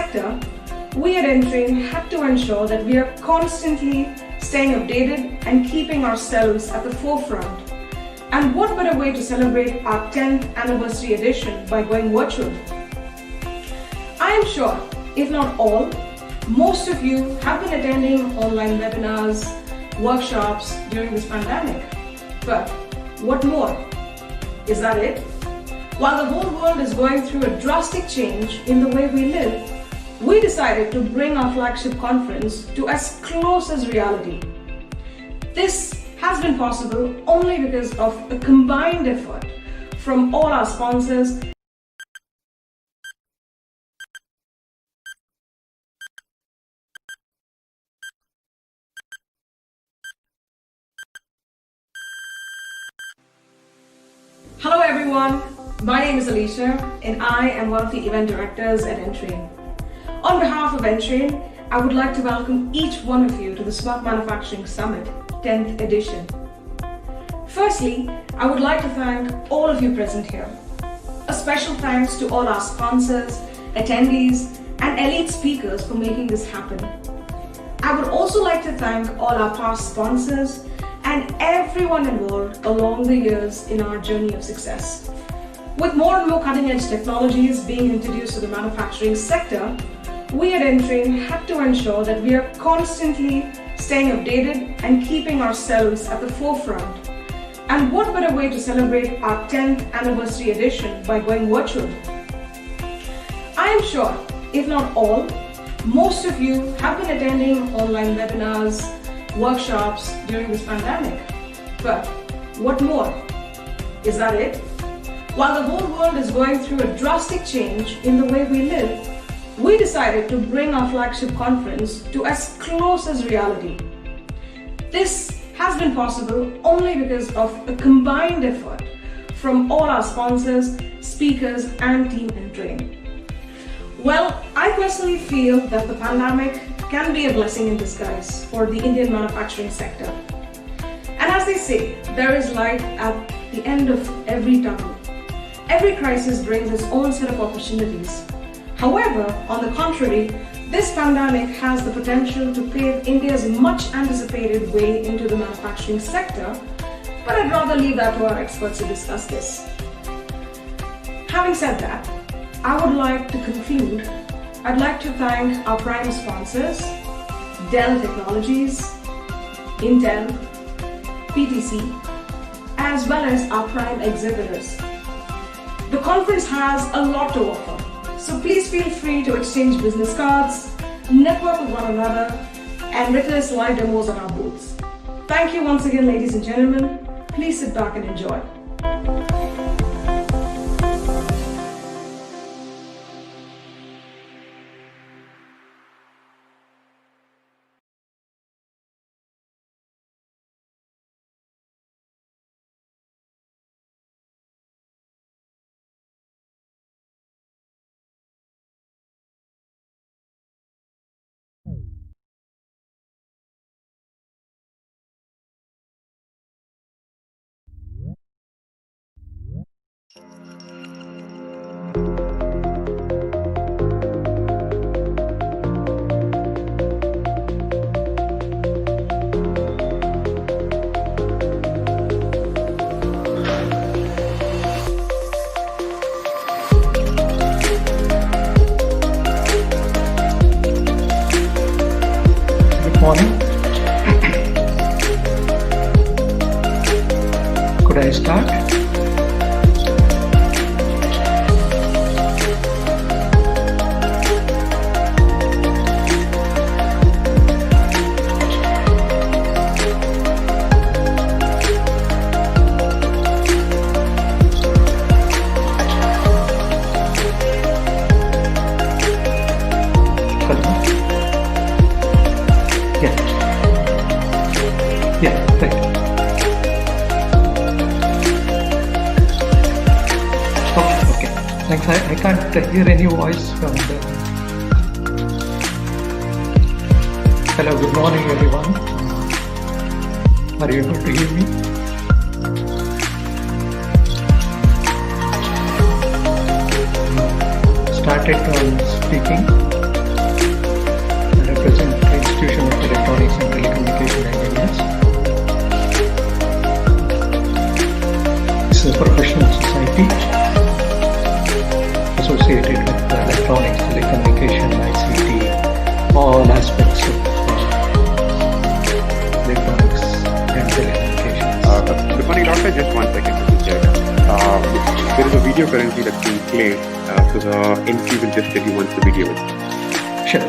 sector, we at Entrain had to ensure that we are constantly staying updated and keeping ourselves at the forefront. And what better way to celebrate our 10th anniversary edition by going virtual? I am sure, if not all, most of you have been attending online webinars, workshops during this pandemic. But what more? Is that it? While the whole world is going through a drastic change in the way we live, we decided to bring our flagship conference to as close as reality. This has been possible only because of a combined effort from all our sponsors. Hello everyone, my name is Alicia and I am one of the event directors at Entrain. On behalf of Entrain, I would like to welcome each one of you to the Smart Manufacturing Summit 10th edition. Firstly, I would like to thank all of you present here. A special thanks to all our sponsors, attendees and elite speakers for making this happen. I would also like to thank all our past sponsors and everyone involved along the years in our journey of success. With more and more cutting-edge technologies being introduced to the manufacturing sector, we at Entrain had to ensure that we are constantly staying updated and keeping ourselves at the forefront. And what better way to celebrate our 10th anniversary edition by going virtual? I am sure, if not all, most of you have been attending online webinars, workshops during this pandemic. But what more? Is that it? While the whole world is going through a drastic change in the way we live, we decided to bring our flagship conference to as close as reality. This has been possible only because of a combined effort from all our sponsors, speakers and team Entrain. Well, I personally feel that the pandemic can be a blessing in disguise for the Indian manufacturing sector. And as they say, there is light at the end of every tunnel. Every crisis brings its own set of opportunities. However, on the contrary, this pandemic has the potential to pave India's much anticipated way into the manufacturing sector, but I'd rather leave that to our experts to discuss this. Having said that, I would like to conclude. I'd like to thank our prime sponsors, Dell Technologies, Intel, PTC, as well as our prime exhibitors. The conference has a lot to offer, so please feel free to exchange business cards, network with one another, and witness live demos at our booths. Thank you once again, ladies and gentlemen. Please sit back and enjoy. Morning. Could I start? Yeah, right. Okay. Thanks. I can't hear any voice from the... Hello, good morning everyone. Are you able to hear me? Started speaking. represent the Institution of Electronics and Telecommunication Engineers. This is a professional society associated with electronics, telecommunication, ICT, all aspects of electronics and telecommunications. Good morning, doctor. Just 1 second to check. There is a video currently that's being played, so the entry will just tell you once the video is. Sure.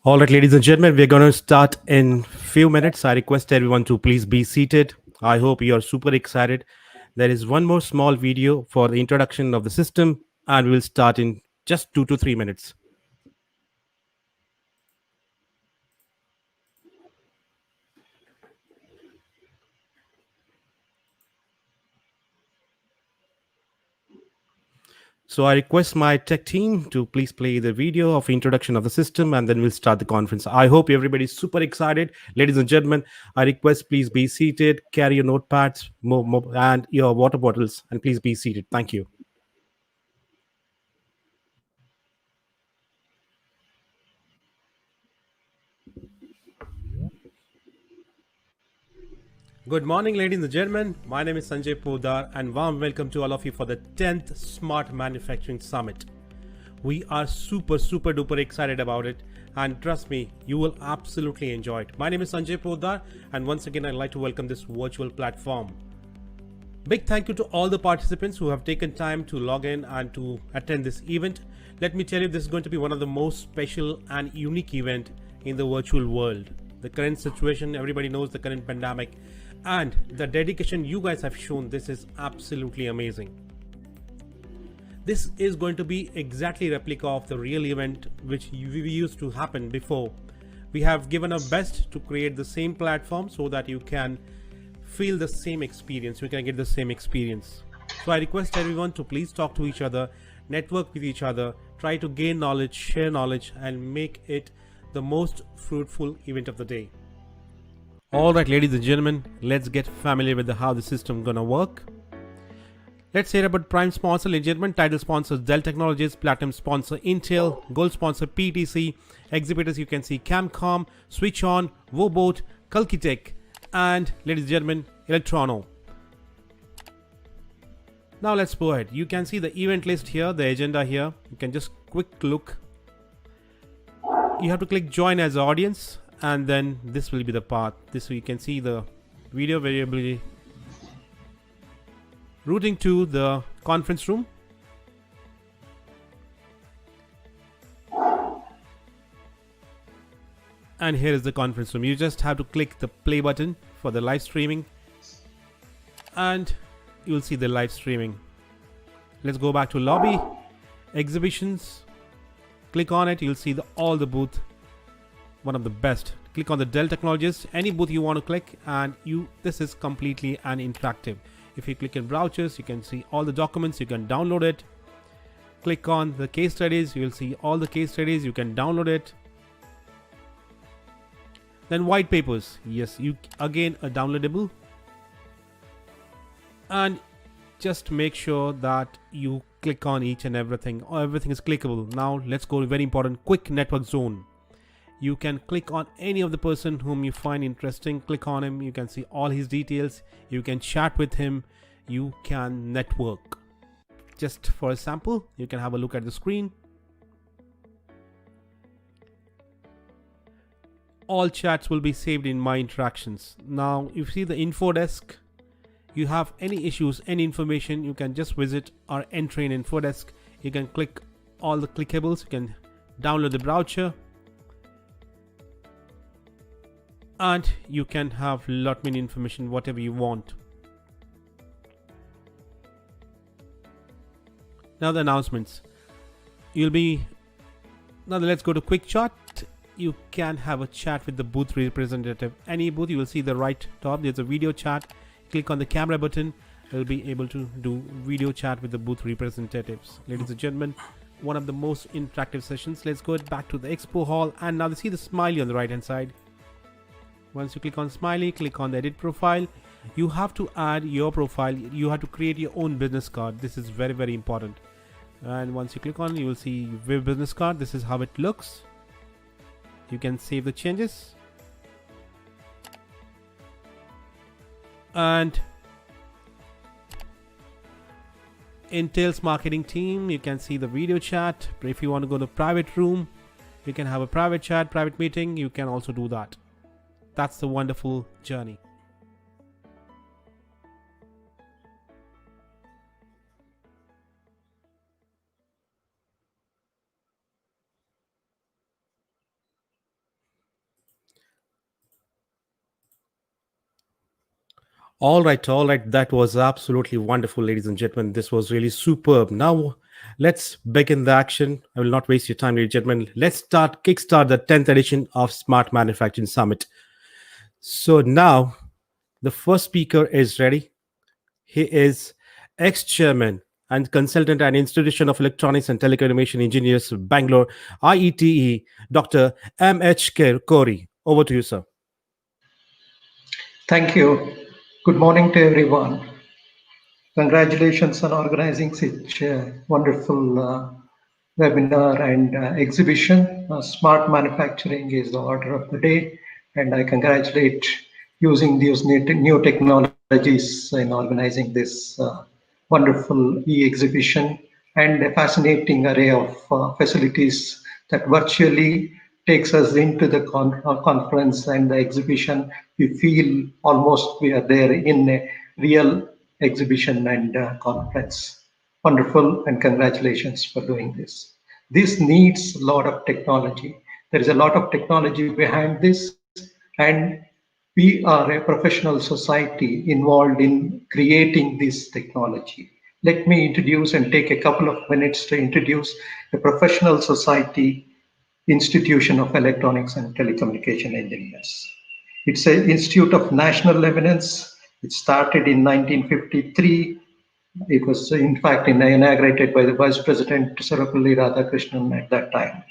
All right, ladies and gentlemen, we're going to start in few minutes. I request everyone to please be seated. I hope you are super excited. There is one more small video for the introduction of the system, and we'll start in just 2 to 3 minutes. So I request my tech team to please play the video of introduction of the system, and then we'll start the conference. I hope everybody's super excited. Ladies and gentlemen, I request please be seated, carry your notepads and your water bottles, and please be seated. Thank you. Good morning, ladies and gentlemen. My name is Sanjay Podar, and warm welcome to all of you for the 10th Smart Manufacturing Summit. We are super duper excited about it, and trust me, you will absolutely enjoy it. My name is Sanjay Podar, and once again, I'd like to welcome this virtual platform. Big thank you to all the participants who have taken time to log in and to attend this event. Let me tell you, this is going to be one of the most special and unique event in the virtual world. The current situation, everybody knows the current pandemic, and the dedication you guys have shown, this is absolutely amazing. This is going to be exactly replica of the real event which we used to happen before. We have given our best to create the same platform so that you can feel the same experience, you can get the same experience. So I request everyone to please talk to each other, network with each other, try to gain knowledge, share knowledge, and make it the most fruitful event of the day. All right, ladies and gentlemen, let's get familiar with how the system gonna work. Let's hear about prime sponsor, ladies and gentlemen. Title sponsors Dell Technologies, platinum sponsor Intel, gold sponsor PTC, exhibitors you can see Camcom, Switch-On, Wobot, Kalkitech, and ladies and gentlemen, Electrono. Now let's go ahead. You can see the event list here, the agenda here. You can just quick look. You have to click join as audience, and then this will be the path. This way you can see the video variability routing to the conference room. And here is the conference room. You just have to click the play button for the live streaming, and you will see the live streaming. Let's go back to lobby, exhibitions. Click on it, you'll see all the booth. One of the best. Click on the Dell Technologies, any booth you want to click, and this is completely an interactive. If you click in browsers, you can see all the documents, you can download it. Click on the case studies, you will see all the case studies, you can download it. Then white papers, yes, you again are downloadable. And just make sure that you click on each and everything. Everything is clickable. Now let's go to very important quick network zone. You can click on any of the person whom you find interesting. Click on him. You can see all his details. You can chat with him. You can network. Just for a sample, you can have a look at the screen. all chats will be saved in My Interactions. Now, if you see the info desk, you have any issues, any information, you can just visit our Entrain info desk. You can click all the clickables, you can download the brochure, and you can have lot many information, whatever you want. Now the announcements. Now let's go to quick chat. You can have a chat with the booth representative. Any booth, you will see the right top, there's a video chat. Click on the camera button, you'll be able to do video chat with the booth representatives. Ladies and gentlemen, one of the most interactive sessions. Let's go back to the expo hall, and now you see the smiley on the right hand side. Once you click on smiley, click on the edit profile. You have to add your profile. You have to create your own business card. This is very, very important. And once you click on, you will see your business card. This is how it looks. You can save the changes. And Intel's marketing team, you can see the video chat. If you want to go to private room, you can have a private chat, private meeting. You can also do that. That's the wonderful journey. All right. That was absolutely wonderful, ladies and gentlemen. This was really superb. Now, let's begin the action. I will not waste your time, ladies and gentlemen. Let's kickstart the 10th edition of Smart Manufacturing Summit. So now, the first speaker is ready. He is ex-chairman and consultant at Institution of Electronics and Telecommunication Engineers, Bangalore, IETE, Dr. M.H. Kori. Over to you, sir. Thank you. Good morning to everyone. Congratulations on organizing such a wonderful webinar and exhibition. Smart manufacturing is the order of the day, and I congratulate using these new technologies in organizing this wonderful e-exhibition and a fascinating array of facilities that virtually takes us into the conference and the exhibition. We feel almost we are there in a real exhibition and conference. Wonderful, and congratulations for doing this. This needs a lot of technology. There is a lot of technology behind this, and we are a professional society involved in creating this technology. Let me introduce and take a couple of minutes to introduce the Professional Society Institution of Electronics and Telecommunication Engineers. It's an institute of national eminence. It started in 1953. It was, in fact, inaugurated by the Vice President Sarvepalli Radhakrishnan at that time.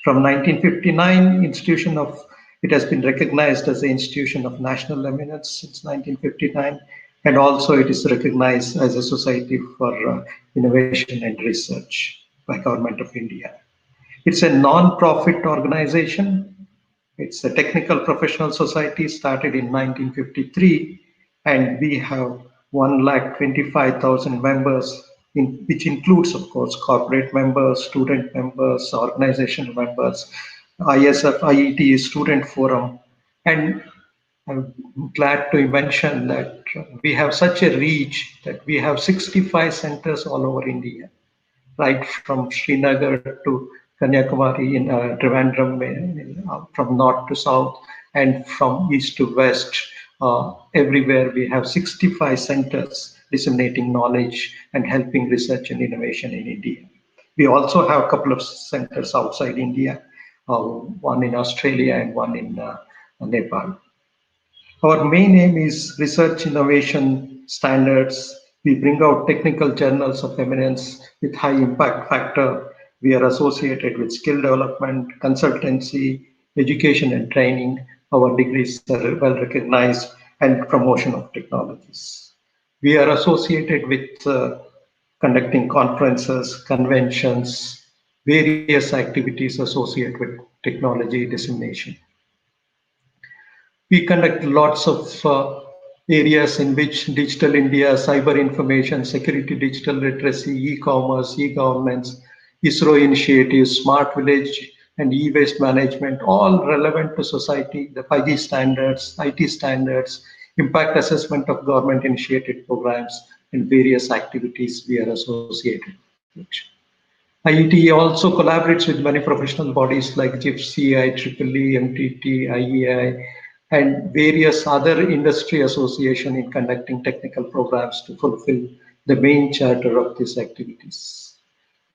From 1959, it has been recognized as the Institution of National Eminence since 1959, and also it is recognized as a Society for Innovation and Research by Government of India. It's a non-profit organization. It's a technical professional society started in 1953, and we have 125,000 members, which includes, of course, corporate members, student members, organization members, ISF, IET, Student Forum. And I'm glad to mention that we have such a reach that we have 65 centers all over India, right from Srinagar to Kanyakumari, in Trivandrum, from north to south, and from east to west. Everywhere we have 65 centers disseminating knowledge and helping research and innovation in India. We also have a couple of centers outside India, one in Australia and one in Nepal. Our main aim is research innovation standards. We bring out technical journals of eminence with high impact factor. We are associated with skill development, consultancy, education and training. Our degrees are well recognized, and promotion of technologies. We are associated with conducting conferences, conventions, various activities associated with technology dissemination. We conduct lots of areas in which digital India, cyber information, security, digital literacy, e-commerce, e-governance, ISRO initiatives, smart village and e-waste management, all relevant to society, the 5G standards, IT standards, impact assessment of government initiated programs, and various activities we are associated with. IET also collaborates with many professional bodies like GIPSI, IEEE, MTT, IEI, and various other industry association in conducting technical programs to fulfill the main charter of these activities.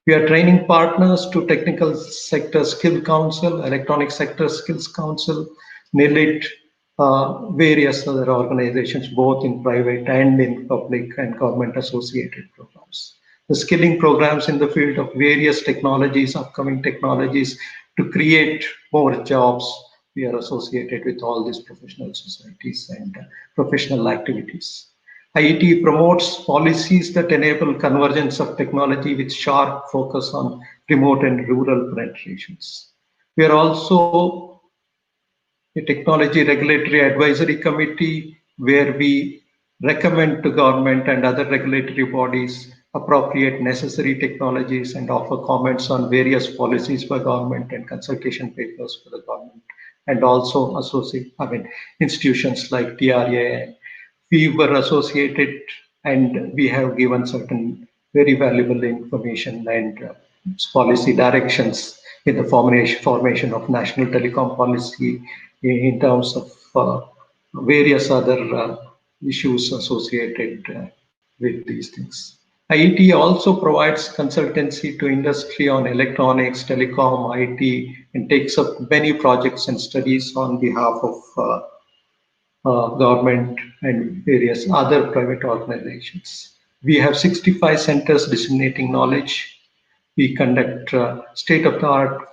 We are training partners to Technical Sector Skill Council, Electronic Sector Skills Council, NILIT, various other organizations, both in private and in public and government associated programs. The skilling programs in the field of various technologies, upcoming technologies, to create more jobs. We are associated with all these professional societies and professional activities. IET promotes policies that enable convergence of technology with sharp focus on remote and rural penetrations. We are also a technology regulatory advisory committee where we recommend to government and other regulatory bodies appropriate necessary technologies and offer comments on various policies by government and consultation papers for the government, and also institutions like TRA. We were associated and we have given certain very valuable information and policy directions in the formation of national telecom policy in terms of various other issues associated with these things. IET also provides consultancy to industry on electronics, telecom, IT, and takes up many projects and studies on behalf of government and various other private organizations. We have 65 centers disseminating knowledge. We conduct state-of-the-art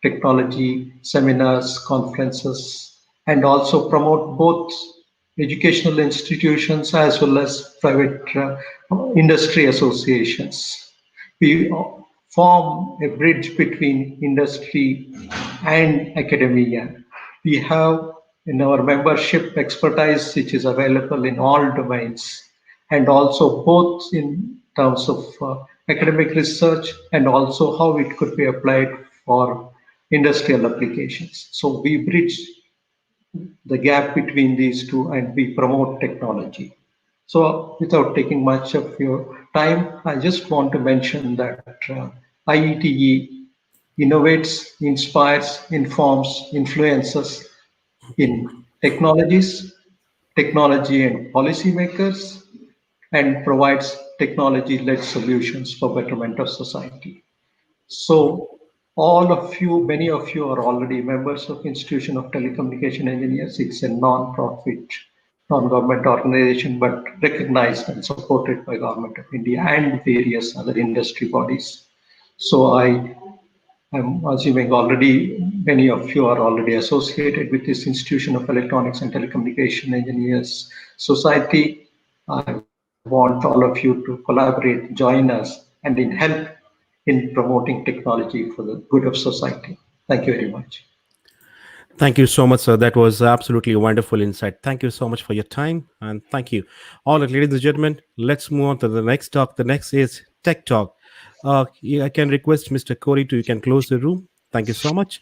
technology seminars, conferences, and also promote both educational institutions as well as private industry associations. We form a bridge between industry and academia. We have in our membership expertise which is available in all domains, and also both in terms of academic research and also how it could be applied for industrial applications. So we bridge the gap between these two and we promote technology. So without taking much of your time, I just want to mention that IETE innovates, inspires, informs, influences in technologies, technology and policymakers, and provides technology-led solutions for betterment of society. So all of you, many of you are already members of Institution of Telecommunication Engineers. It's a non-profit, non-government organization, but recognized and supported by Government of India and various other industry bodies. So I'm assuming already many of you are already associated with this Institution of Electronics and Telecommunication Engineers Society. I want all of you to collaborate, join us, and in help in promoting technology for the good of society. Thank you very much. Thank you so much, sir. That was absolutely a wonderful insight. Thank you so much for your time, and thank you. All right, ladies and gentlemen, let's move on to the next talk. The next is Tech Talk. I can request Mr. Corey to you can close the room. Thank you so much.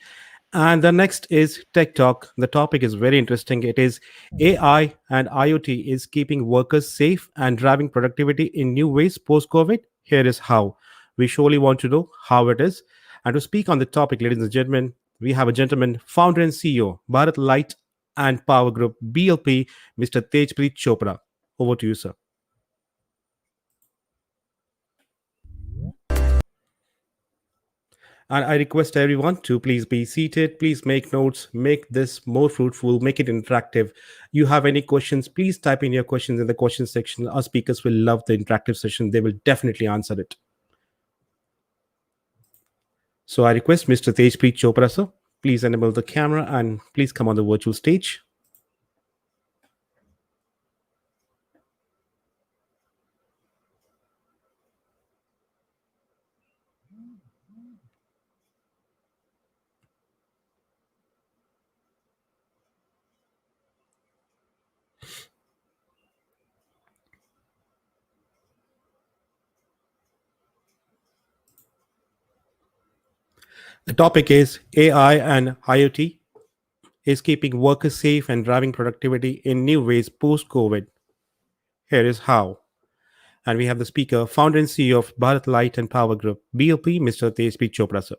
And the next is Tech Talk. The topic is very interesting. It is AI and IoT is keeping workers safe and driving productivity in new ways post-COVID. Here is how. We surely want to know how it is. And to speak on the topic, ladies and gentlemen, we have a gentleman, founder and CEO, Bharat Light and Power Group, BLP, Mr. Tejpreet Chopra. Over to you, sir. And I request everyone to please be seated. Please make notes, make this more fruitful, make it interactive. You have any questions, please type in your questions in the question section. Our speakers will love the interactive session. They will definitely answer it. So I request Mr. Tejpreet Chopra, sir, please enable the camera and please come on the virtual stage. The topic is AI and IoT is keeping workers safe and driving productivity in new ways post COVID. Here is how. And we have the speaker, founder and CEO of Bharat Light and Power Group, BOP, Mr. Tejpi Chopra, sir.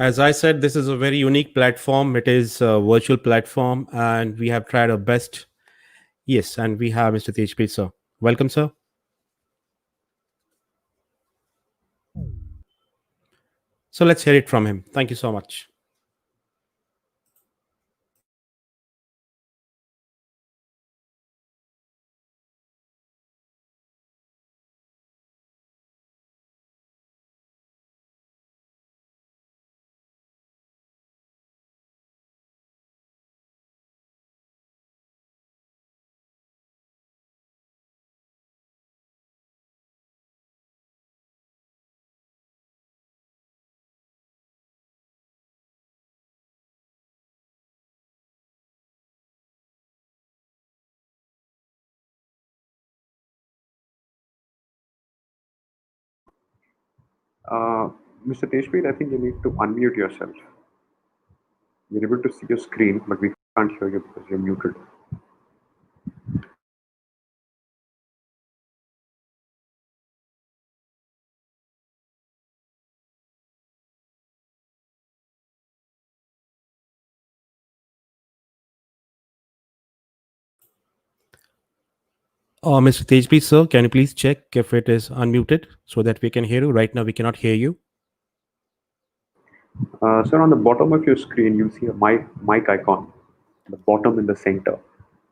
As I said, this is a very unique platform. It is a virtual platform, and we have tried our best. Yes, and we have Mr. Tejpi, sir. Welcome, sir. So let's hear it from him. Thank you so much. Uh, Mr. Tejpreet, I think you need to unmute yourself. We're able to see your screen, but we can't hear you because you're muted. Mr. Tejpi, sir, can you please check if it is unmuted so that we can hear you? Right now, we cannot hear you. Sir, on the bottom of your screen, you'll see a mic icon, the bottom in the center.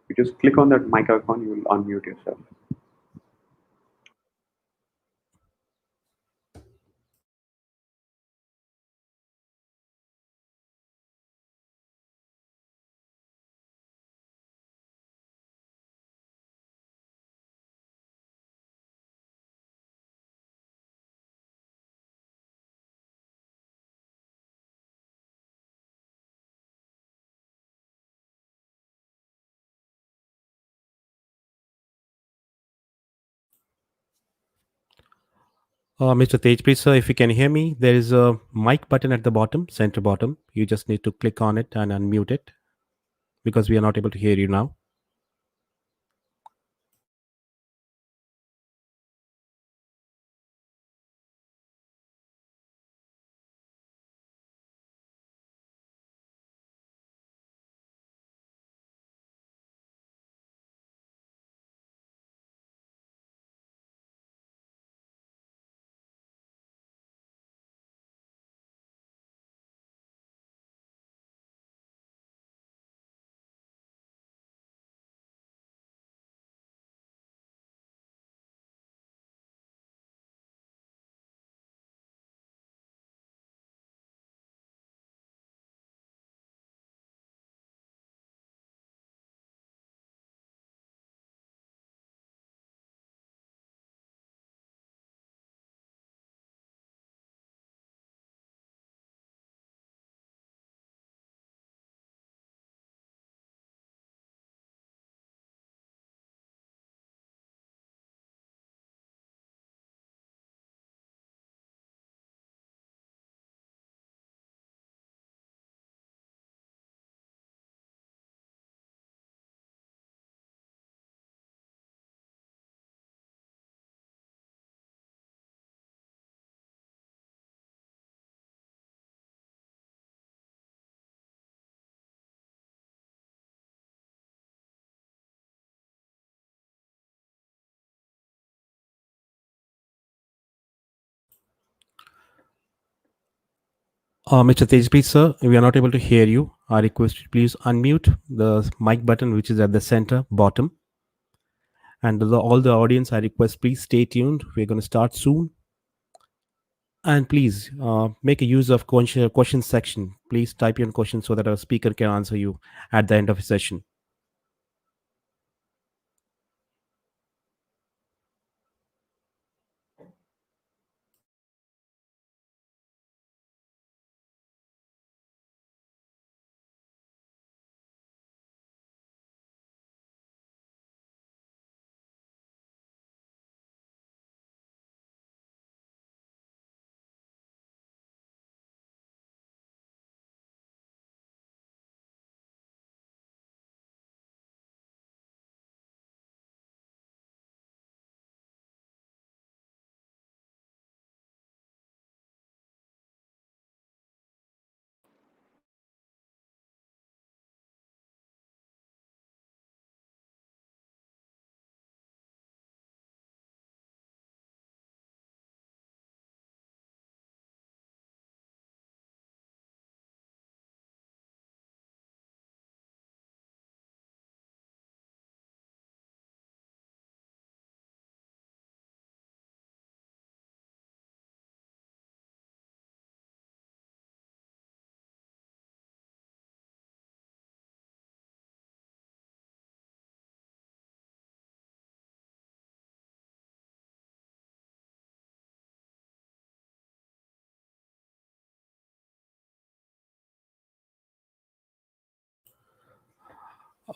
You just click on that mic icon, you will unmute yourself. Mr. Tejpreet, sir, if you can hear me, there is a mic button at the bottom, center bottom. You just need to click on it and unmute it because we are not able to hear you now. Mr. Tejpreet sir, we are not able to hear you. I request you please unmute the mic button, which is at the center bottom. And all the audience, I request please stay tuned. We're going to start soon. And please make a use of question section. Please type your question so that our speaker can answer you at the end of the session.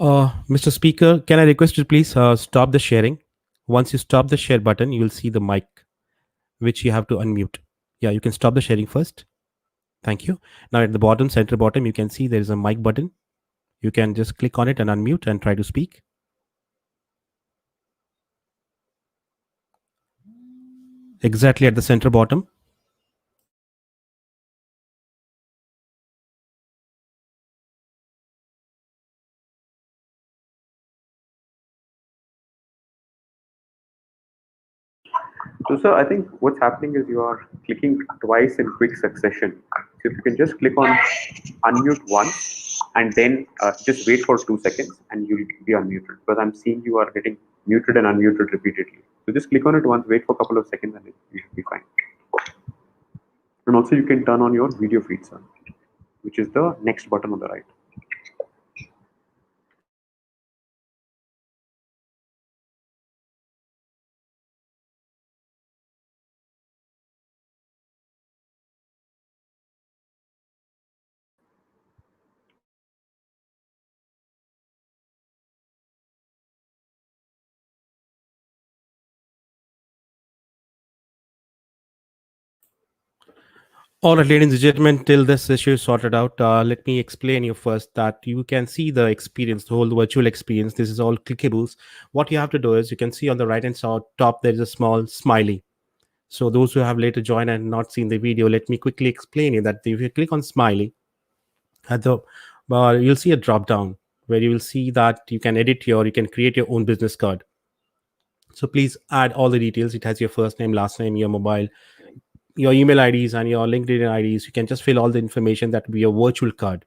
Mr. Speaker, can I request you please stop the sharing? Once you stop the share button, you will see the mic, which you have to unmute. Yeah, you can stop the sharing first. Thank you. Now at the bottom, center bottom, you can see there is a mic button. You can just click on it and unmute and try to speak. Exactly at the center bottom. So, sir, I think what's happening is you are clicking twice in quick succession. So, if you can just click on unmute once and then just wait for 2 seconds and you'll be unmuted, because I'm seeing you are getting muted and unmuted repeatedly. So, just click on it once, wait for a couple of seconds, and you should be fine. And also, you can turn on your video feed, sir, which is the next button on the right. All right, ladies and gentlemen, till this issue is sorted out, let me explain you first that you can see the experience, the whole virtual experience. This is all clickables. What you have to do is you can see on the right hand side top, there is a small smiley. So those who have later joined and not seen the video, let me quickly explain you that if you click on smiley, at the you'll see a drop down where you will see that you can edit you can create your own business card. So please add all the details. It has your first name, last name, your mobile, your email IDs and your LinkedIn IDs. You can just fill all the information that will be your virtual card.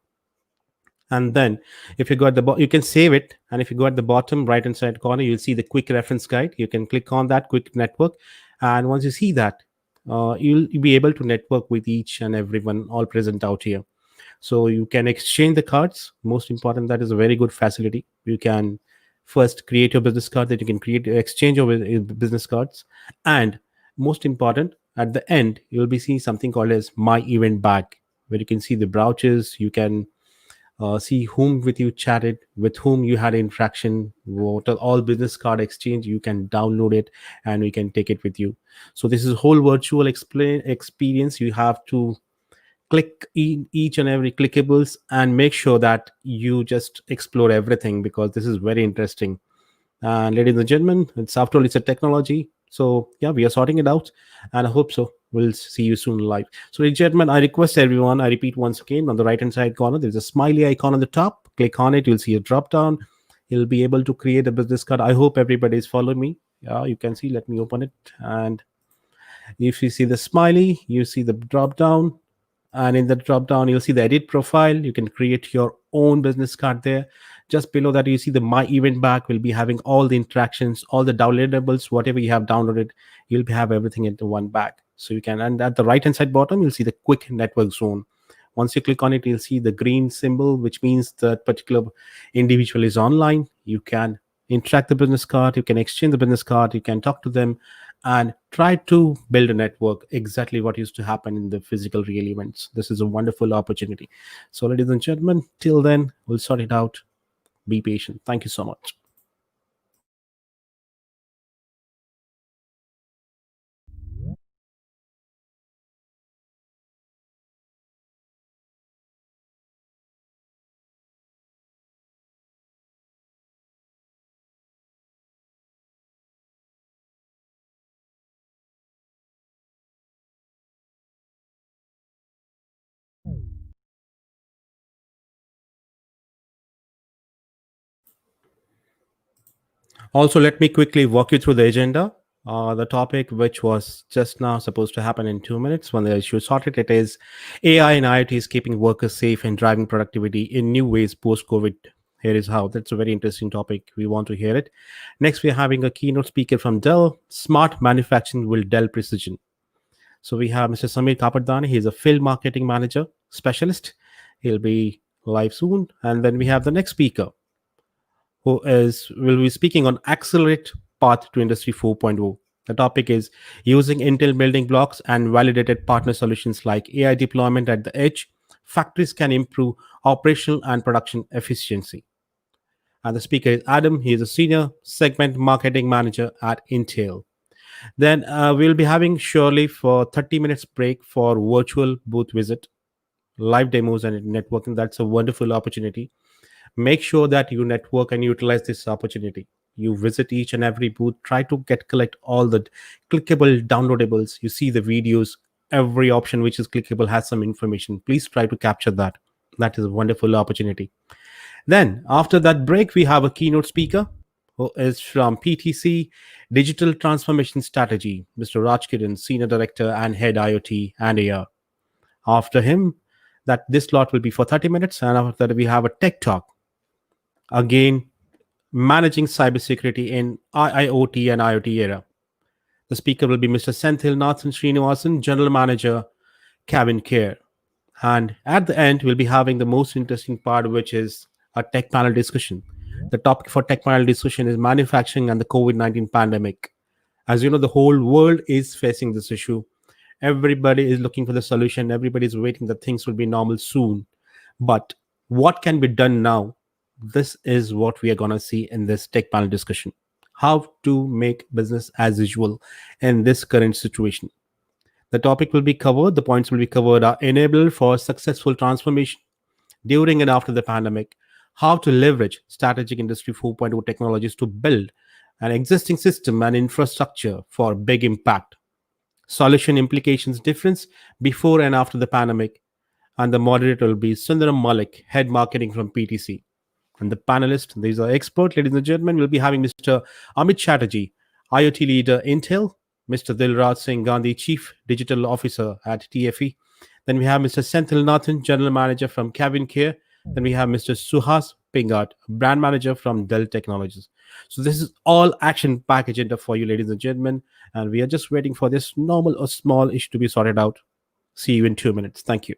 And then if you go at the you can save it. And if you go at the bottom right hand side corner, you'll see the quick reference guide. You can click on that quick network. And once you see that, you'll be able to network with each and everyone all present out here. So you can exchange the cards. Most important, that is a very good facility. You can first create your business card, that you can exchange your business cards. And most important, at the end, you'll be seeing something called as My Event Bag, where you can see the brooches. You can see whom with you chatted, with whom you had interaction, what all business card exchange. You can download it and we can take it with you. So this is a whole virtual experience. You have to click each and every clickables and make sure that you just explore everything, because this is very interesting. And ladies and gentlemen, it's after all, it's a technology. So yeah, we are sorting it out, and I hope so. We'll see you soon live. So ladies and gentlemen, I request everyone, I repeat once again, on the right hand side corner, there's a smiley icon on the top. Click on it, you'll see a drop down. You'll be able to create a business card. I hope everybody is following me. Yeah, you can see, let me open it. And if you see the smiley, you see the drop down. and in the drop down you'll see the edit profile. You can create your own business card there. Just below that you see the my event back will be having all the interactions, all the downloadables, whatever you have downloaded, you'll have everything into one bag. So you can, and at the right hand side bottom you'll see the quick network zone. Once you click on it, you'll see the green symbol, which means that particular individual is online. You can interact the business card, you can exchange the business card, you can talk to them, and try to build a network, exactly what used to happen in the physical real events. This is a wonderful opportunity. So ladies and gentlemen, till then, we'll sort it out. Be patient. Thank you so much. Also, let me quickly walk you through the agenda. The topic, which was just now supposed to happen in 2 minutes, when the issue is sorted, it is AI and IoT is keeping workers safe and driving productivity in new ways post COVID. Here is how. That's a very interesting topic. We want to hear it. Next, we're having a keynote speaker from Dell. Smart manufacturing will Dell precision. So we have Mr. Samir Kapardani. He's a field marketing manager specialist. He'll be live soon. And then we have the next speaker, who is will be speaking on accelerate path to industry 4.0. The topic is using Intel building blocks and validated partner solutions like AI deployment at the edge. Factories can improve operational and production efficiency. And the speaker is Adam. He is a senior segment marketing manager at Intel. Then we'll be having Shirley for 30 minutes break for virtual booth visit, live demos and networking. That's a wonderful opportunity. Make sure that you network and utilize this opportunity. You visit each and every booth, try to collect all the clickable downloadables. You see the videos, every option which is clickable has some information. Please try to capture that. That is a wonderful opportunity. Then after that break, we have a keynote speaker who is from PTC Digital Transformation Strategy, Mr. Raj Kiran, Senior Director and Head IoT and AR. After him, that this slot will be for 30 minutes, and after that we have a tech talk. Again, managing cybersecurity in IoT and IoT era. The speaker will be Mr. Senthil Nathan Srinivasan, General Manager, Cabin Care. And at the end, we'll be having the most interesting part, which is a tech panel discussion. The topic for tech panel discussion is manufacturing and the COVID-19 pandemic. As you know, the whole world is facing this issue. Everybody is looking for the solution. Everybody is waiting that things will be normal soon. But what can be done now? This is what we are going to see in this tech panel discussion. How to make business as usual in this current situation. The topic will be covered, the points will be covered are enable for successful transformation during and after the pandemic, how to leverage strategic industry 4.0 technologies to build an existing system and infrastructure for big impact, solution implications difference before and after the pandemic. And the moderator will be Sundaram Malik, head marketing from PTC. And the panelists, these are experts, ladies and gentlemen, we'll be having Mr. Amit Chatterjee, IoT leader, Intel, Mr. Dilraj Singh Gandhi, Chief Digital Officer at TFE. Then we have Mr. Senthil Nathan, General Manager from Cabin Care. Then we have Mr. Suhas Pingat, Brand Manager from Dell Technologies. So this is all action-packed agenda for you, ladies and gentlemen. And we are just waiting for this normal or small issue to be sorted out. See you in 2 minutes. Thank you.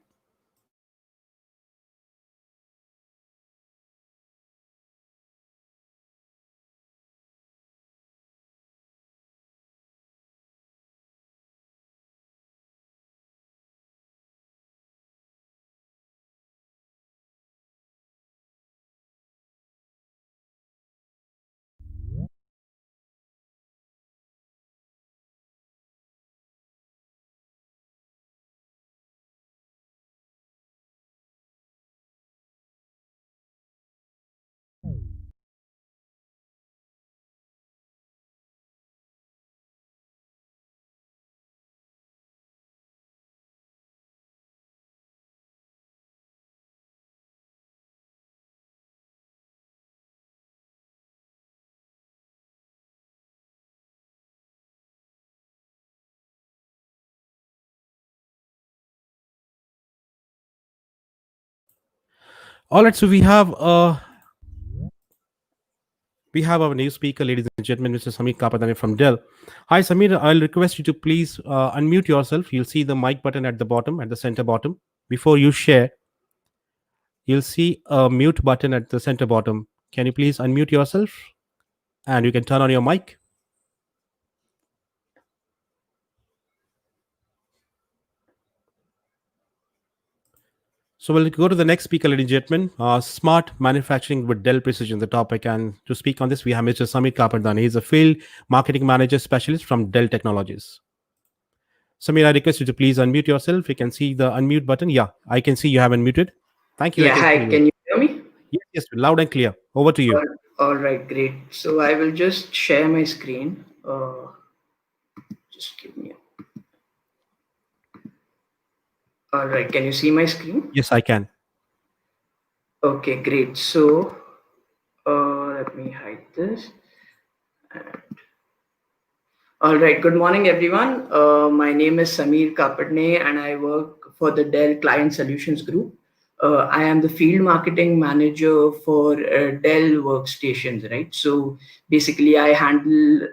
All right, so we have our new speaker, ladies and gentlemen, Mr. Samir Kapadane from Dell. Hi, Samir. I'll request you to please unmute yourself. You'll see the mic button at the bottom, at the center bottom. Before you share, you'll see a mute button at the center bottom. Can you please unmute yourself? And you can turn on your mic. So we'll go to the next speaker, ladies and gentlemen. Smart manufacturing with Dell Precision, the topic. And to speak on this, we have Mr. Samir Kapardani. He's a field marketing manager specialist from Dell Technologies. Samir, I request you to please unmute yourself. You can see the unmute button. Yeah, I can see you have unmuted. Thank you. Yeah, hi, can you hear me? Yes, loud and clear. Over to you. All right, great. So I will just share my screen. Just give me a... All right, can you see my screen? Yes, I can. Okay, great. So let me hide this. All right, good morning, everyone. My name is Samir Kapadne and I work for the Dell Client Solutions Group. I am the field marketing manager for Dell workstations, right? So basically I handle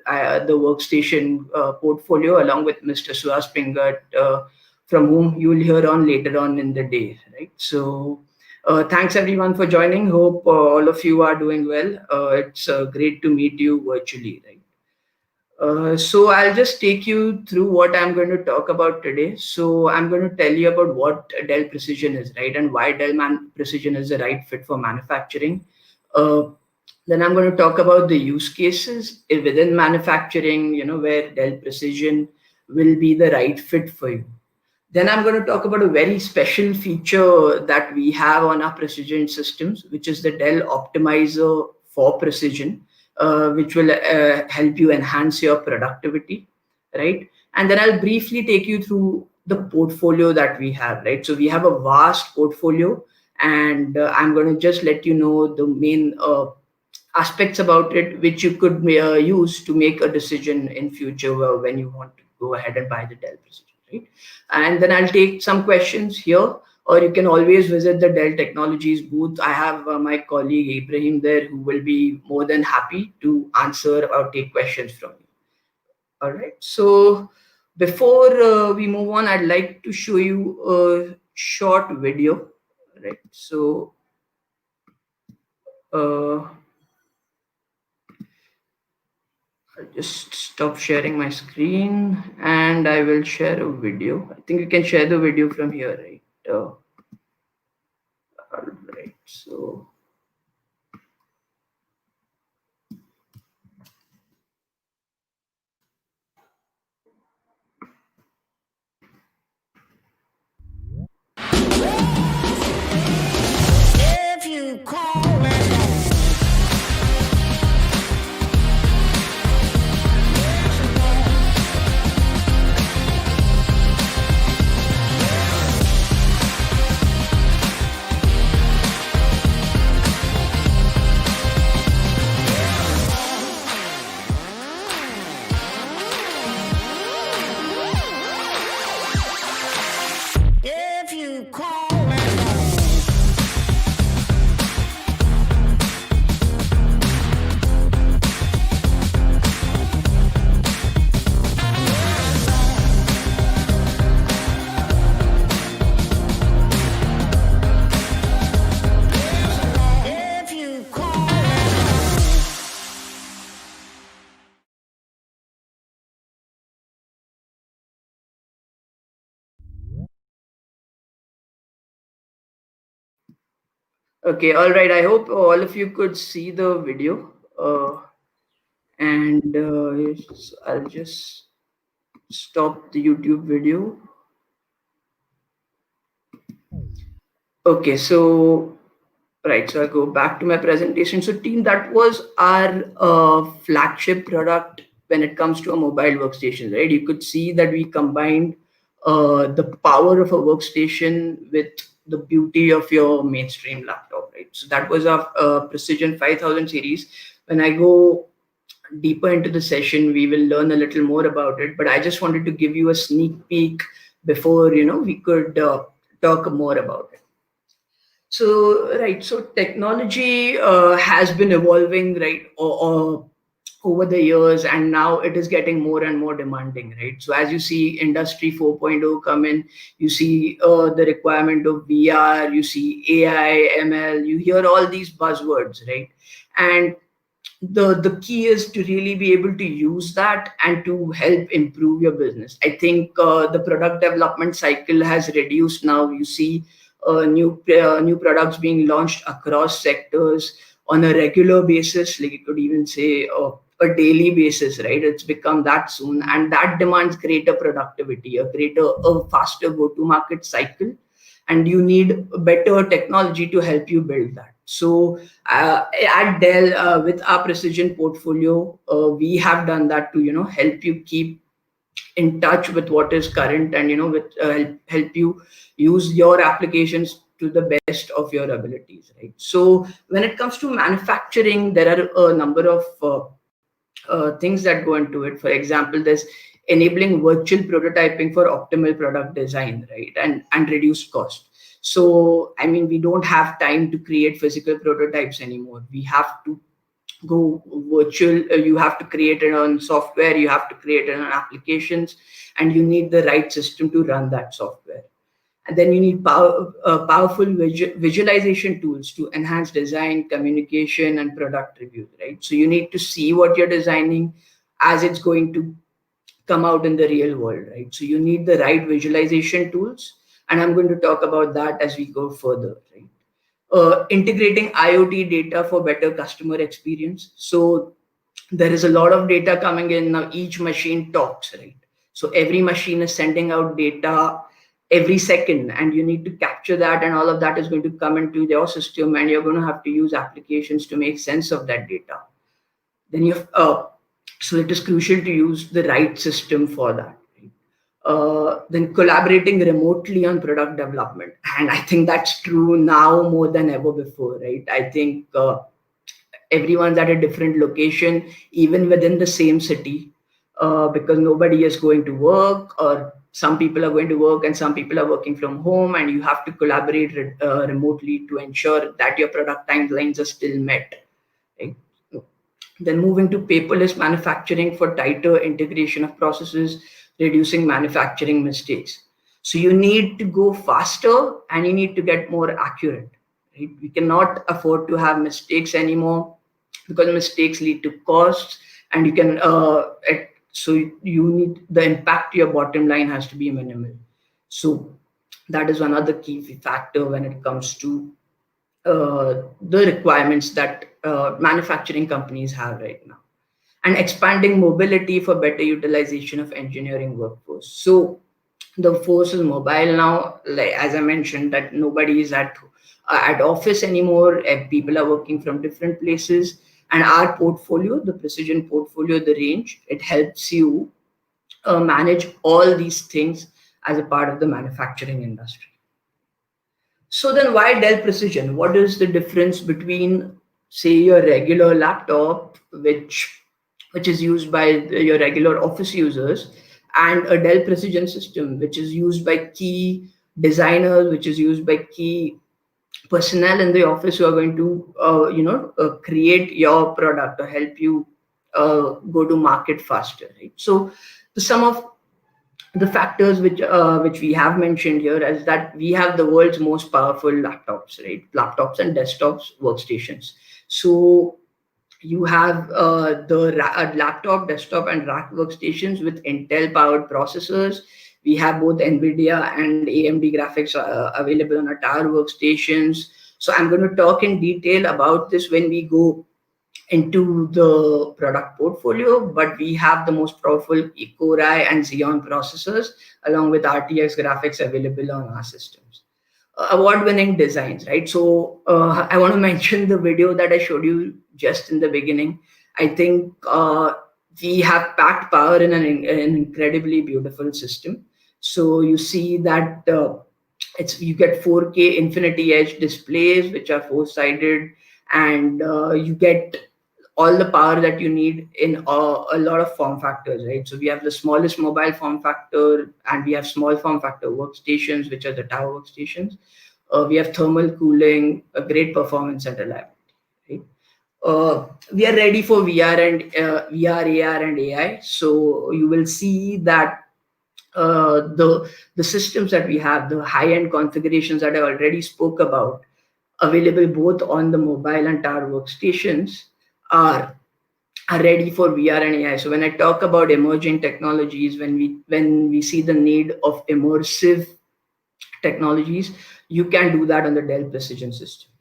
the workstation portfolio along with Mr. Suhas Pingat, from whom you will hear on later on in the day, right? So thanks everyone for joining. Hope all of you are doing well. It's great to meet you virtually, right? So I'll just take you through what I'm going to talk about today. So I'm going to tell you about what Dell Precision is, right? And why Dell Precision is the right fit for manufacturing. Then I'm going to talk about the use cases within manufacturing, where Dell Precision will be the right fit for you. Then I'm going to talk about a very special feature that we have on our precision systems, which is the Dell Optimizer for Precision. Which will help you enhance your productivity, right? And then I'll briefly take you through the portfolio that we have, right? So we have a vast portfolio, and I'm going to just let you know the main aspects about it, which you could use to make a decision in future when you want to go ahead and buy the Dell Precision, right? And then I'll take some questions here, or you can always visit the Dell Technologies booth. I have my colleague Ibrahim there who will be more than happy to answer or take questions from you. All right. So before we move on, I'd like to show you a short video. Right. So I'll just stop sharing my screen and I will share a video. I think you can share the video from here, right? All right, so if you call it if you call if you call okay, all right. I hope all of you could see the video, and yes, I'll just stop the YouTube video. Okay, so right, so I'll go back to my presentation. So team, that was our flagship product when it comes to a mobile workstation, right? You could see that we combined the power of a workstation with the beauty of your mainstream laptop, right? So that was our Precision 5000 series. When I go deeper into the session, we will learn a little more about it, but I just wanted to give you a sneak peek before, we could talk more about it. Right. So technology has been evolving, right, over the years, and now it is getting more and more demanding, right? So as you see Industry 4.0 come in, you see the requirement of VR, you see AI, ML, you hear all these buzzwords, right? And the key is to really be able to use that and to help improve your business. I think the product development cycle has reduced now. You see new products being launched across sectors on a regular basis, like you could even say a daily basis, right? It's become that soon, and that demands greater productivity, a faster go-to-market cycle, and you need better technology to help you build that. So at Dell, with our precision portfolio, we have done that to help you keep in touch with what is current, and with help you use your applications to the best of your abilities, right? So when it comes to manufacturing, there are a number of things that go into it. For example, there's enabling virtual prototyping for optimal product design, right, and reduce cost. So I mean, we don't have time to create physical prototypes anymore. We have to go virtual. You have to create it on software, you have to create it on applications, and you need the right system to run that software. And then you need powerful visualization tools to enhance design, communication, and product reviews, right? So you need to see what you're designing as it's going to come out in the real world, right? So you need the right visualization tools, and I'm going to talk about that as we go further, right? Integrating IoT data for better customer experience. So there is a lot of data coming in now. Each machine talks, right? So every machine is sending out data every second, and you need to capture that, and all of that is going to come into your system, and you're going to have to use applications to make sense of that data. Then so it is crucial to use the right system for that. Then collaborating remotely on product development, and I think that's true now more than ever before, right? I think everyone's at a different location, even within the same city, because nobody is going to work, or some people are going to work and some people are working from home, and you have to collaborate remotely to ensure that your product timelines are still met, right? Then moving to paperless manufacturing for tighter integration of processes, reducing manufacturing mistakes. So you need to go faster and you need to get more accurate, right? We cannot afford to have mistakes anymore, because mistakes lead to costs, and so you need the impact to your bottom line has to be minimal. So that is one other key factor when it comes to the requirements that manufacturing companies have right now. And expanding mobility for better utilization of engineering workforce. So the force is mobile now, like as I mentioned, that nobody is at office anymore. People are working from different places, and our portfolio, the precision portfolio, the range, it helps you manage all these things as a part of the manufacturing industry. So then why Dell Precision? What is the difference between, say, your regular laptop, which is used by your regular office users, and a Dell Precision system, which is used by key designers, which is used by key personnel in the office who are going to create your product or help you go to market faster, right? So some of the factors which we have mentioned here is that we have the world's most powerful laptops, right? Laptops and desktops workstations. So you have the laptop, desktop, and rack workstations with Intel-powered processors. We have both NVIDIA and AMD graphics available on our tower workstations. So I'm going to talk in detail about this when we go into the product portfolio, but we have the most powerful Core i and Xeon processors along with RTX graphics available on our systems. Award-winning designs, right? So I want to mention the video that I showed you just in the beginning. I think we have packed power in an incredibly beautiful system. So you see that you get 4K Infinity Edge displays, which are four-sided, and you get all the power that you need in a lot of form factors, right? So we have the smallest mobile form factor, and we have small form factor workstations, which are the tower workstations. We have thermal cooling, a great performance and reliability. Right? We are ready for VR, AR, and AI. So you will see that the systems that we have, the high-end configurations that I already spoke about, available both on the mobile and tower workstations, are ready for VR and AI. So when I talk about emerging technologies, when we see the need of immersive technologies, you can do that on the Dell Precision systems.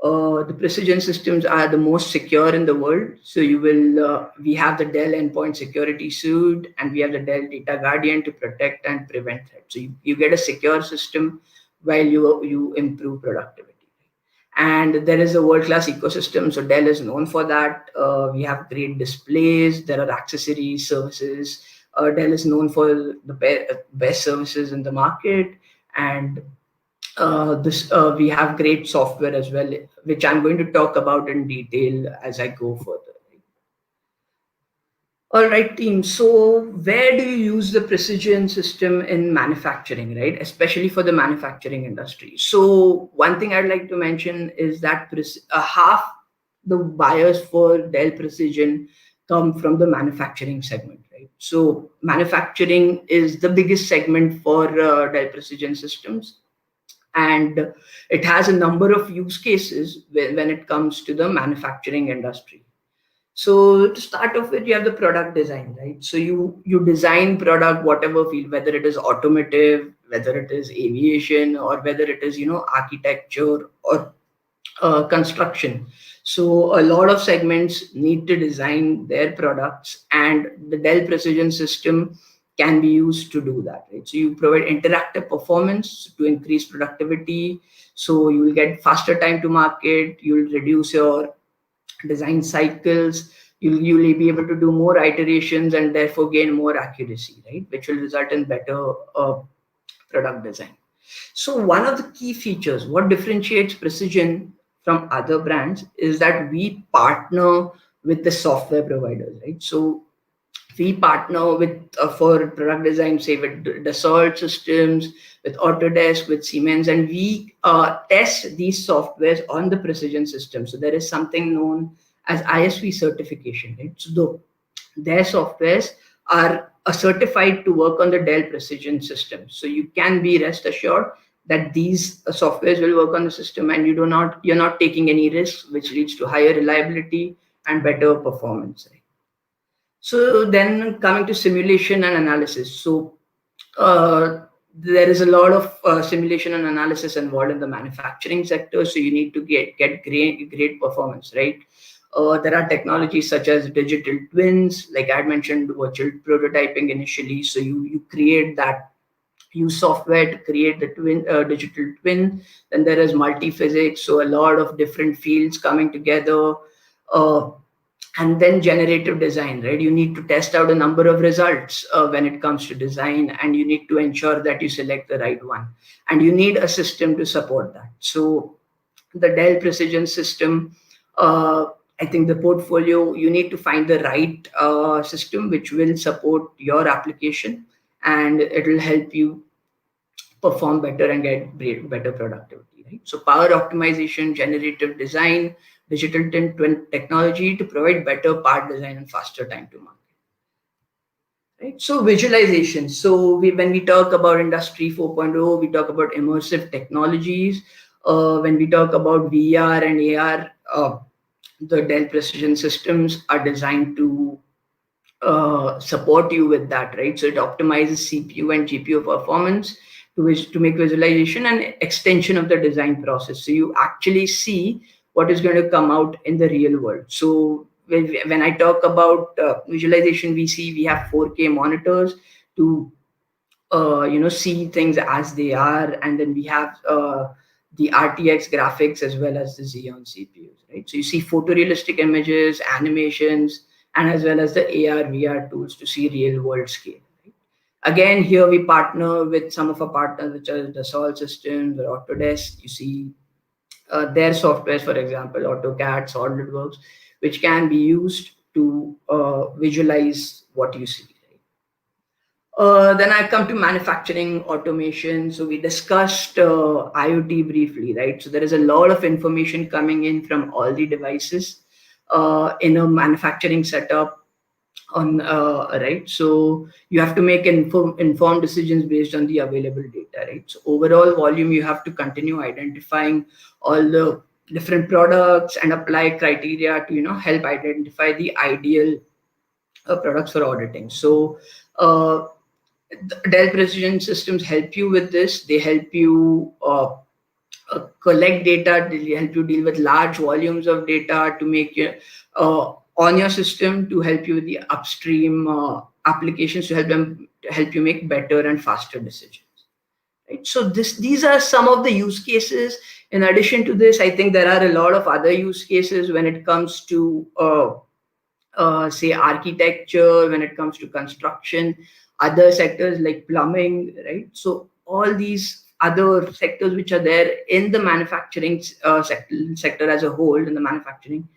The Precision systems are the most secure in the world. So we have the Dell Endpoint Security Suite, and we have the Dell Data Guardian to protect and prevent threats. So you get a secure system while you improve productivity. And there is a world-class ecosystem. So Dell is known for that. We have great displays. There are accessories, services. Dell is known for the best services in the market. And we have great software as well, which I'm going to talk about in detail as I go further. All right, team. So where do you use the Precision system in manufacturing, right? Especially for the manufacturing industry. So one thing I'd like to mention is that half the buyers for Dell Precision come from the manufacturing segment, right? So manufacturing is the biggest segment for Dell Precision systems. And it has a number of use cases when it comes to the manufacturing industry. So to start off with, you have the product design, right? So you design product, whatever field, whether it is automotive, whether it is aviation, or whether it is, architecture or construction. So a lot of segments need to design their products, and the Dell Precision system can be used to do that, right? So you provide interactive performance to increase productivity. So you will get faster time to market. You'll reduce your design cycles. You'll be able to do more iterations and therefore gain more accuracy, right? Which will result in better product design. So one of the key features, what differentiates Precision from other brands, is that we partner with the software providers, right? So we partner with for product design, say with Dassault Systems, with Autodesk, with Siemens, and we test these softwares on the Precision system. So there is something known as ISV certification, right? So their softwares are certified to work on the Dell Precision system. So you can be rest assured that these softwares will work on the system, and you're not taking any risks, which leads to higher reliability and better performance, right? So then coming to simulation and analysis. So there is a lot of simulation and analysis involved in the manufacturing sector. So you need to get great performance, right? There are technologies such as digital twins, like I mentioned, virtual prototyping initially. So you create that, use software to create the digital twin. Then there is multi-physics, so a lot of different fields coming together. And then generative design, right? You need to test out a number of results when it comes to design, and you need to ensure that you select the right one. And you need a system to support that. So the Dell Precision system, I think the portfolio, you need to find the right system which will support your application, and it will help you perform better and get better productivity, right? So power optimization, generative design, digital twin technology to provide better part design and faster time to market. Right? So visualization. So when we talk about Industry 4.0, we talk about immersive technologies. When we talk about VR and AR, the Dell Precision systems are designed to support you with that, right? So it optimizes CPU and GPU performance to make visualization and extension of the design process. So you actually see what is going to come out in the real world. So when I talk about visualization, we have 4K monitors to see things as they are, and then we have the RTX graphics as well as the Xeon CPUs, right? So you see photorealistic images, animations, and as well as the AR, VR tools to see real world scale. Right? Again, here we partner with some of our partners, which are Dassault Systems or Autodesk. You see their softwares, for example, AutoCAD, SolidWorks, which can be used to visualize what you see. Right? Then I come to manufacturing automation. So we discussed IoT briefly, right? So there is a lot of information coming in from all the devices in a manufacturing setup on right. So you have to make informed decisions based on the available data, right? So overall volume, you have to continue identifying all the different products and apply criteria to help identify the ideal products for auditing. So Dell Precision Systems help you with this. They help you collect data. They help you deal with large volumes of data to make your on your system, to help you with the upstream applications, to help you make better and faster decisions. Right. So these are some of the use cases. In addition to this, I think there are a lot of other use cases when it comes to say architecture, when it comes to construction, other sectors like plumbing, right? So all these other sectors which are there in the manufacturing sector as a whole, in the manufacturing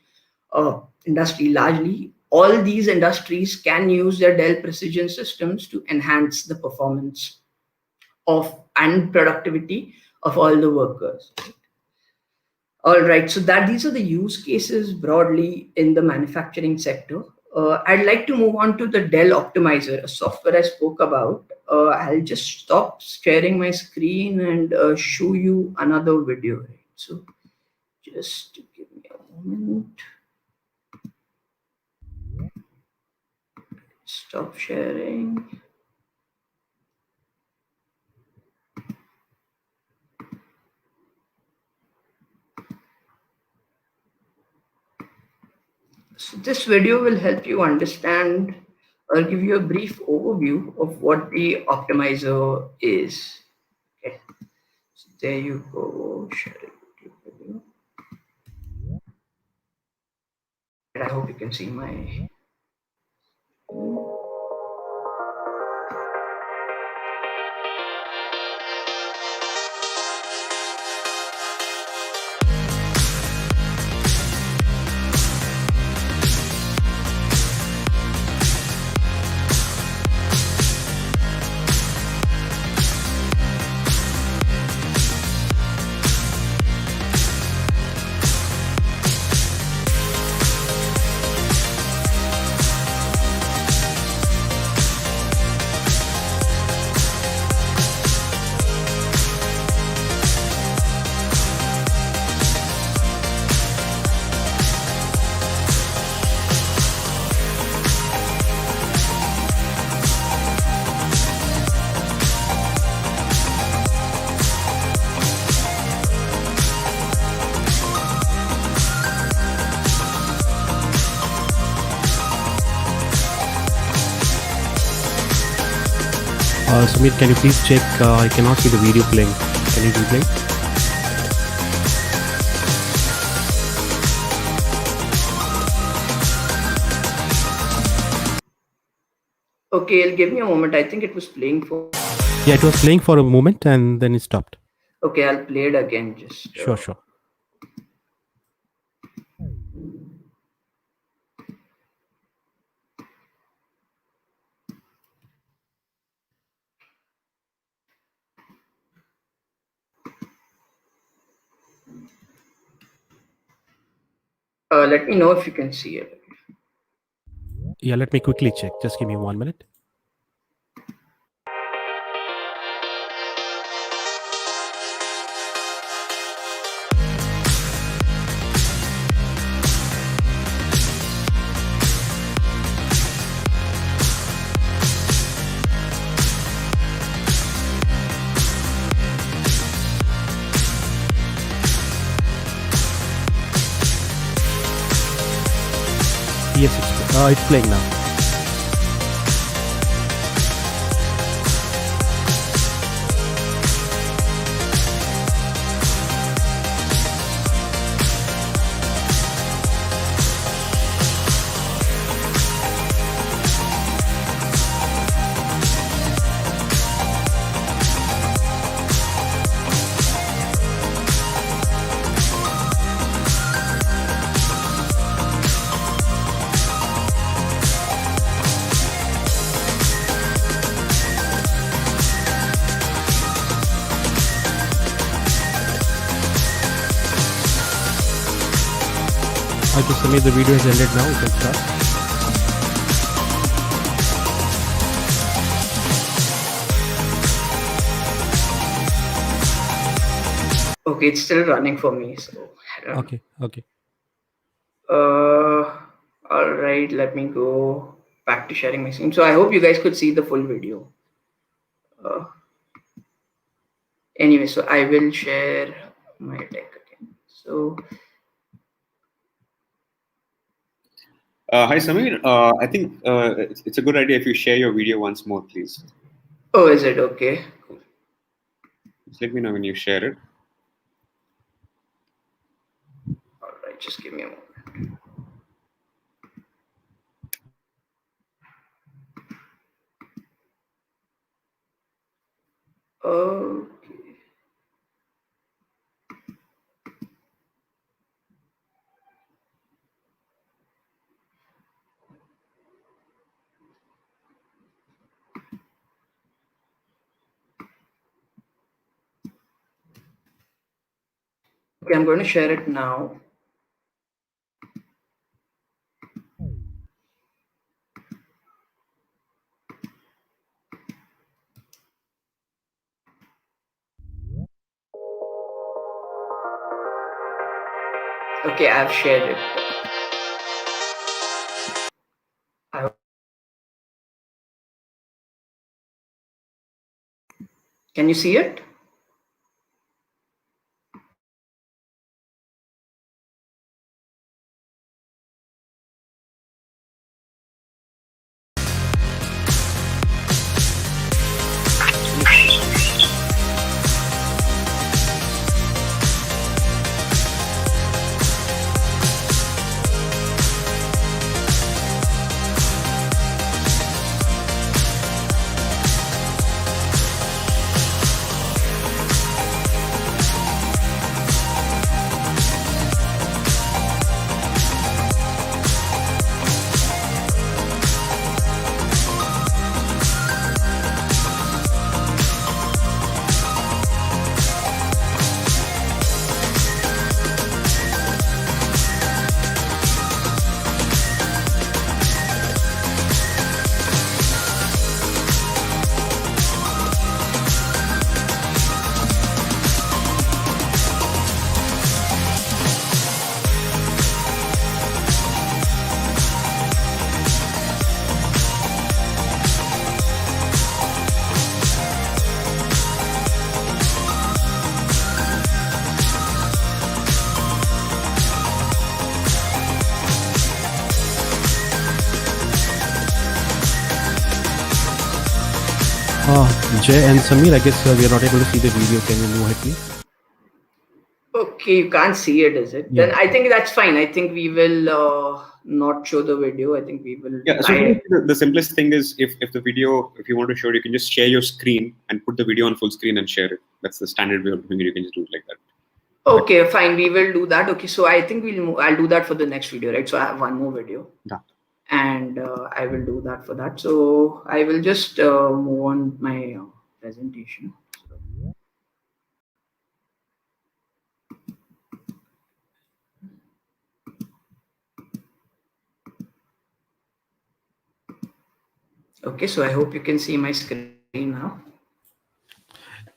industry largely, all these industries can use their Dell Precision Systems to enhance the performance of and productivity of all the workers. All right, so these are the use cases broadly in the manufacturing sector. I'd like to move on to the Dell Optimizer, a software I spoke about. I'll just stop sharing my screen and show you another video. Right? So just give me a moment. Stop sharing. So this video will help you understand or give you a brief overview of what the optimizer is. Okay, so there you go. Share a YouTube video. And I hope you can see my. Samir, can you please check? I cannot see the video playing. Can you replay? Okay, give me a moment. I think it was playing for. Yeah, it was playing for a moment and then it stopped. Okay, I'll play it again. Just Sure. Let me know if you can see it. Yeah, let me quickly check. Just give me 1 minute. Yes, it's playing now. Okay, Samir, the video has ended now. You can start. Okay, it's still running for me. So I don't Okay, okay. All right, let me go back to sharing my screen. So I hope you guys could see the full video. Anyway, so I will share my deck again. So Hi, Samir. I think it's a good idea if you share your video once more, please. oh, is it okay? Just let me know when you share it. All right, just give me a moment. Okay. Okay, I'm going to share it now. Okay, I've shared it. Can you see it? Jay and Samir, I guess we are not able to see the video. Can you move ahead, please? Okay, you can't see it, is it? Yeah. Then I think that's fine. I think we will not show the video. I think we will. Yeah. So the simplest thing is if the video, if you want to show it, you can just share your screen and put the video on full screen and share it. That's the standard way of doing it. You can just do it like that. Okay, fine. We will do that. Okay, so I think I'll do that for the next video, right? So I have one more video. Yeah. And I will do that for that. So I will just move on my presentation. Okay, so I hope you can see my screen now.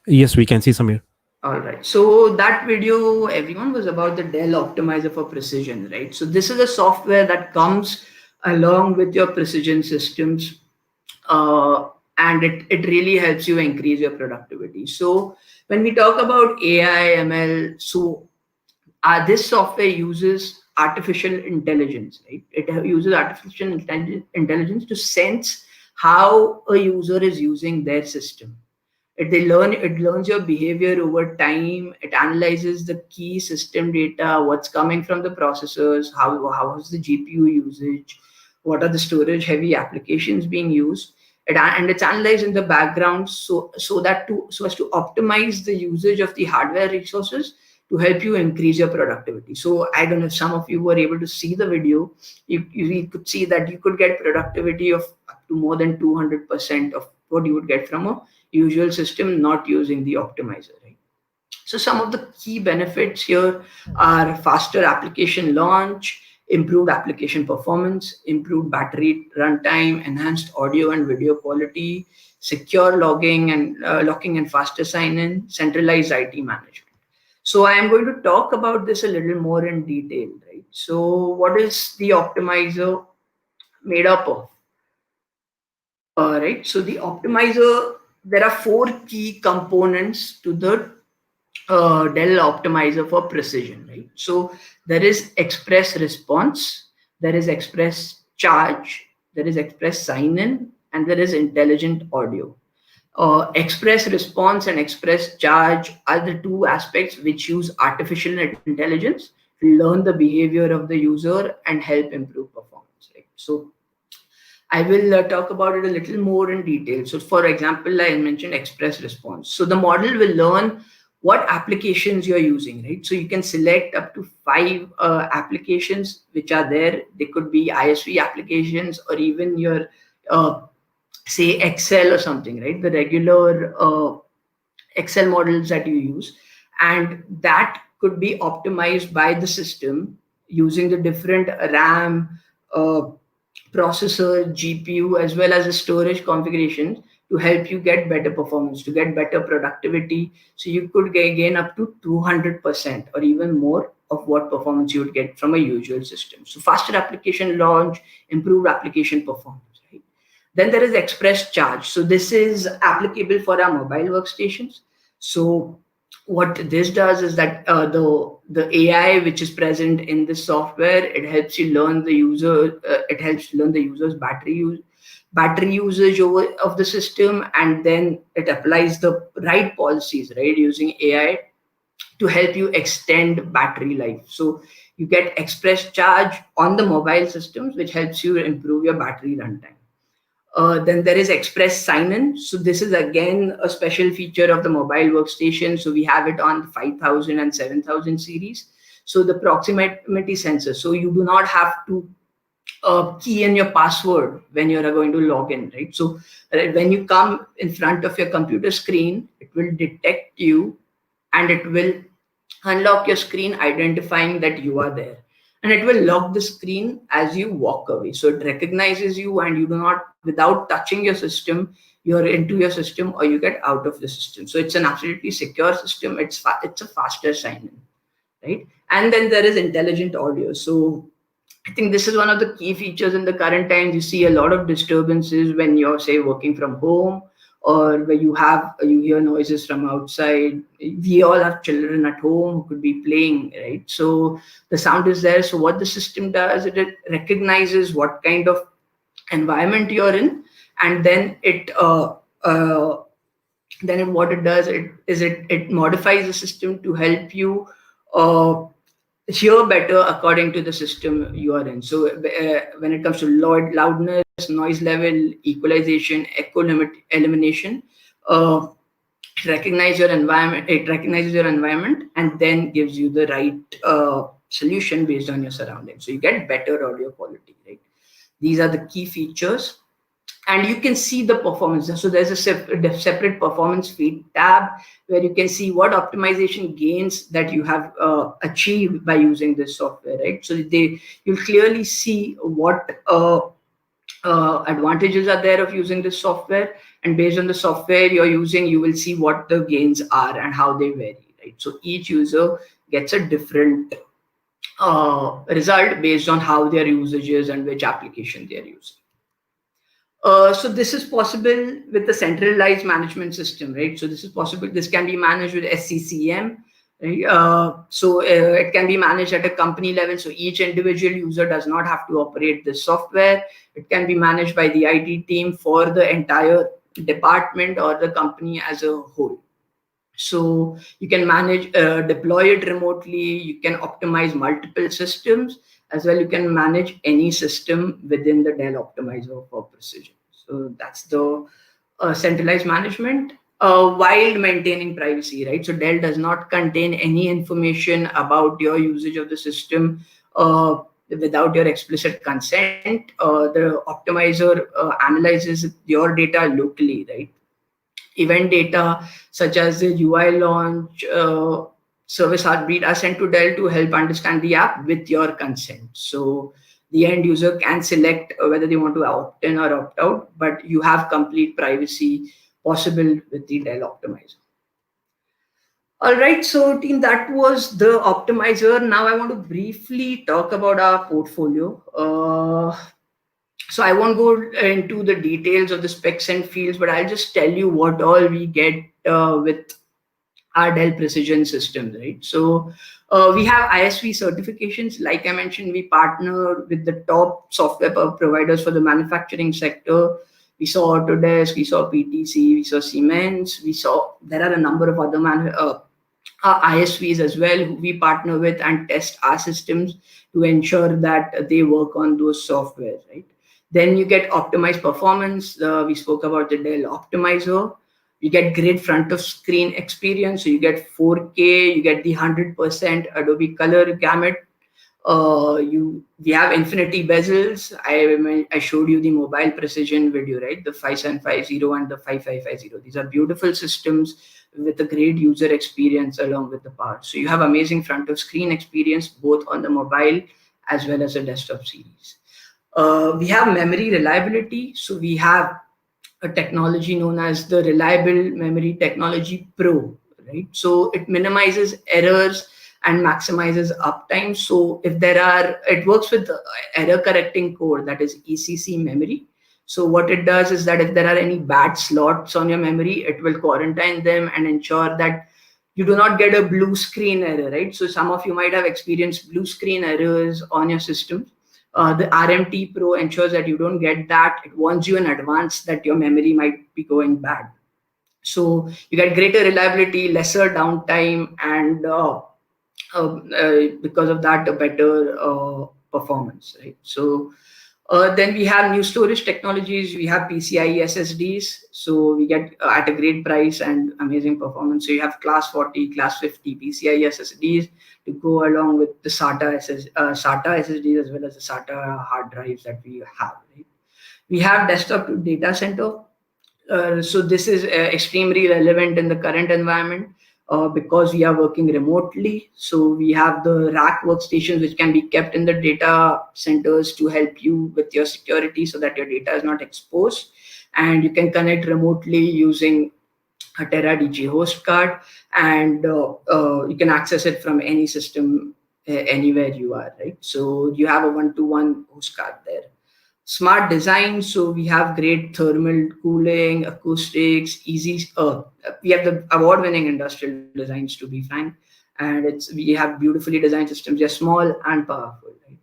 Yes, we can see Samir. All right. So that video, everyone, was about the Dell Optimizer for Precision, right? So this is a software that comes along with your precision systems, and it really helps you increase your productivity. So when we talk about AI, ML, so this software uses artificial intelligence, right? It uses artificial intelligence to sense how a user is using their system. It learns your behavior over time. It analyzes the key system data, what's coming from the processors, how is the GPU usage, what are the storage heavy applications being used. And it's analyzed in the background so as to optimize the usage of the hardware resources to help you increase your productivity. So I don't know if some of you were able to see the video. You could see that you could get productivity of up to more than 200% of what you would get from a usual system not using the optimizer, right? So some of the key benefits here are faster application launch, improved application performance, improved battery runtime, enhanced audio and video quality, secure logging and locking and faster sign-in, centralized IT management. So I am going to talk about this a little more in detail, right? So what is the optimizer made up of? Right. So the optimizer, there are 4 key components to the Dell optimizer for precision, right? So there is express response, there is express charge, there is express sign-in, and there is intelligent audio. Express response and express charge are the 2 aspects which use artificial intelligence to learn the behavior of the user and help improve performance, right? So I will talk about it a little more in detail. So for example, I mentioned express response. So the model will learn what applications you're using, right? So you can select up to 5 applications which are there. They could be ISV applications or even your, say, Excel or something, right? The regular Excel models that you use. And that could be optimized by the system using the different RAM, processor, GPU, as well as the storage configurations to help you get better performance, to get better productivity. So you could gain up to 200% or even more of what performance you would get from a usual system. So faster application launch, improved application performance, right? Then there is express charge. So this is applicable for our mobile workstations. So what this does is that the AI which is present in this software, it helps you learn the user, it helps learn the user's battery usage of the system, and then it applies the right policies, right, using AI to help you extend battery life. So you get express charge on the mobile systems, which helps you improve your battery runtime. Then there is express sign-in. So this is again a special feature of the mobile workstation. So we have it on the 5000 and 7000 series. So the proximity sensor. So you do not have to key in your password when you're going to log in, right? So when you come in front of your computer screen, it will detect you and it will unlock your screen, identifying that you are there. And it will lock the screen as you walk away. So it recognizes you and you do not, without touching your system, you're into your system or you get out of the system. So it's an absolutely secure system. It's a faster sign-in, right? And then there is intelligent audio. So I think this is one of the key features in the current times. You see a lot of disturbances when you're, say, working from home, or where you hear noises from outside. We all have children at home who could be playing, right? So the sound is there. So what the system does, it recognizes what kind of environment you're in, and then what it does it modifies the system to help you hear better according to the system you are in. So when it comes to loudness, noise level, equalization, echo elimination, it recognizes your environment and then gives you the right solution based on your surroundings. So you get better audio quality, right? These are the key features. And you can see the performance. So there's a separate performance feed tab where you can see what optimization gains that you have achieved by using this software, right? So you'll clearly see what advantages are there of using this software. And based on the software you're using, you will see what the gains are and how they vary, right? So each user gets a different result based on how their usage is and which application they're using. So this is possible with the centralized management system, right? So this is possible. This can be managed with SCCM, right? So it can be managed at a company level. So each individual user does not have to operate this software. It can be managed by the IT team for the entire department or the company as a whole. So you can manage, deploy it remotely. You can optimize multiple systems. As well, you can manage any system within the Dell Optimizer for precision. So that's the centralized management while maintaining privacy, right? So Dell does not contain any information about your usage of the system without your explicit consent. The optimizer analyzes your data locally, right? Event data such as the UI launch, service heartbeat are sent to Dell to help understand the app with your consent. So the end user can select whether they want to opt in or opt out, but you have complete privacy possible with the Dell Optimizer. All right, so team, that was the optimizer. Now I want to briefly talk about our portfolio. So I won't go into the details of the specs and fields, but I'll just tell you what all we get with our Dell Precision systems, right? So we have ISV certifications. Like I mentioned, we partner with the top software providers for the manufacturing sector. We saw Autodesk, we saw PTC, we saw Siemens, there are a number of other ISVs as well who we partner with and test our systems to ensure that they work on those softwares, right? Then you get optimized performance. We spoke about the Dell Optimizer. You get great front of screen experience. So you get 4K, you get the 100% Adobe Color gamut. We have infinity bezels. I showed you the mobile precision video, right? The 5750 and the 5550. These are beautiful systems with a great user experience along with the power. So you have amazing front of screen experience both on the mobile as well as the desktop series. We have memory reliability. So we have a technology known as the Reliable Memory Technology Pro, right? So it minimizes errors and maximizes uptime. So if it works with error correcting code, that is ECC memory. So what it does is that if there are any bad slots on your memory, it will quarantine them and ensure that you do not get a blue screen error, right? So some of you might have experienced blue screen errors on your system. The RMT Pro ensures that you don't get that. It warns you in advance that your memory might be going bad. So you get greater reliability, lesser downtime, and because of that, a better performance, right? So then we have new storage technologies. We have PCIe SSDs. So we get at a great price and amazing performance. So you have class 40, class 50 PCIe SSDs to go along with the SATA SSDs as well as the SATA hard drives that we have. Right? We have desktop to data center. So this is extremely relevant in the current environment. Because we are working remotely. So we have the rack workstations which can be kept in the data centers to help you with your security so that your data is not exposed. And you can connect remotely using a TerraDG host card, and you can access it from any system anywhere you are, right? So you have a one-to-one host card there. Smart design, so we have great thermal cooling, acoustics, easy. We have the award-winning industrial designs, to be frank, and we have beautifully designed systems. They're small and powerful. Right?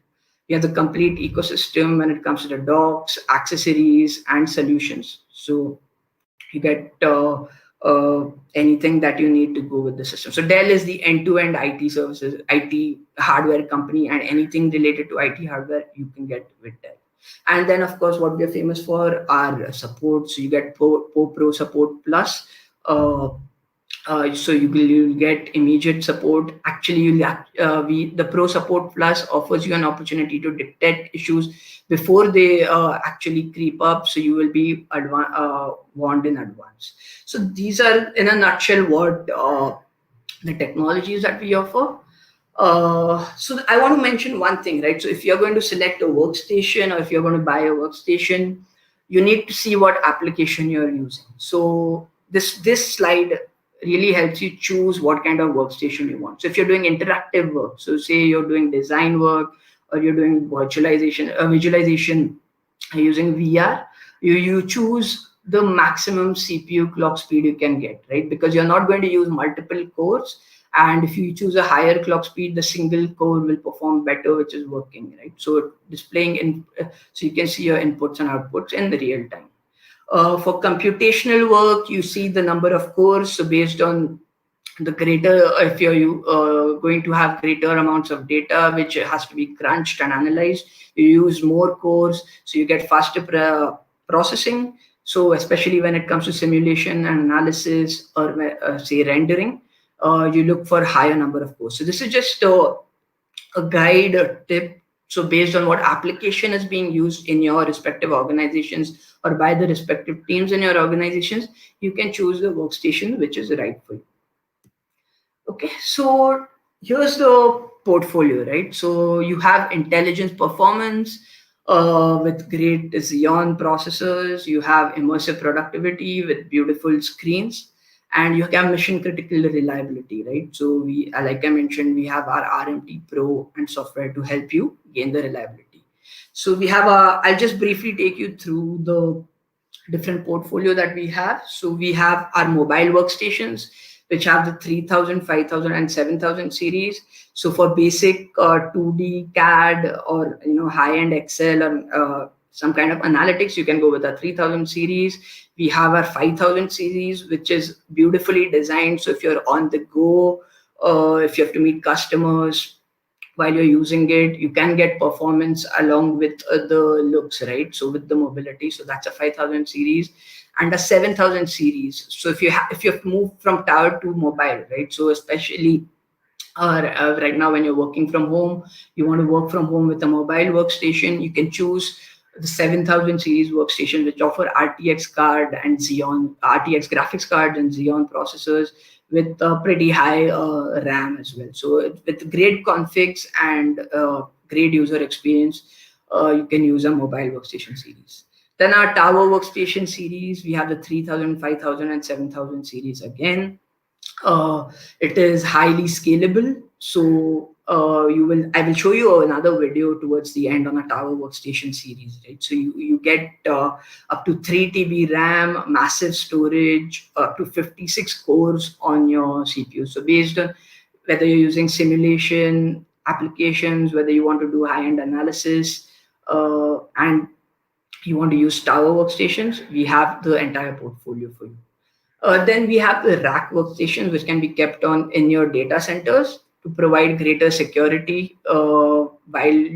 We have the complete ecosystem when it comes to the docks, accessories, and solutions. So you get anything that you need to go with the system. So Dell is the end-to-end IT services, IT hardware company, and anything related to IT hardware you can get with Dell. And then, of course, what we are famous for are support. So you get Pro Support Plus. So you will get immediate support. Actually, the Pro Support Plus offers you an opportunity to detect issues before they actually creep up. So you will be warned in advance. So these are, in a nutshell, what the technologies that we offer. So I want to mention one thing, right? So if you're going to select a workstation or if you're going to buy a workstation, you need to see what application you're using. So this slide really helps you choose what kind of workstation you want. So if you're doing interactive work, so say you're doing design work or you're doing visualization using VR, you choose the maximum CPU clock speed you can get, right? Because you're not going to use multiple cores. And if you choose a higher clock speed, the single core will perform better, which is working, right? So displaying so you can see your inputs and outputs in the real time. For computational work, you see the number of cores. So based on the greater, if you're going to have greater amounts of data, which has to be crunched and analyzed, you use more cores. So you get faster processing. So especially when it comes to simulation and analysis or say rendering, you look for higher number of cores. So this is just a guide, a tip. So based on what application is being used in your respective organizations or by the respective teams in your organizations, you can choose the workstation which is right for you. Okay, so here's the portfolio, right? So you have intelligence performance with great Xeon processors. You have immersive productivity with beautiful screens, and you have mission critical reliability, right? So we, like I mentioned, we have our RMT Pro and software to help you gain the reliability. So we have a. I'll just briefly take you through the different portfolio that we have. So we have our mobile workstations, which have the 3000, 5000, and 7000 series. So for basic 2D CAD or high-end Excel or some kind of analytics, you can go with a 3000 series. We have our 5000 series, which is beautifully designed. So if you're on the go, if you have to meet customers, while you're using it, you can get performance along with the looks, right? So with the mobility, so that's a 5000 series and a 7000 series. So if you have moved from tower to mobile, right? So especially right now when you're working from home, you want to work from home with a mobile workstation, you can choose the 7000 series workstation, which offer RTX card and Xeon RTX graphics card and Xeon processors with a pretty high RAM as well. So with great configs and great user experience, you can use a mobile workstation series. Then our tower workstation series, we have the 3000, 5000, and 7000 series again. It is highly scalable. So I will show you another video towards the end on a tower workstation series, right? So you get up to 3 TB RAM, massive storage, up to 56 cores on your CPU. So based on whether you're using simulation applications, whether you want to do high-end analysis, and you want to use tower workstations, we have the entire portfolio for you. Then we have the rack workstations, which can be kept on in your data centers to provide greater security while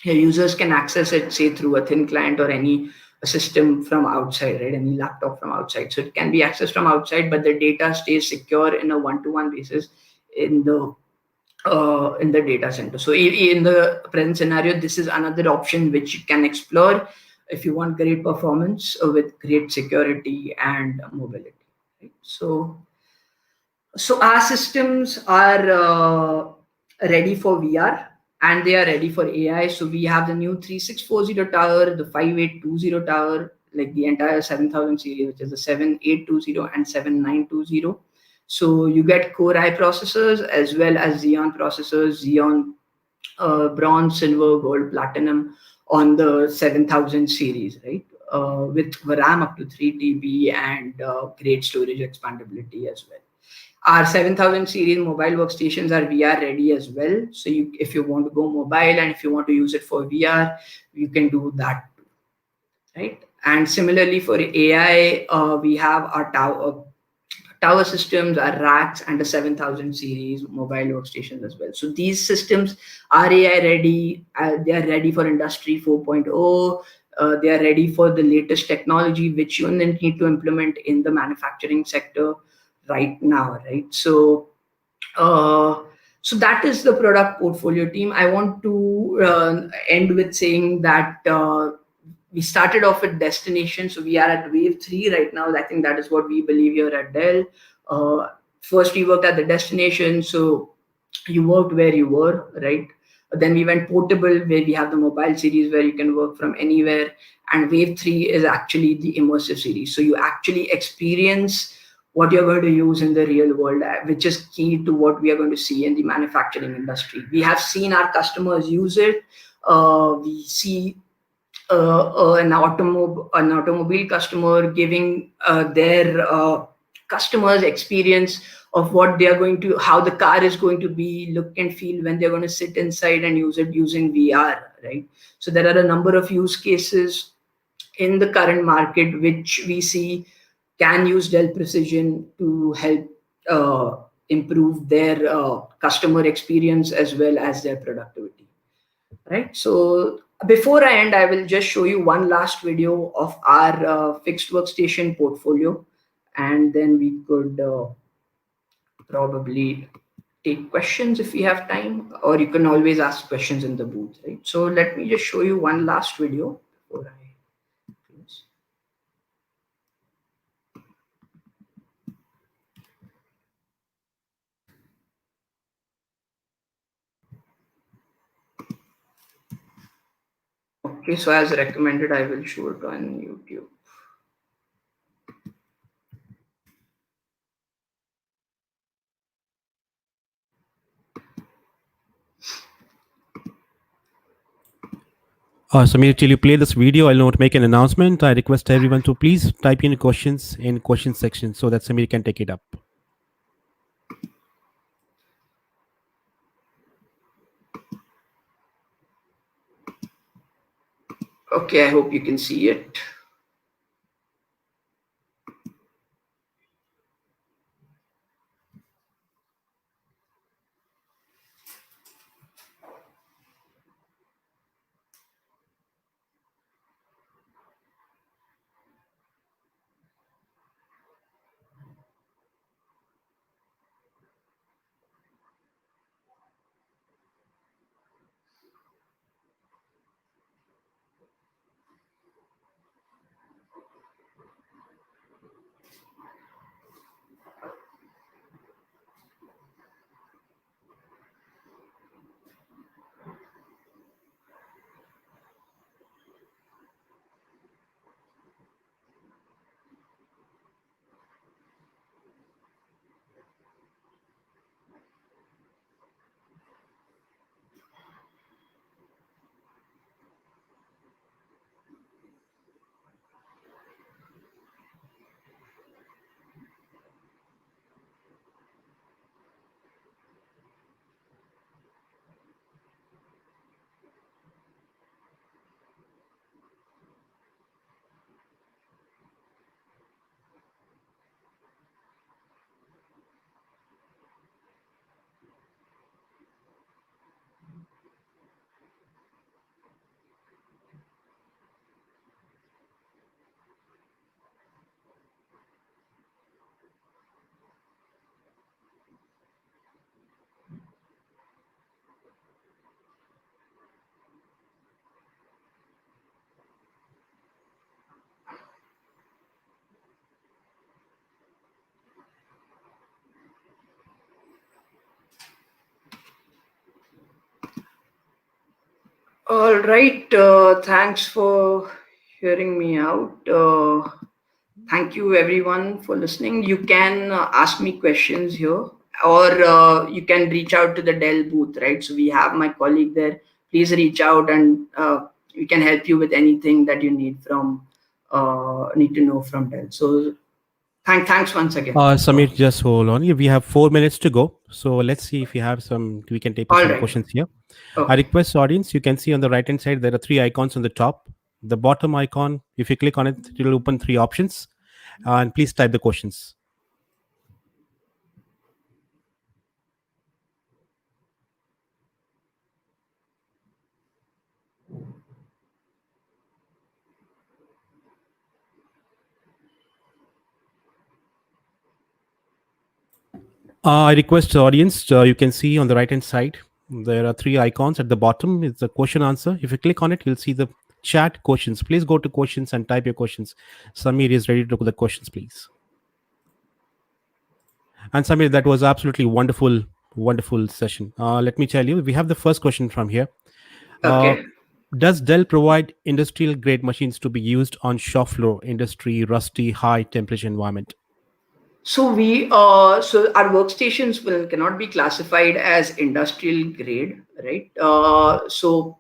your users can access it, say, through a thin client or any system from outside, right? Any laptop from outside. So it can be accessed from outside, but the data stays secure in a one-to-one basis in the data center. So in the present scenario, this is another option which you can explore if you want great performance with great security and mobility. Right? So our systems are ready for VR and they are ready for AI. So we have the new 3640 tower, the 5820 tower, like the entire 7000 series, which is the 7820 and 7920. So you get Core i processors as well as Xeon processors, Xeon bronze, silver, gold, platinum on the 7000 series, right? With RAM up to 3 TB and great storage expandability as well. Our 7000 series mobile workstations are VR ready as well. So if you want to go mobile and if you want to use it for VR, you can do that too, right? And similarly for AI, we have our tower systems, our racks, and the 7000 series mobile workstations as well. So these systems are AI ready. They are ready for Industry 4.0. They are ready for the latest technology, which you need to implement in the manufacturing sector right now, right? So that is the product portfolio team. I want to end with saying that we started off with destination. So we are at wave 3 right now. I think that is what we believe here at Dell. First, we worked at the destination. So you worked where you were, right? Then we went portable, where we have the mobile series where you can work from anywhere. And wave 3 is actually the immersive series. So you actually experience what you're going to use in the real world, which is key to what we are going to see in the manufacturing industry. We have seen our customers use it. We see an automobile customer giving their customers experience of what they are going to, how the car is going to be, look and feel when they're going to sit inside and use it using VR, right? So there are a number of use cases in the current market which we see can use Dell Precision to help improve their customer experience as well as their productivity, right? So before I end, I will just show you one last video of our fixed workstation portfolio, and then we could probably take questions if we have time, or you can always ask questions in the booth, right? So let me just show you one last video before I close. Okay, so as recommended, I will show it on YouTube. Samir, till you play this video, I'll not make an announcement. I request everyone to please type in questions in question section so that Samir can take it up. Okay, I hope you can see it. All right. Thanks for hearing me out. Thank you, everyone, for listening. You can ask me questions here, or you can reach out to the Dell booth, right? So we have my colleague there. Please reach out, and we can help you with anything that you need to know from Dell. So thanks once again. Samir, just hold on. We have 4 minutes to go. So let's see if we have we can take some questions here. Okay. I request audience, you can see on the right hand side, there are 3 icons on the top. The bottom icon, if you click on it, it will open 3 options. And please type the questions. I request audience, you can see on the right hand side, there are 3 icons at the bottom. It's the question answer. If you click on it, you'll see the chat questions. Please go to questions and type your questions. Samir is ready to look at the questions, please. And Samir, that was absolutely wonderful session. Let me tell you, we have the first question from here. Okay. Does Dell provide industrial grade machines to be used on shop floor, industry, rusty, high temperature environment? So so our workstations cannot be classified as industrial grade, right? So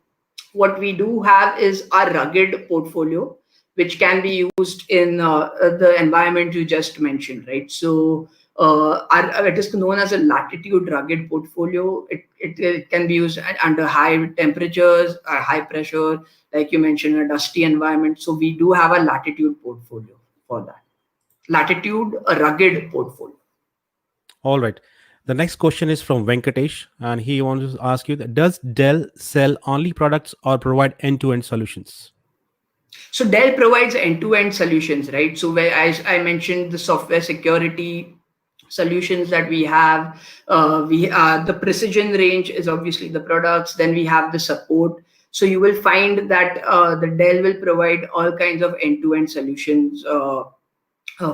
what we do have is our rugged portfolio, which can be used in the environment you just mentioned, right? So it is known as a latitude rugged portfolio. It can be used under high temperatures or high pressure, like you mentioned, a dusty environment. So we do have a latitude portfolio for that. Latitude, a rugged portfolio. All right. The next question is from Venkatesh, and he wants to ask you that does Dell sell only products or provide end-to-end solutions? So Dell provides end-to-end solutions, right? So where I mentioned the software security solutions that we have, the precision range is obviously the products. Then we have the support. So you will find that the Dell will provide all kinds of end-to-end solutions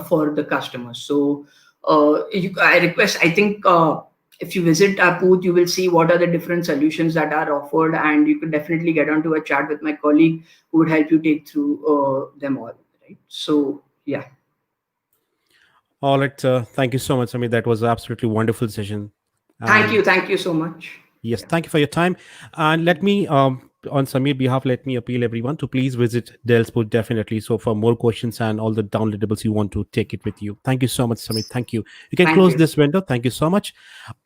for the customers. So I request, I think if you visit our booth, you will see what are the different solutions that are offered, and you could definitely get onto a chat with my colleague who would help you take through them all. Right. So yeah. All right. Thank you so much, Samir. That was absolutely wonderful session. Thank you. And Thank you so much. yes, Yeah. thank you for your time. And let me, on Samir's behalf, let me appeal everyone to please visit Dell's booth definitely. So for more questions and all the downloadables you want to take it with you. Thank you so much, Samir. Thank you. You can Thank close you. this window. Thank you so much.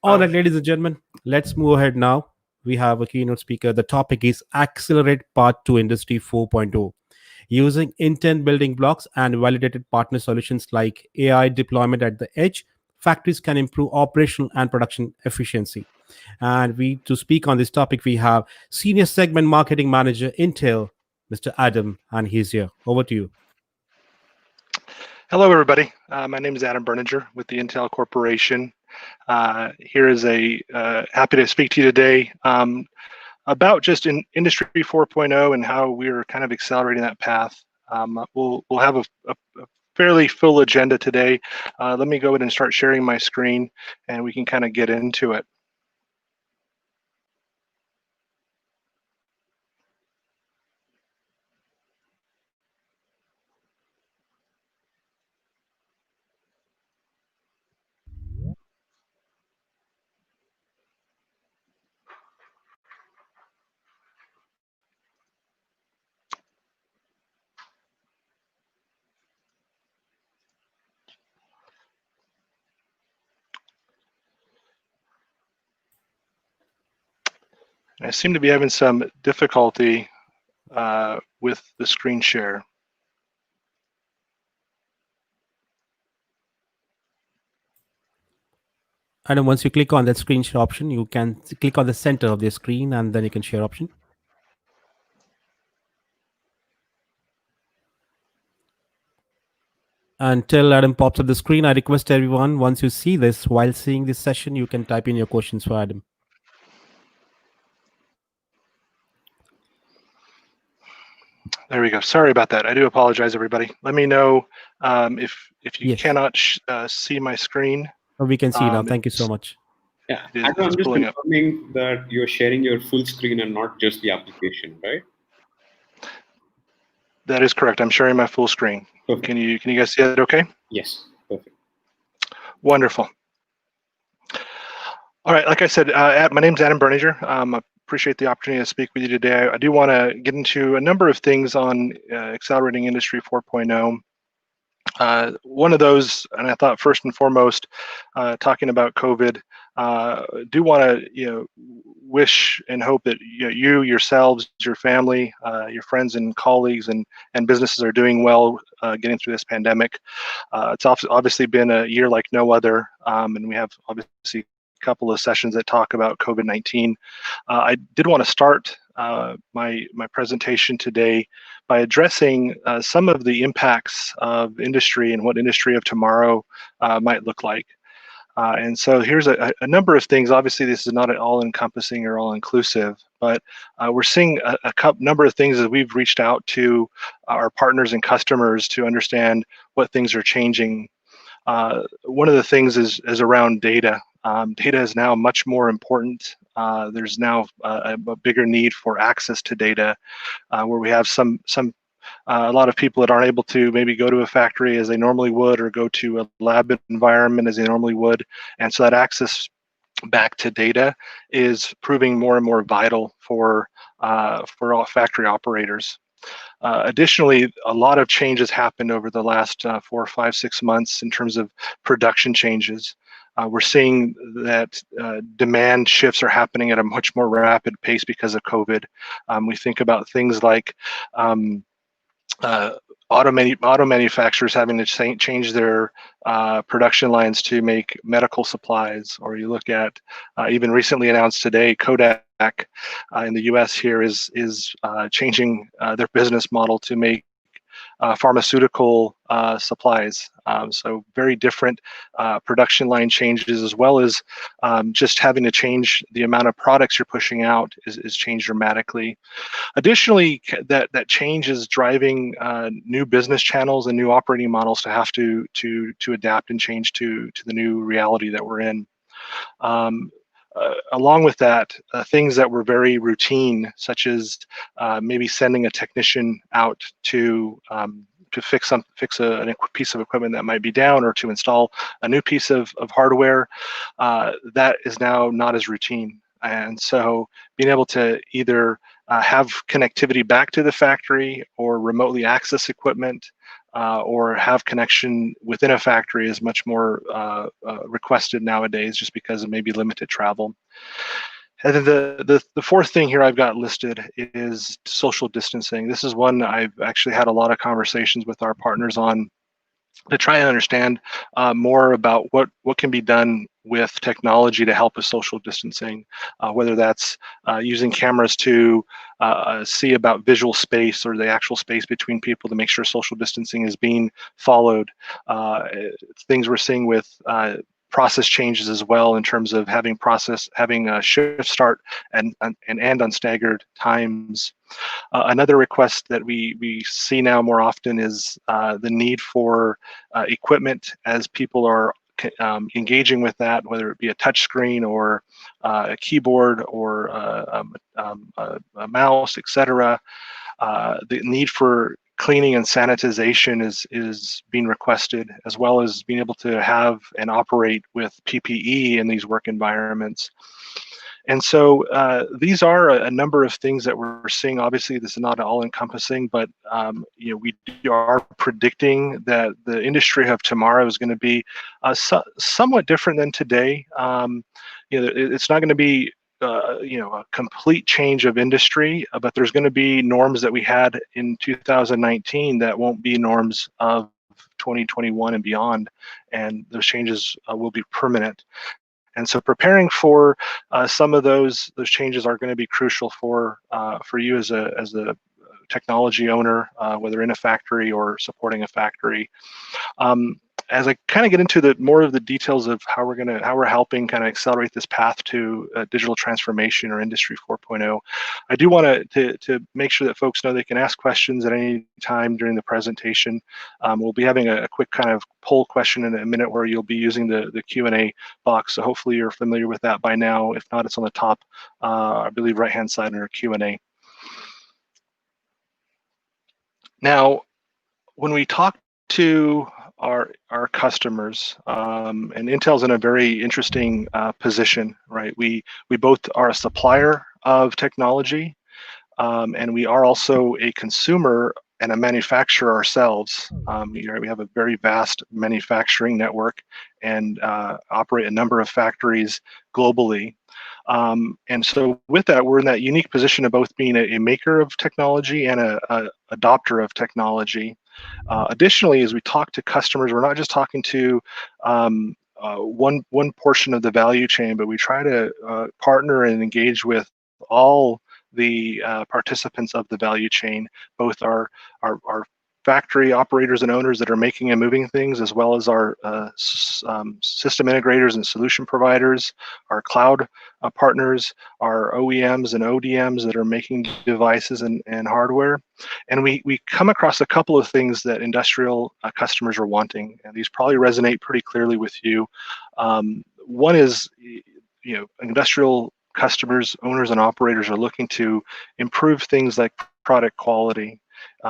All right, ladies and gentlemen, let's move ahead now. We have a keynote speaker. The topic is Accelerate Path to Industry 4.0. Using intent building blocks and validated partner solutions like AI deployment at the edge, factories can improve operational and production efficiency. And we to speak on this topic, we have Senior Segment Marketing Manager Intel, Mr. Adam, and he's here. Over to you. Hello, everybody. My name is Adam Berninger with the Intel Corporation. Here is happy to speak to you today about just in Industry 4.0 and how we're kind of accelerating that path. We'll have a fairly full agenda today. Let me go ahead and start sharing my screen, and we can kind of get into it. I seem to be having some difficulty with the screen share. And once you click on that screen share option, you can click on the center of the screen and then you can share option. Until Adam pops up the screen, I request everyone, once you see this, while seeing this session, you can type in your questions for Adam. There we go. Sorry about that. I do apologize, everybody. Let me know if you Yes. cannot see my screen. We can see now. Thank you so much. Yeah, It is- I'm it's just pulling up. confirming that you're sharing your full screen and not just the application, right? That is correct. I'm sharing my full screen. Perfect. Can you guys see it okay? Yes, perfect. Wonderful. All right, like I said, my name's Adam Berninger. I appreciate the opportunity to speak with you today. I do want to get into a number of things on accelerating Industry 4.0. One of those, and I thought first and foremost, talking about COVID, do want to wish and hope that you yourselves, your family, your friends and colleagues and businesses are doing well getting through this pandemic. It's obviously been a year like no other, and we have obviously a couple of sessions that talk about COVID-19. I did want to start my presentation today by addressing some of the impacts of industry and what industry of tomorrow might look like. And so here's a number of things. Obviously, this is not all-encompassing or all-inclusive, but we're seeing a number of things as we've reached out to our partners and customers to understand what things are changing. One of the things is around data. Data is now much more important. There's now a bigger need for access to data, where we have a lot of people that aren't able to maybe go to a factory as they normally would, or go to a lab environment as they normally would, and so that access back to data is proving more and more vital for all factory operators. Additionally, a lot of changes happened over the last 4, 5, 6 months in terms of production changes. We're seeing that demand shifts are happening at a much more rapid pace because of COVID. We think about things like auto manufacturers having to change their production lines to make medical supplies, or you look at even recently announced today, Kodak in the U.S. here is changing their business model to make pharmaceutical supplies. So very different production line changes, as well as just having to change the amount of products you're pushing out is changed dramatically. Additionally, that change is driving new business channels and new operating models to have to adapt and change to the new reality that we're in. Along with that, things that were very routine, such as maybe sending a technician out to fix a piece of equipment that might be down, or to install a new piece of hardware, that is now not as routine. And so being able to either have connectivity back to the factory, or remotely access equipment, or have connection within a factory is much more requested nowadays, just because of maybe limited travel. And then the fourth thing here I've got listed is social distancing. This is one I've actually had a lot of conversations with our partners on, to try and understand more about what can be done with technology to help with social distancing, whether that's using cameras to see about visual space, or the actual space between people, to make sure social distancing is being followed. Things we're seeing with process changes as well, in terms of having a shift start and end on staggered times. Another request that we see now more often is the need for equipment as people are engaging with that, whether it be a touch screen, or a keyboard, or a mouse, etc. The need for cleaning and sanitization is being requested, as well as being able to have and operate with PPE in these work environments. And so these are a number of things that we're seeing. Obviously, this is not all-encompassing, but we are predicting that the industry of tomorrow is going to be somewhat different than today. It's not going to be a complete change of industry, but there's going to be norms that we had in 2019 that won't be norms of 2021 and beyond, and those changes will be permanent. And so preparing for some of those changes are going to be crucial for you as a technology owner, whether in a factory or supporting a factory. As I kind of get into more of the details of how we're helping kind of accelerate this path to digital transformation, or Industry 4.0, I do want to make sure that folks know they can ask questions at any time during the presentation. We'll be having a quick kind of poll question in a minute, where you'll be using the Q&A box. So hopefully you're familiar with that by now. If not, it's on the top, I believe, right-hand side under Q&A. Now, when we talk to our customers, and Intel's in a very interesting position, right? We both are a supplier of technology, and we are also a consumer and a manufacturer ourselves. We have a very vast manufacturing network, and operate a number of factories globally. And so with that, we're in that unique position of both being a maker of technology and a adopter of technology. Additionally, as we talk to customers, we're not just talking to one portion of the value chain, but we try to partner and engage with all the participants of the value chain, both our factory operators and owners that are making and moving things, as well as our system integrators and solution providers, our cloud partners, our OEMs and ODMs that are making devices and hardware. And we come across a couple of things that industrial customers are wanting, and these probably resonate pretty clearly with you. One is, industrial customers, owners, and operators are looking to improve things like product quality,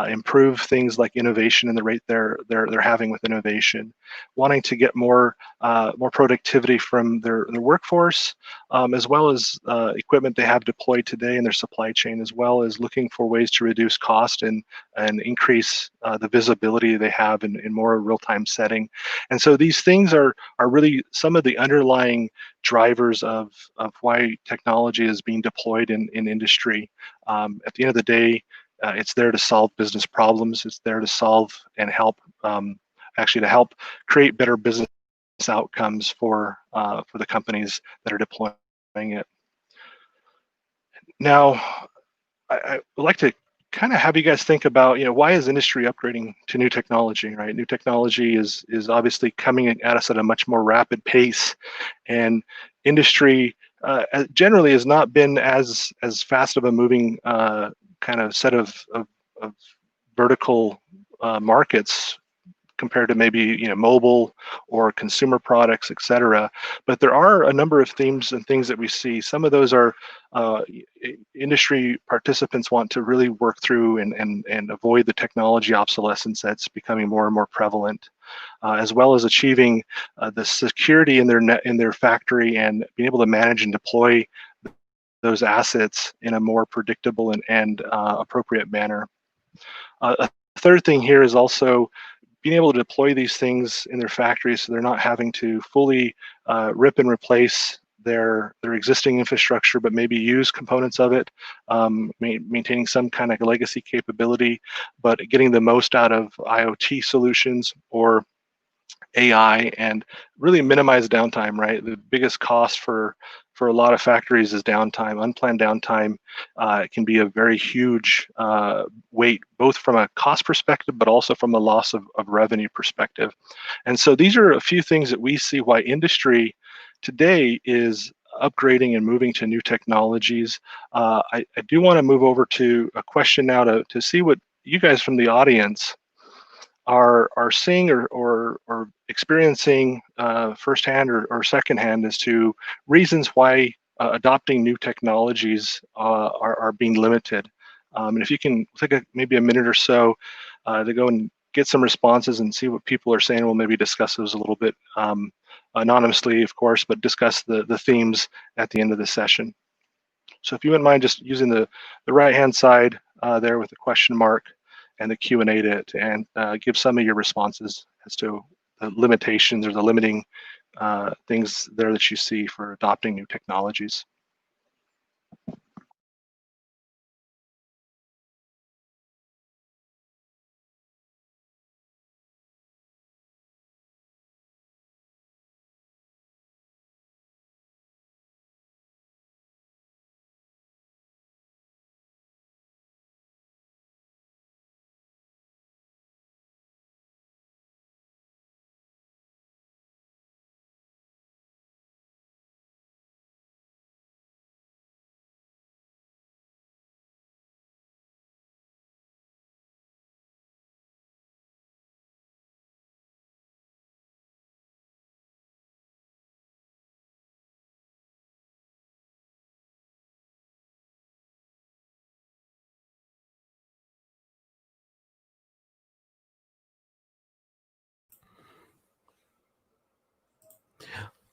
improve things like innovation and the rate they're having with innovation, wanting to get more productivity from their workforce, as well as equipment they have deployed today in their supply chain, as well as looking for ways to reduce cost and increase the visibility they have in more real-time setting. And so these things are really some of the underlying drivers of why technology is being deployed in industry. At the end of the day, it's there to solve business problems. It's there to solve and help, actually to help create better business outcomes for the companies that are deploying it. Now, I would like to kind of have you guys think about, why is industry upgrading to new technology, right? New technology is obviously coming at us at a much more rapid pace, and industry generally has not been as fast of a moving kind of set of vertical markets compared to maybe mobile or consumer products, etc. But there are a number of themes and things that we see. Some of those are industry participants want to really work through and avoid the technology obsolescence that's becoming more and more prevalent, as well as achieving the security in their factory and being able to manage and deploy those assets in a more predictable and appropriate manner. A third thing here is also being able to deploy these things in their factories so they're not having to fully rip and replace their existing infrastructure, but maybe use components of it, maintaining some kind of legacy capability, but getting the most out of IoT solutions or AI and really minimize downtime, right? The biggest cost for a lot of factories is downtime. Unplanned downtime can be a very huge weight, both from a cost perspective, but also from a loss of revenue perspective. And so these are a few things that we see why industry today is upgrading and moving to new technologies. I do want to move over to a question now to see what you guys from the audience are seeing or experiencing firsthand or secondhand as to reasons why adopting new technologies are being limited. And if you can take maybe a minute or so to go and get some responses and see what people are saying, we'll maybe discuss those a little bit anonymously, of course, but discuss the themes at the end of the session. So if you wouldn't mind just using the right-hand side there with the question mark and the Q&A to give some of your responses as to the limitations or the limiting things there that you see for adopting new technologies.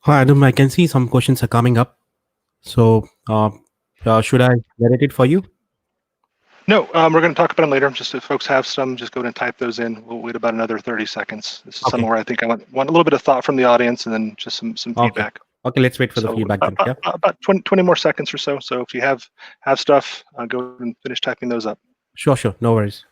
Hi, Adam. I can see some questions are coming up. So, should I narrate it for you? No, we're going to talk about them later. Just if folks have some, just go ahead and type those in. We'll wait about another 30 seconds. This is Okay. somewhere I think I want a little bit of thought from the audience and then just some feedback. Okay, let's wait for the So feedback then. Yeah. about 20 more seconds or so. So if you have stuff, go and finish typing those up. Sure. No worries.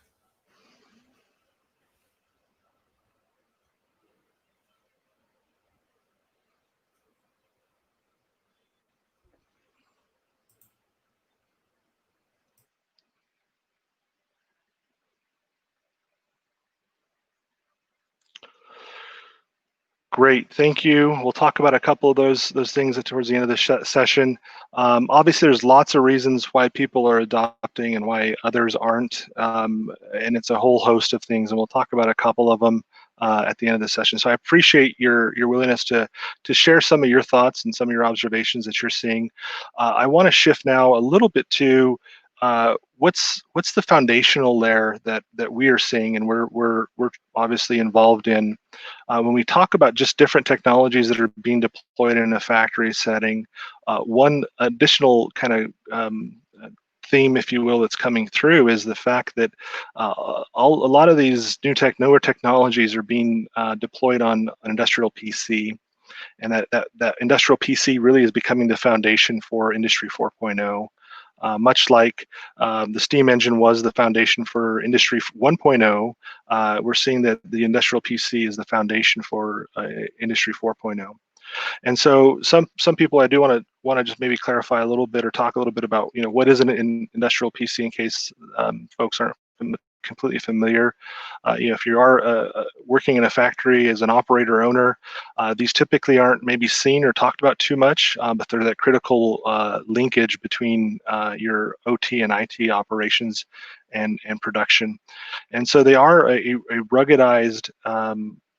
Great, thank you. We'll talk about a couple of those things towards the end of the session. Obviously, there's lots of reasons why people are adopting and why others aren't, and it's a whole host of things, and we'll talk about a couple of them at the end of the session. So I appreciate your willingness to share some of your thoughts and some of your observations that you're seeing. I want to shift now a little bit to what's the foundational layer that we are seeing and we're obviously involved in when we talk about just different technologies that are being deployed in a factory setting. One additional kind of theme, if you will, that's coming through is the fact that a lot of these newer technologies are being deployed on an industrial PC, and that industrial PC really is becoming the foundation for Industry 4.0. Much like the steam engine was the foundation for Industry 1.0, we're seeing that the industrial PC is the foundation for Industry 4.0. And so some people I do want to just maybe clarify a little bit or talk a little bit about what is an industrial PC in case folks aren't completely familiar. If you are working in a factory as an operator owner, these typically aren't maybe seen or talked about too much, but they're that critical linkage between your OT and IT operations and production. And so they are a ruggedized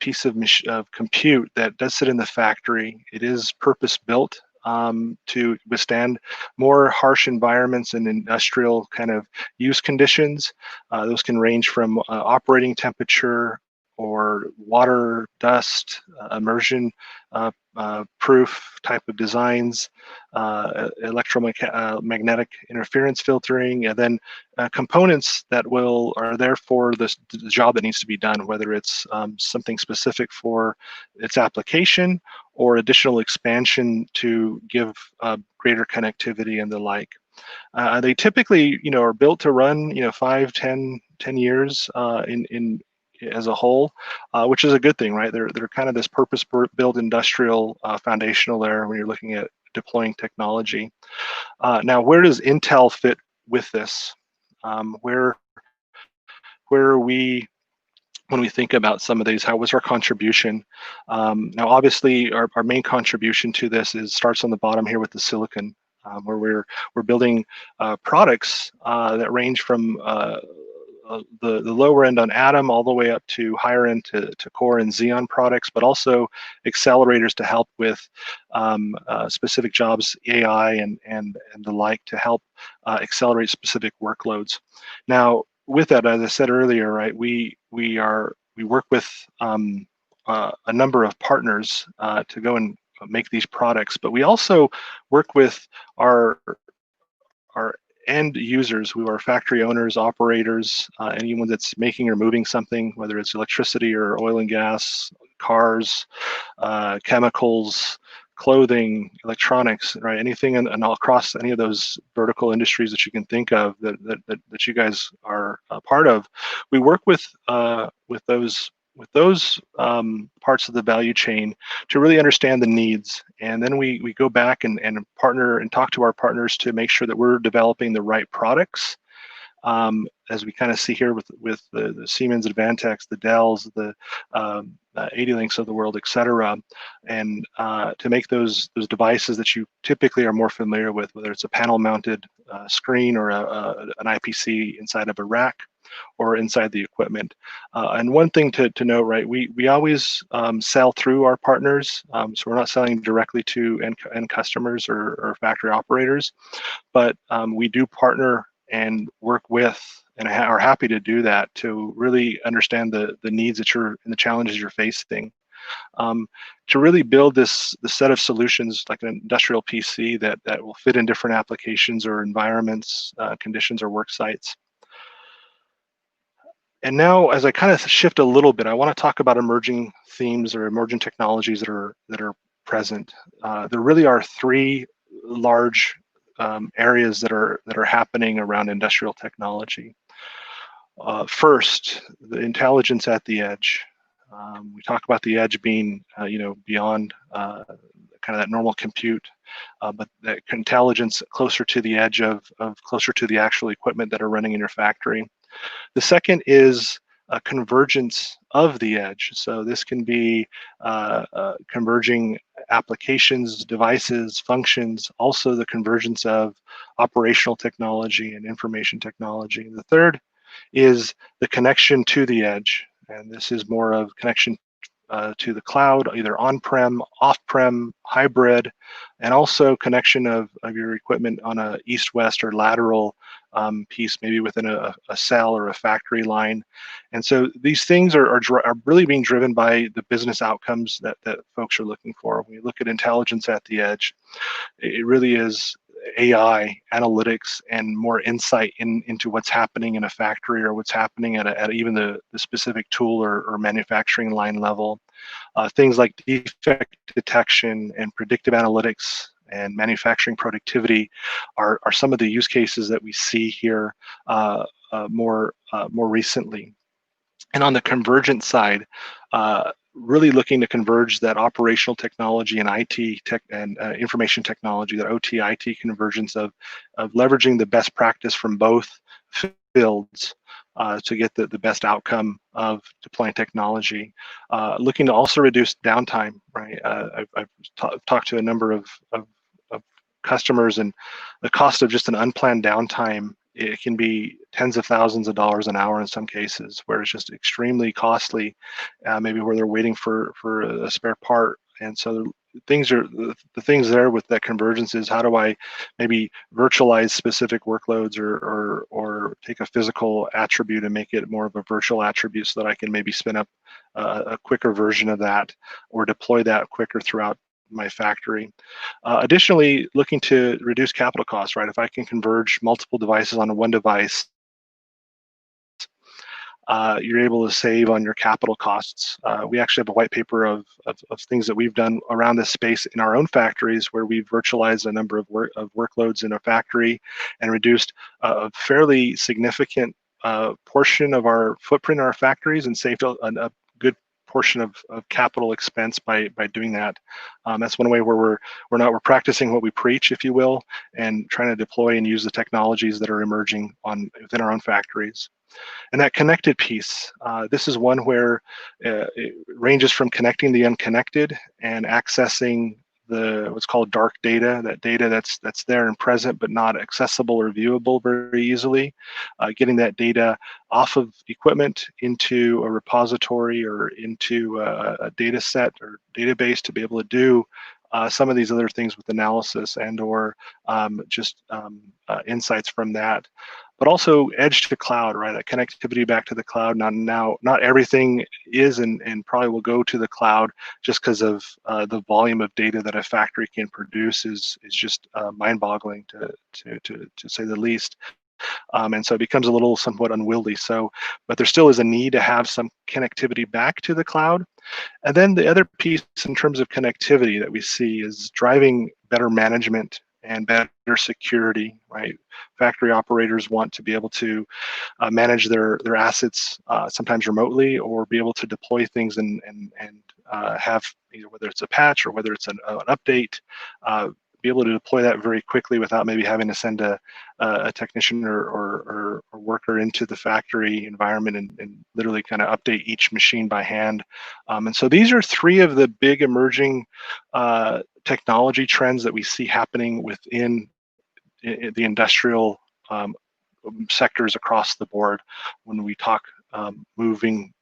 piece of compute that does sit in the factory. It is purpose-built to withstand more harsh environments and industrial kind of use conditions. Those can range from operating temperature or water, dust, immersion proof type of designs, electromagnetic interference filtering, and then components that are there for the job that needs to be done, whether it's something specific for its application or additional expansion to give greater connectivity and the like. They typically, are built to run, 5, 10 years in as a whole, which is a good thing, right? They're kind of this purpose-built industrial foundational layer when you're looking at deploying technology. Now, where does Intel fit with this? Where are we when we think about some of these? How was our contribution? Now, obviously, our main contribution to this starts on the bottom here with the silicon, where we're building products that range from the lower end on Atom all the way up to higher end to Core and Xeon products, but also accelerators to help with specific jobs, AI and the like, to help accelerate specific workloads. Now, with that, as I said earlier, right, we work with a number of partners to go and make these products, but we also work with our end users, who are factory owners, operators, anyone that's making or moving something, whether it's electricity or oil and gas, cars, chemicals, clothing, electronics, right? Anything and all across any of those vertical industries that you can think of that you guys are a part of. We work with those parts of the value chain to really understand the needs, and then we go back and partner and talk to our partners to make sure that we're developing the right products, as we kind of see here with the Siemens Advantex, the Dells, the AD-Links of the world, etc., and to make those devices that you typically are more familiar with, whether it's a panel-mounted screen or an IPC inside of a rack or inside the equipment. And one thing to note, right, we always sell through our partners, so we're not selling directly to end customers or factory operators, but we do partner and work with, and are happy to do that, to really understand the needs that and the challenges you're facing, to really build the set of solutions like an industrial PC that will fit in different applications or environments, conditions, or work sites. And now, as I kind of shift a little bit, I want to talk about emerging themes or emerging technologies that are present. There really are three large areas that are happening around industrial technology. First, the intelligence at the edge. We talk about the edge being, beyond kind of that normal compute, but that intelligence closer to the edge of closer to the actual equipment that are running in your factory. The second is a convergence of the edge. So this can be converging applications, devices, functions, also the convergence of operational technology and information technology. And the third is the connection to the edge. And this is more of connection to the cloud, either on-prem, off-prem, hybrid, and also connection of your equipment on a east-west or lateral piece, maybe within a cell or a factory line. And so these things are really being driven by the business outcomes that folks are looking for. When you look at intelligence at the edge, it really is AI, analytics, and more insight into what's happening in a factory or what's happening at even the specific tool or manufacturing line level. Things like defect detection and predictive analytics and manufacturing productivity are some of the use cases that we see here more recently. And on the convergent side, really looking to converge that operational technology and IT tech and information technology, that OT-IT convergence of leveraging the best practice from both fields to get the best outcome of deploying technology. Looking to also reduce downtime, right? I've talked to a number of customers, and the cost of just an unplanned downtime it can be tens of thousands of dollars an hour in some cases, where it's just extremely costly, maybe where they're waiting for a spare part. And so the things there with that convergence is, how do I maybe virtualize specific workloads, or take a physical attribute and make it more of a virtual attribute, so that I can maybe spin up a quicker version of that, or deploy that quicker throughout my factory. Additionally, looking to reduce capital costs, right? If I can converge multiple devices onto one device, you're able to save on your capital costs. We actually have a white paper of things that we've done around this space in our own factories, where we've virtualized a number of workloads in a factory and reduced a fairly significant portion of our footprint in our factories, and saved a good portion of capital expense by doing that. That's one way where we're practicing what we preach, if you will, and trying to deploy and use the technologies that are emerging within our own factories. And that connected piece, this is one where it ranges from connecting the unconnected and accessing what's called dark data, that data that's there and present but not accessible or viewable very easily. Getting that data off of equipment into a repository or into a data set or database to be able to do some of these other things with analysis and/or just insights from that. But also edge to cloud, right? That connectivity back to the cloud. Not everything is and probably will go to the cloud, just because of the volume of data that a factory can produce is just mind-boggling to say the least. And so it becomes a little somewhat unwieldy. But there still is a need to have some connectivity back to the cloud. And then the other piece in terms of connectivity that we see is driving better management and better security, right? Factory operators want to be able to manage their assets sometimes remotely, or be able to deploy things and have, either whether it's a patch or whether it's an update, be able to deploy that very quickly without maybe having to send a technician or worker into the factory environment and literally kind of update each machine by hand. And so these are three of the big emerging technology trends that we see happening within the industrial sectors across the board when we talk moving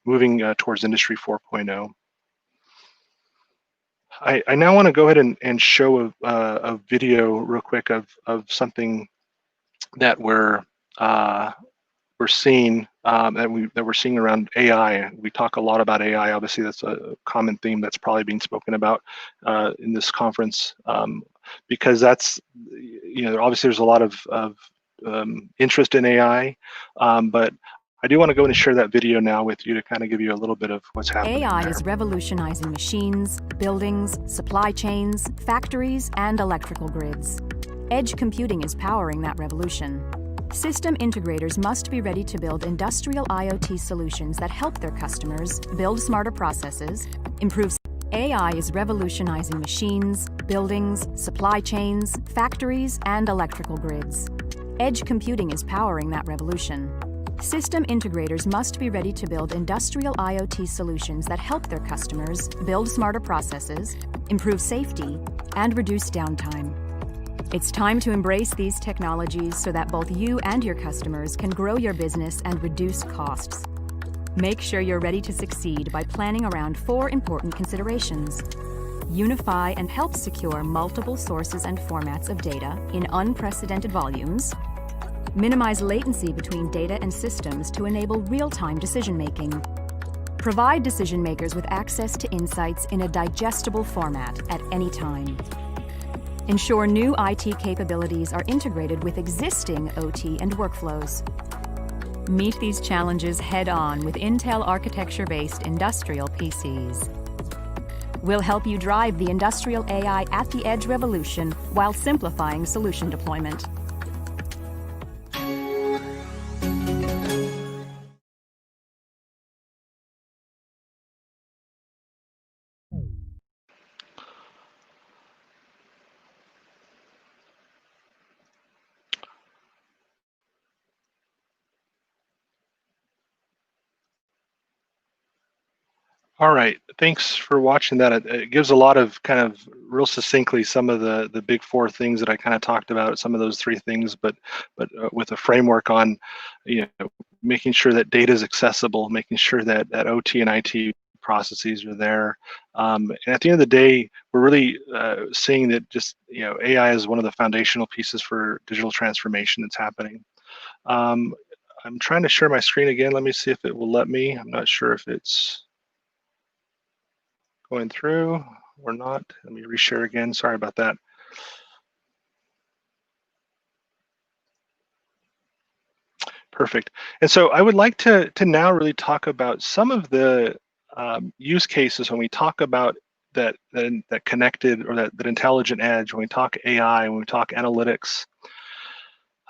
towards Industry 4.0. I now want to go ahead and show a video real quick of something that we're seeing that we're seeing around AI. We talk a lot about AI. Obviously, that's a common theme that's probably being spoken about in this conference, because that's, obviously there's a lot of interest in AI, but I do want to go and share that video now with you to kind of give you a little bit of what's happening. AI there. is revolutionizing machines, buildings, supply chains, factories, and electrical grids. Edge computing is powering that revolution. System integrators must be ready to build industrial IoT solutions that help their customers build smarter processes, improve. AI is revolutionizing machines, buildings, supply chains, factories, and electrical grids. Edge computing is powering that revolution. System integrators must be ready to build industrial IoT solutions that help their customers build smarter processes, improve safety, and reduce downtime. It's time to embrace these technologies so that both you and your customers can grow your business and reduce costs. Make sure you're ready to succeed by planning around 4 important considerations. Unify and help secure multiple sources and formats of data in unprecedented volumes. Minimize latency between data and systems to enable real-time decision-making. Provide decision makers with access to insights in a digestible format at any time. Ensure new IT capabilities are integrated with existing OT and workflows. Meet these challenges head-on with Intel architecture-based industrial PCs. We'll help you drive the industrial AI at the edge revolution while simplifying solution deployment. All right, thanks for watching that. It gives a lot of kind of real succinctly some of the big four things that I kind of talked about, some of those three things, but with a framework on, making sure that data is accessible, making sure that OT and IT processes are there. And at the end of the day, we're really seeing that just AI is one of the foundational pieces for digital transformation that's happening. I'm trying to share my screen again. Let me see if it will let me. I'm not sure if it's going through or not. Let me reshare again. Sorry about that. Perfect. And so I would like to now really talk about some of the use cases when we talk about that connected or that intelligent edge, when we talk AI, when we talk analytics.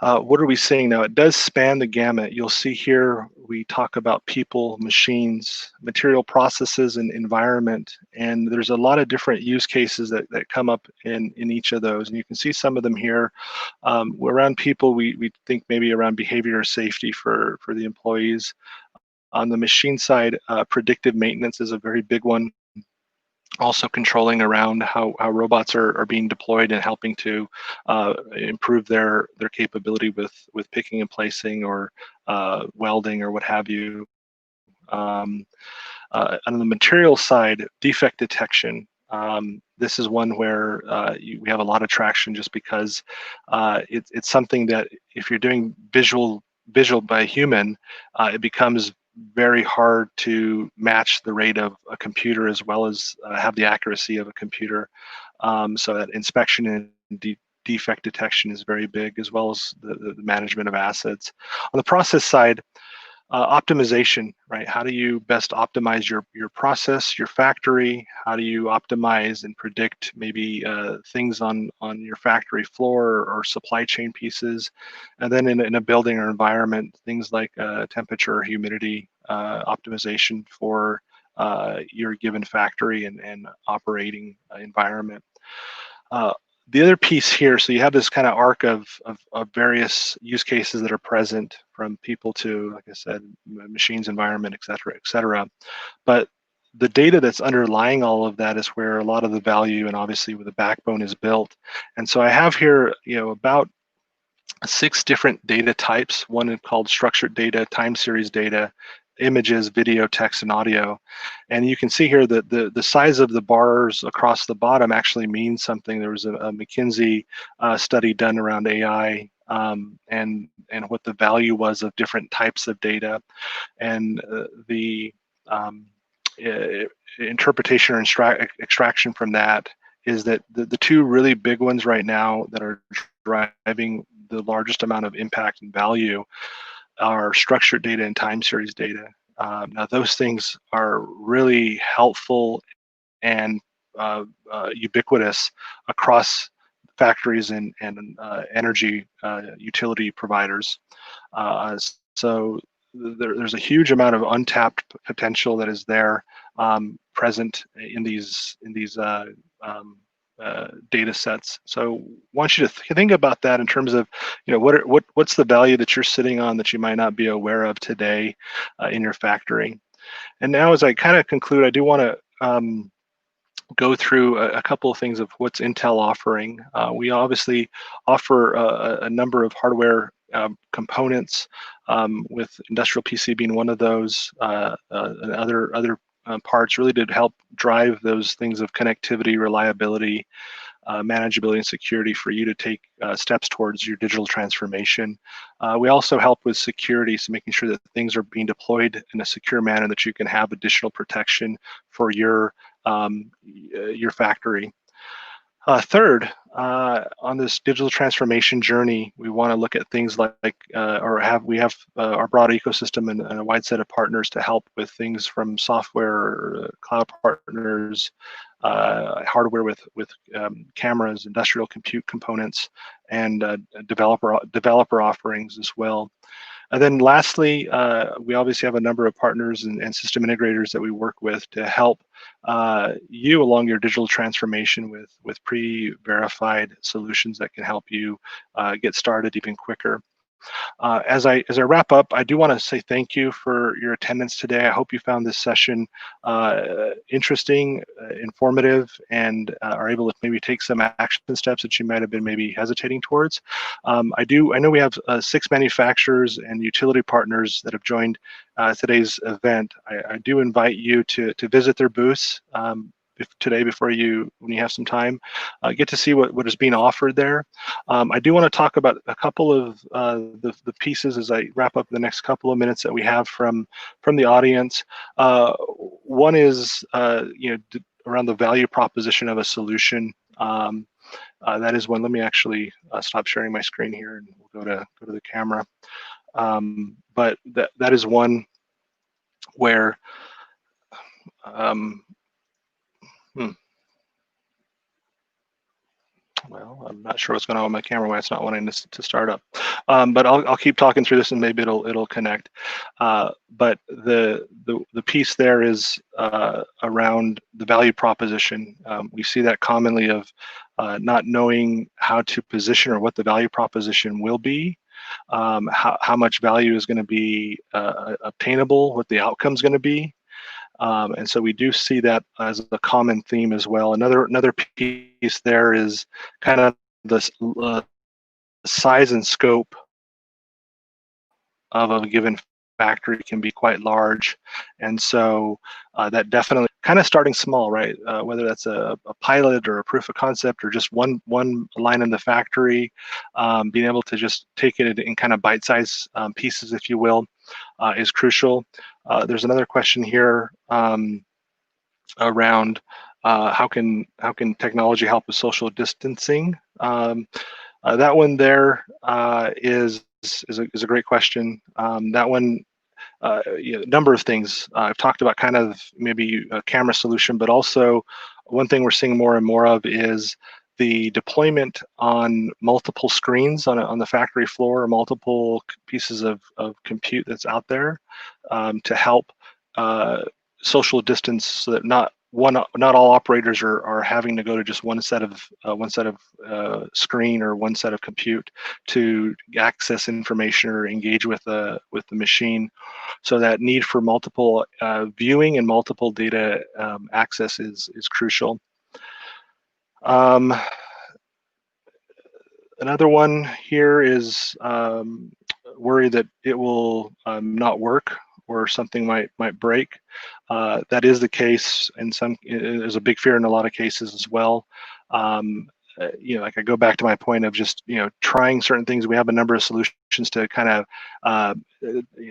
What are we seeing now? It does span the gamut. You'll see here we talk about people, machines, material processes, and environment. And there's a lot of different use cases that come up in each of those. And you can see some of them here. Around people, we think maybe around behavior or safety for the employees. On the machine side, predictive maintenance is a very big one. Also controlling around how robots are being deployed and helping to improve their capability with picking and placing or welding or what have you. On the material side, defect detection. This is one where we have a lot of traction just because it's something that if you're doing visual by a human, it becomes very hard to match the rate of a computer as well as have the accuracy of a computer. So that inspection and defect detection is very big, as well as the management of assets. On the process side, optimization, right? How do you best optimize your process, your factory? How do you optimize and predict maybe things on your factory floor or supply chain pieces? And then in a building or environment, things like temperature, humidity optimization for your given factory and operating environment. The other piece here, so you have this kind of arc of various use cases that are present, from people to, like I said, machines, environment, et cetera, et cetera. But the data that's underlying all of that is where a lot of the value and obviously where the backbone is built. And so I have here, about 6 different data types, one called structured data, time series data, images, video, text, and audio. And you can see here that the size of the bars across the bottom actually means something. There was a McKinsey study done around AI and what the value was of different types of data. And the interpretation or extraction from that is that the two really big ones right now that are driving the largest amount of impact and value are structured data and time series data. Now those things are really helpful and ubiquitous across factories and energy utility providers. So there's a huge amount of untapped potential that is there present in these data sets. So I want you to think about that in terms of, what's the value that you're sitting on that you might not be aware of today in your factory. And now, as I kind of conclude, I do want to go through a couple of things of what's Intel offering. We obviously offer a number of hardware components, with industrial PC being one of those, and other parts really to help drive those things of connectivity, reliability, manageability, and security for you to take steps towards your digital transformation. We also help with security, so making sure that things are being deployed in a secure manner that you can have additional protection for your factory. Third, on this digital transformation journey, we want to look at things like, we have our broad ecosystem and a wide set of partners to help with things from software, cloud partners, hardware with cameras, industrial compute components, and developer offerings as well. And then lastly, we obviously have a number of partners and system integrators that we work with to help you along your digital transformation with pre-verified solutions that can help you get started even quicker. As I wrap up, I do want to say thank you for your attendance today. I hope you found this session interesting, informative, and are able to maybe take some action steps that you might have been maybe hesitating towards. I know we have 6 manufacturers and utility partners that have joined today's event. I do invite you to visit their booths today when you have some time, get to see what is being offered there. I do want to talk about a couple of the pieces as I wrap up the next couple of minutes that we have from the audience. One is around the value proposition of a solution. That is one. Let me actually stop sharing my screen here and we'll go to the camera. But that is one where well, I'm not sure what's going on with my camera, why it's not wanting to start up. But I'll keep talking through this and maybe it'll connect. But the piece there is around the value proposition. We see that commonly of not knowing how to position or what the value proposition will be, how much value is going to be obtainable, what the outcome is going to be. And so we do see that as a common theme as well. Another piece there is kind of the size and scope of a given factory can be quite large, and so that definitely kind of starting small, right? Whether that's a pilot or a proof of concept or just one line in the factory, being able to just take it in kind of bite-sized pieces, if you will, is crucial. There's another question here around how can technology help with social distancing? That one there is a great question. That one, number of things. I've talked about kind of maybe a camera solution, but also one thing we're seeing more and more of is the deployment on multiple screens on the factory floor, or multiple pieces of compute that's out there to help social distance, so that not all operators are having to go to just one set of screen or one set of compute to access information or engage with the machine. So that need for multiple viewing and multiple data access is crucial. Another one here is worry that it will not work or something might break. That is the case, and there's a big fear in a lot of cases as well. Like I go back to my point of just trying certain things. We have a number of solutions to kind of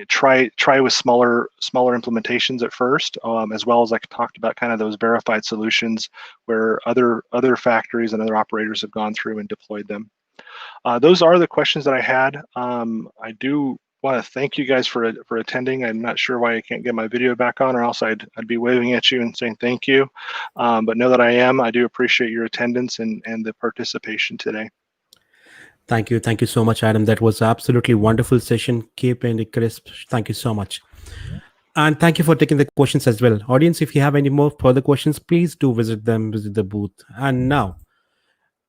try with smaller implementations at first, as well as I talked about kind of those verified solutions where other factories and other operators have gone through and deployed them. Those are the questions that I had. I do want to thank you guys for attending. I'm not sure why I can't get my video back on, or else I'd be waving at you and saying thank you. But know that I do appreciate your attendance and the participation today. Thank you so much, Adam. That was absolutely wonderful session. Keeping it crisp. Thank you so much. And thank you for taking the questions as well. Audience, if you have any more further questions, please do visit the booth. And now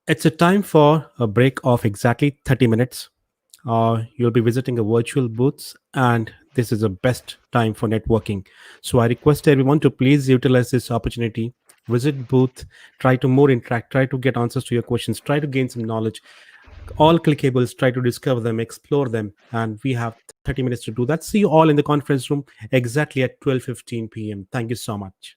it's a time for a break of exactly 30 minutes. You'll be visiting a virtual booths, and this is the best time for networking. So I request everyone to please utilize this opportunity. Visit booth, try to more interact, try to get answers to your questions, try to gain some knowledge. All clickables, try to discover them, explore them, and we have 30 minutes to do that. See you all in the conference room exactly at 12:15 p.m. Thank you so much.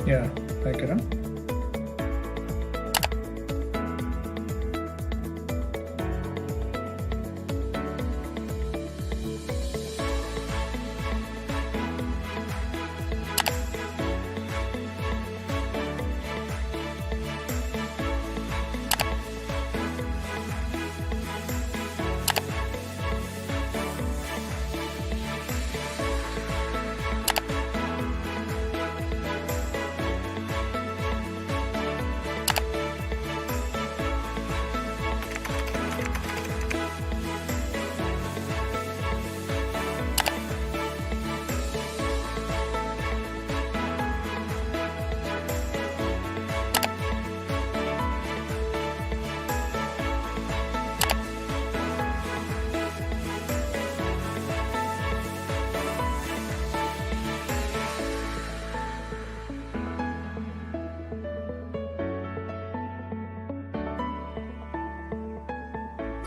Yeah. Hi, Kiran.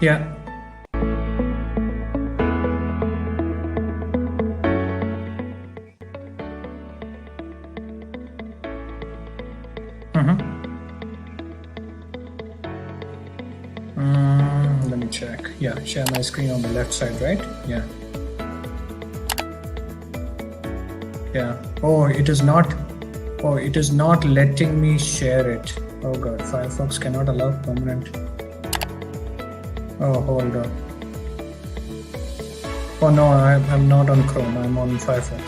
Yeah. Let me check. Yeah, share my screen on the left side, right? Yeah. Yeah. Oh, it is not. Oh, it is not letting me share it. Oh God, Firefox cannot allow permanent. Oh, hold on. Oh no, I'm not on Chrome. I'm on Firefox.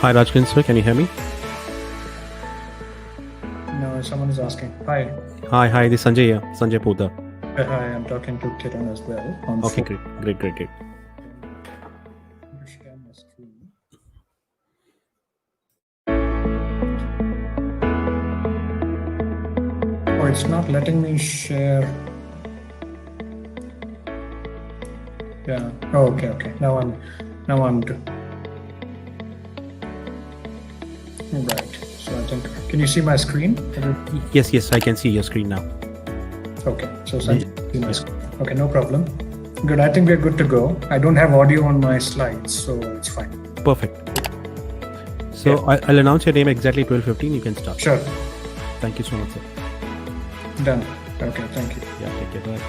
Hi, Rajkiran sir, can you hear me? No, someone is asking. Hi. Hi, this is Sanjay here, Sanjay Poddar. Hi, I'm talking to Kiran as well. On Okay, phone. great. Share my screen. Oh, it's not letting me share. Yeah. Oh, okay. Now I'm right. So I think. Can you see my screen? Yes, I can see your screen now. Okay. So Sanjay, see my screen. Okay, no problem. Good. I think we're good to go. I don't have audio on my slides, so it's fine. Perfect. So yeah. I'll announce your name exactly 12:15. You can start. Sure. Thank you so much, sir. Done. Okay. Thank you. Yeah. Take care. Bye.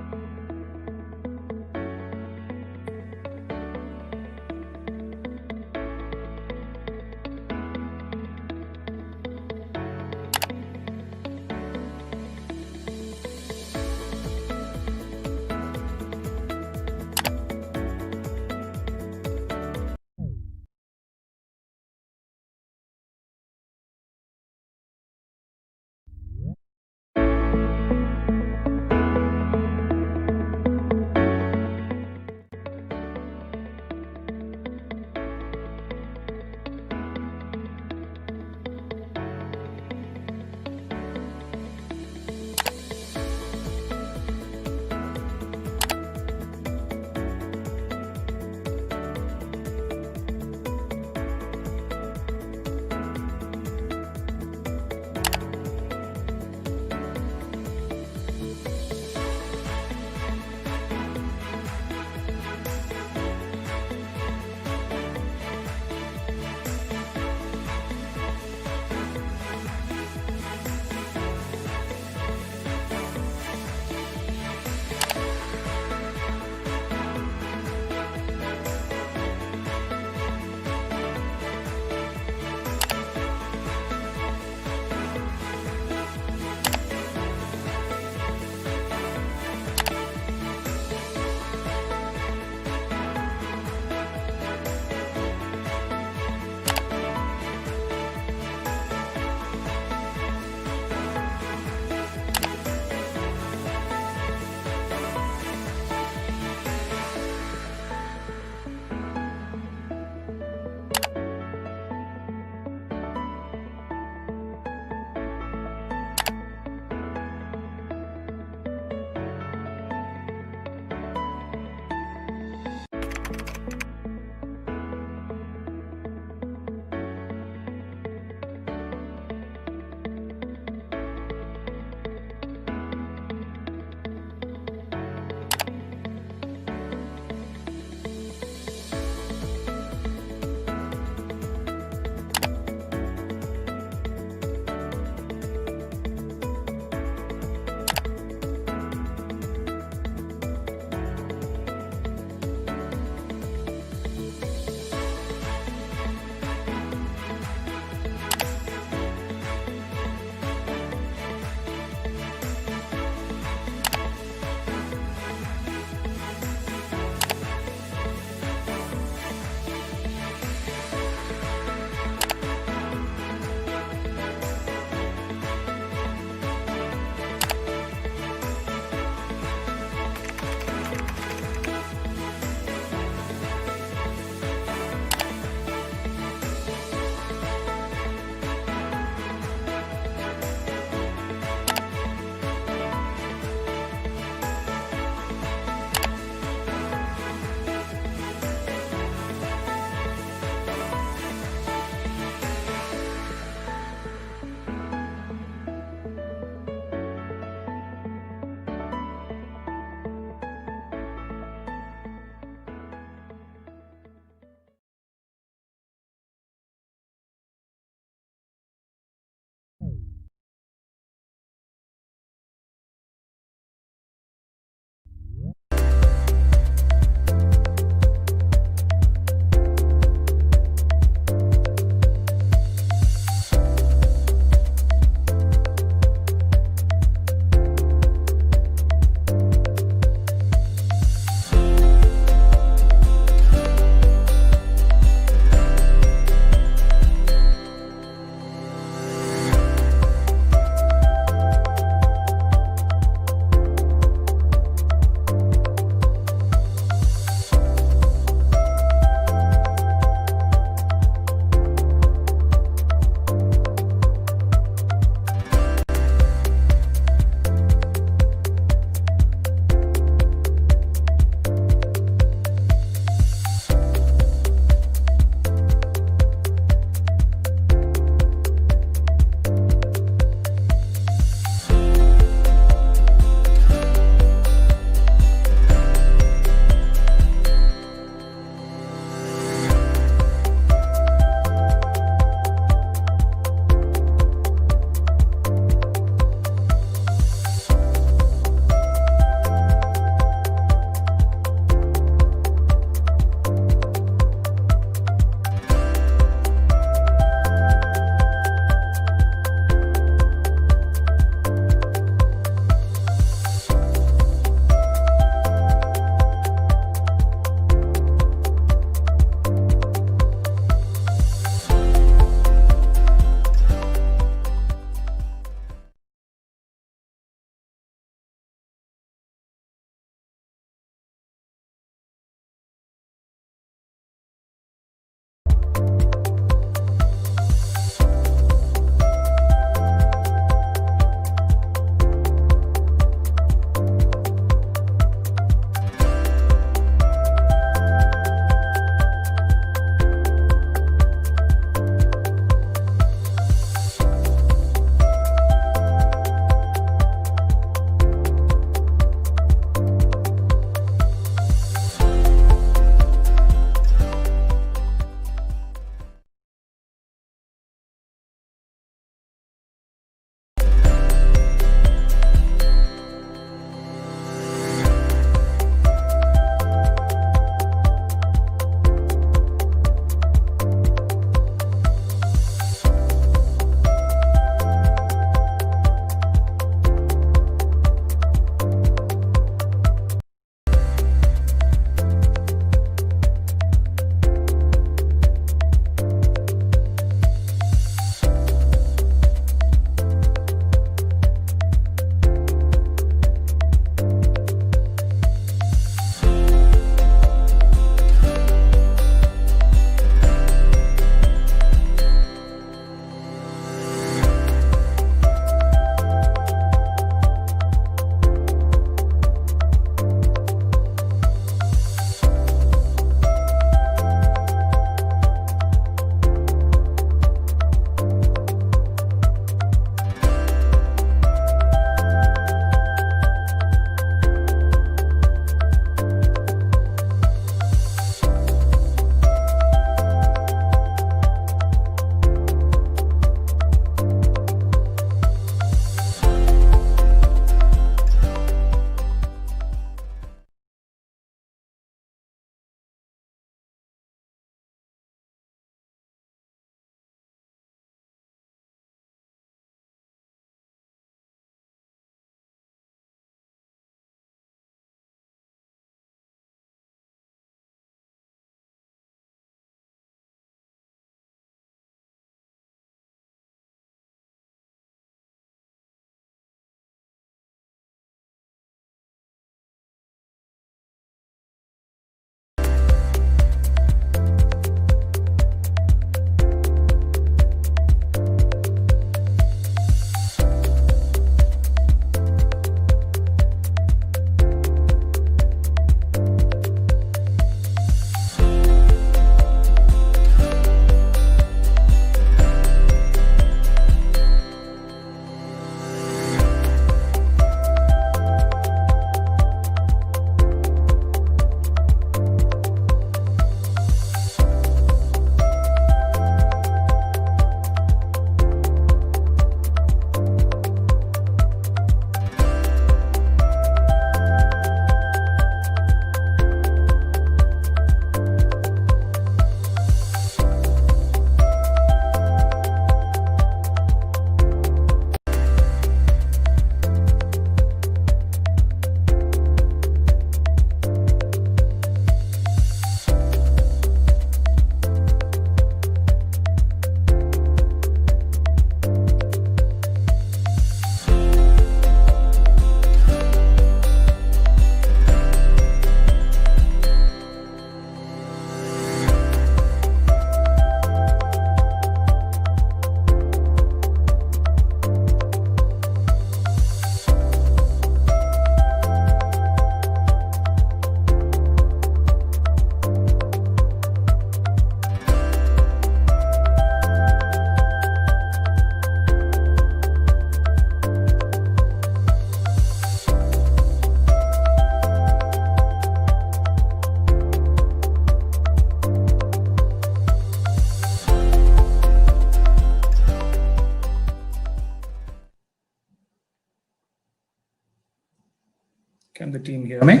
Can the team hear me?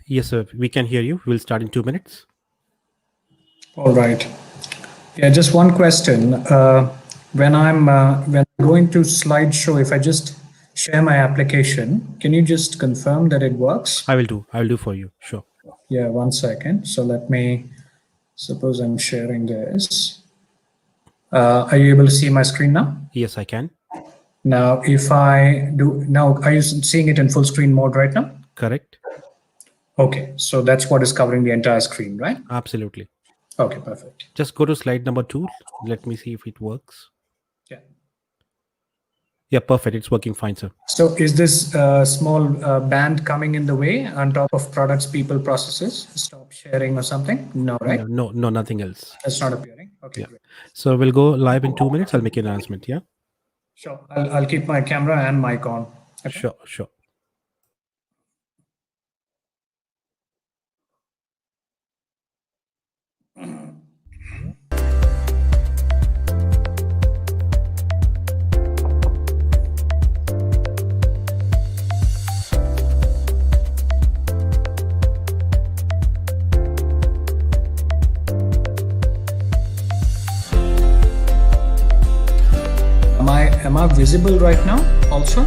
Yes, sir. We can hear you. We'll start in 2 minutes. All right. Yeah, just one question. When I'm going to slideshow, if I just share my application, can you just confirm that it works? I will do for you. Sure. Yeah, 1 second. So let me, suppose I'm sharing this. Are you able to see my screen now? Yes, I can. Now, if I do, now, are you seeing it in full screen mode right now? Correct. Okay, so that's what is covering the entire screen, right? Absolutely. Okay, perfect. Just go to slide number 2. Let me see if it works. Yeah. Yeah, perfect. It's working fine, sir. So is this small band coming in the way on top of products, people, processes? Stop sharing or something? No, right? No, nothing else. That's not appearing. Okay, Yeah. great. So we'll go live in 2 minutes. I'll make an announcement. Yeah. Sure. I'll keep my camera and mic on. Okay. Sure. Am I visible right now also?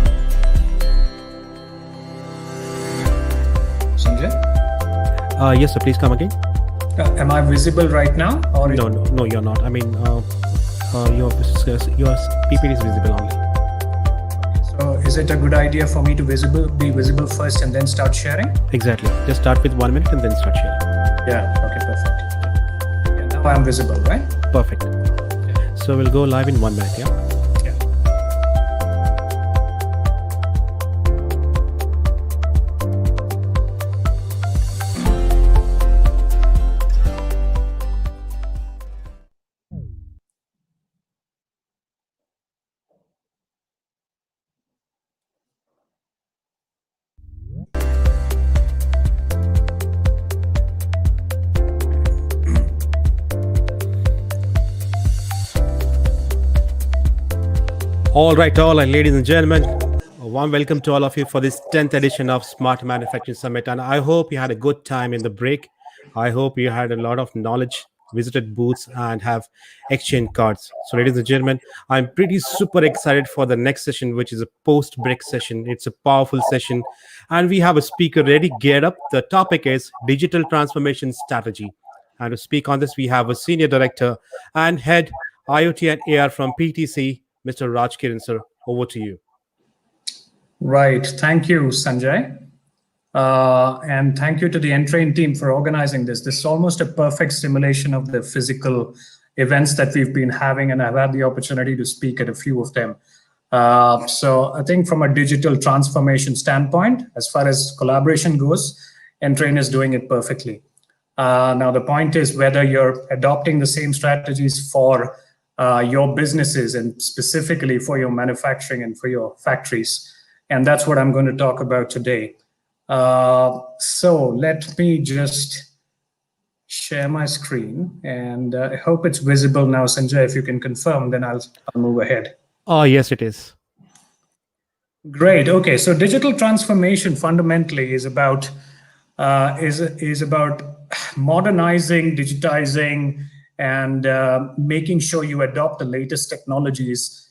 Sanjay? Yes, sir. Please come again. Am I visible right now? Or No, you're not. I mean, your PPT is visible only. So is it a good idea for me to be visible first and then start sharing? Exactly. Just start with 1 minute and then start sharing. Yeah. Okay. Perfect. Yeah, now I'm visible, right? Perfect. So we'll go live in 1 minute. Yeah. All right, ladies and gentlemen, a warm welcome to all of you for this 10th edition of Smart Manufacturing Summit. And I hope you had a good time in the break. I hope you had a lot of knowledge, visited booths, and have exchanged cards. So, ladies and gentlemen, I'm pretty super excited for the next session, which is a post-break session. It's a powerful session. And we have a speaker ready, geared up. The topic is Digital Transformation Strategy. And to speak on this, we have a Senior Director and Head IoT and AR from PTC, Mr. Raj Kiran, sir. Over to you. Right. Thank you, Sanjay. And thank you to the Entrain team for organizing this. This is almost a perfect simulation of the physical events that we've been having, and I've had the opportunity to speak at a few of them. So I think from a digital transformation standpoint, as far as collaboration goes, Entrain is doing it perfectly. Now, the point is whether you're adopting the same strategies for your businesses and specifically for your manufacturing and for your factories. And that's what I'm going to talk about today. So let me just share my screen, and I hope it's visible now. Sanjay, if you can confirm, then I'll move ahead. Oh, yes, it is. Great. Okay. So digital transformation fundamentally is about modernizing, digitizing, and making sure you adopt the latest technologies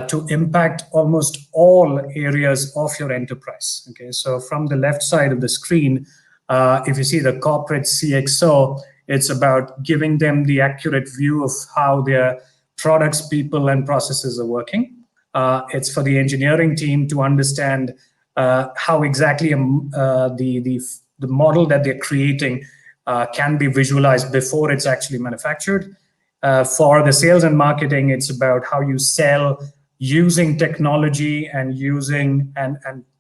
to impact almost all areas of your enterprise. Okay, so from the left side of the screen, if you see the corporate CXO, it's about giving them the accurate view of how their products, people, and processes are working. It's for the engineering team to understand how exactly the model that they're creating can be visualized before it's actually manufactured. For the sales and marketing, it's about how you sell using technology and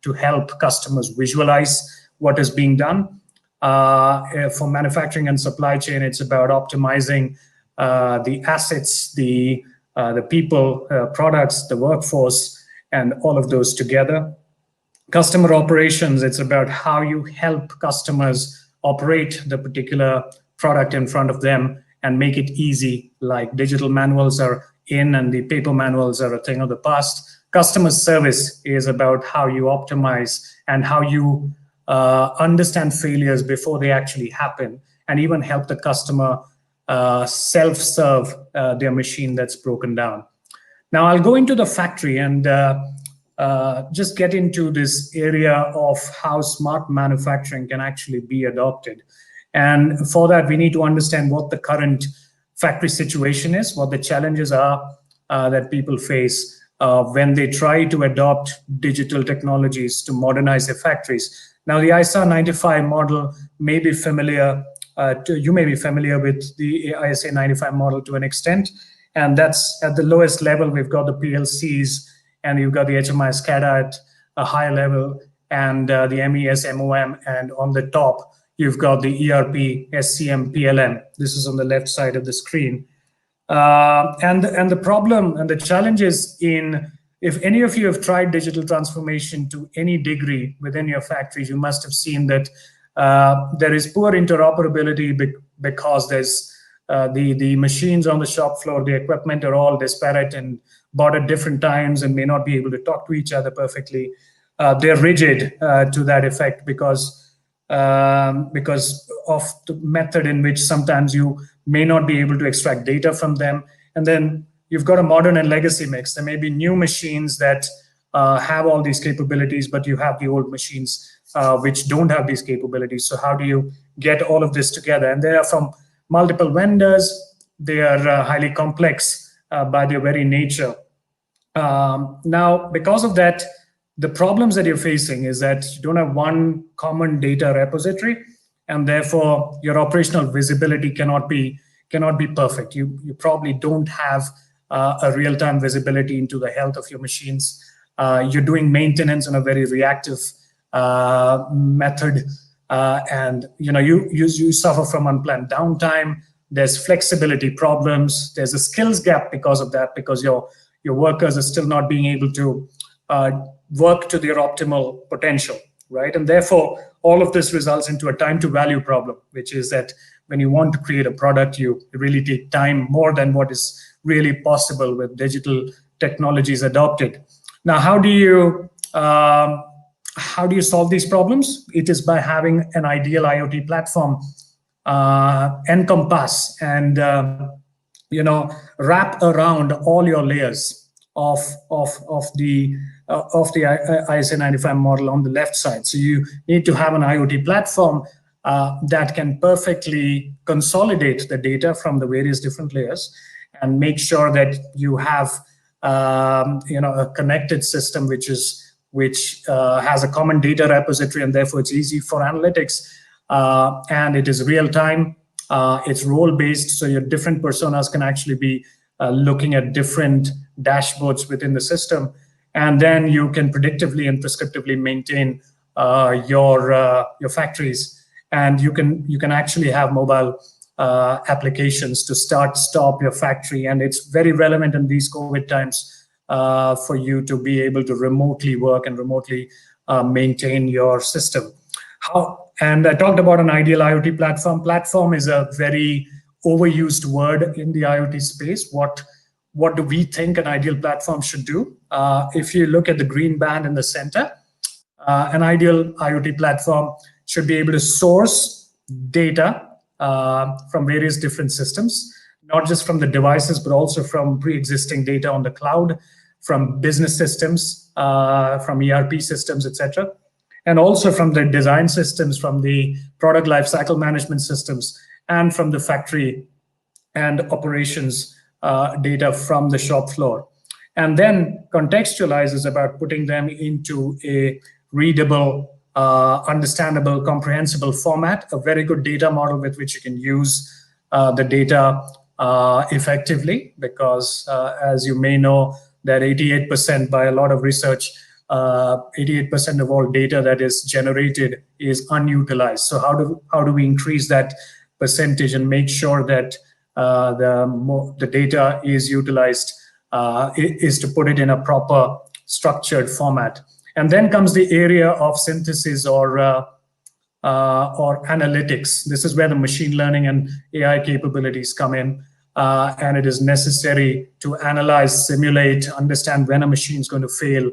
to help customers visualize what is being done. For manufacturing and supply chain, it's about optimizing the assets, the people, products, the workforce, and all of those together. Customer operations, it's about how you help customers operate the particular product in front of them and make it easy, like digital manuals are in and the paper manuals are a thing of the past. Customer service is about how you optimize and how you understand failures before they actually happen, and even help the customer self-serve their machine that's broken down. Now I'll go into the factory and just get into this area of how smart manufacturing can actually be adopted. And for that, we need to understand what the current factory situation is, what the challenges are that people face when they try to adopt digital technologies to modernize their factories. Now, the ISA 95 model may be familiar, you may be familiar with the ISA 95 model to an extent, and that's at the lowest level. We've got the PLCs, and you've got the HMI SCADA at a higher level, and the MES, MOM, and on the top, you've got the ERP, SCM, PLM. This is on the left side of the screen. And the problem and the challenge is in, if any of you have tried digital transformation to any degree within your factories, you must have seen that there is poor interoperability because there's the machines on the shop floor, the equipment are all disparate and bought at different times and may not be able to talk to each other perfectly. They're rigid to that effect because of the method in which sometimes you may not be able to extract data from them. And then you've got a modern and legacy mix. There may be new machines that have all these capabilities, but you have the old machines which don't have these capabilities. So how do you get all of this together? And they are from multiple vendors. They are highly complex by their very nature. Now, because of that, the problems that you're facing is that you don't have one common data repository, and therefore your operational visibility cannot be perfect. You probably don't have a real-time visibility into the health of your machines. You're doing maintenance in a very reactive method, and you suffer from unplanned downtime. There's flexibility problems. There's a skills gap because of that, because your workers are still not being able to work to their optimal potential, right? And therefore, all of this results into a time to value problem, which is that when you want to create a product, you really take time more than what is really possible with digital technologies adopted. Now, how do you solve these problems? It is by having an ideal IoT platform encompass and wrap around all your layers of the ISA 95 model on the left side. So you need to have an IoT platform that can perfectly consolidate the data from the various different layers and make sure that you have a connected system which has a common data repository, and therefore it's easy for analytics, and it is real time. It's role based, so your different personas can actually be looking at different dashboards within the system, and then you can predictively and prescriptively maintain your factories, and you can actually have mobile applications to stop your factory, and it's very relevant in these COVID times for you to be able to remotely work and remotely maintain your system. And I talked about an ideal IoT platform. Platform is a very overused word in the IoT space. What do we think an ideal platform should do? If you look at the green band in the center, an ideal IoT platform should be able to source data from various different systems, not just from the devices, but also from pre-existing data on the cloud, from business systems, from ERP systems, etc., and also from the design systems, from the product lifecycle management systems, and from the factory and operations data from the shop floor. And then contextualize is about putting them into a readable, understandable, comprehensible format, a very good data model with which you can use the data effectively, because as you may know, that 88% by a lot of research, 88% of all data that is generated is unutilized. So how do we increase that percentage and make sure that the data is utilized, is to put it in a proper structured format. And then comes the area of synthesis or analytics. This is where the machine learning and AI capabilities come in. and it is necessary to analyze, simulate, understand when a machine is going to fail,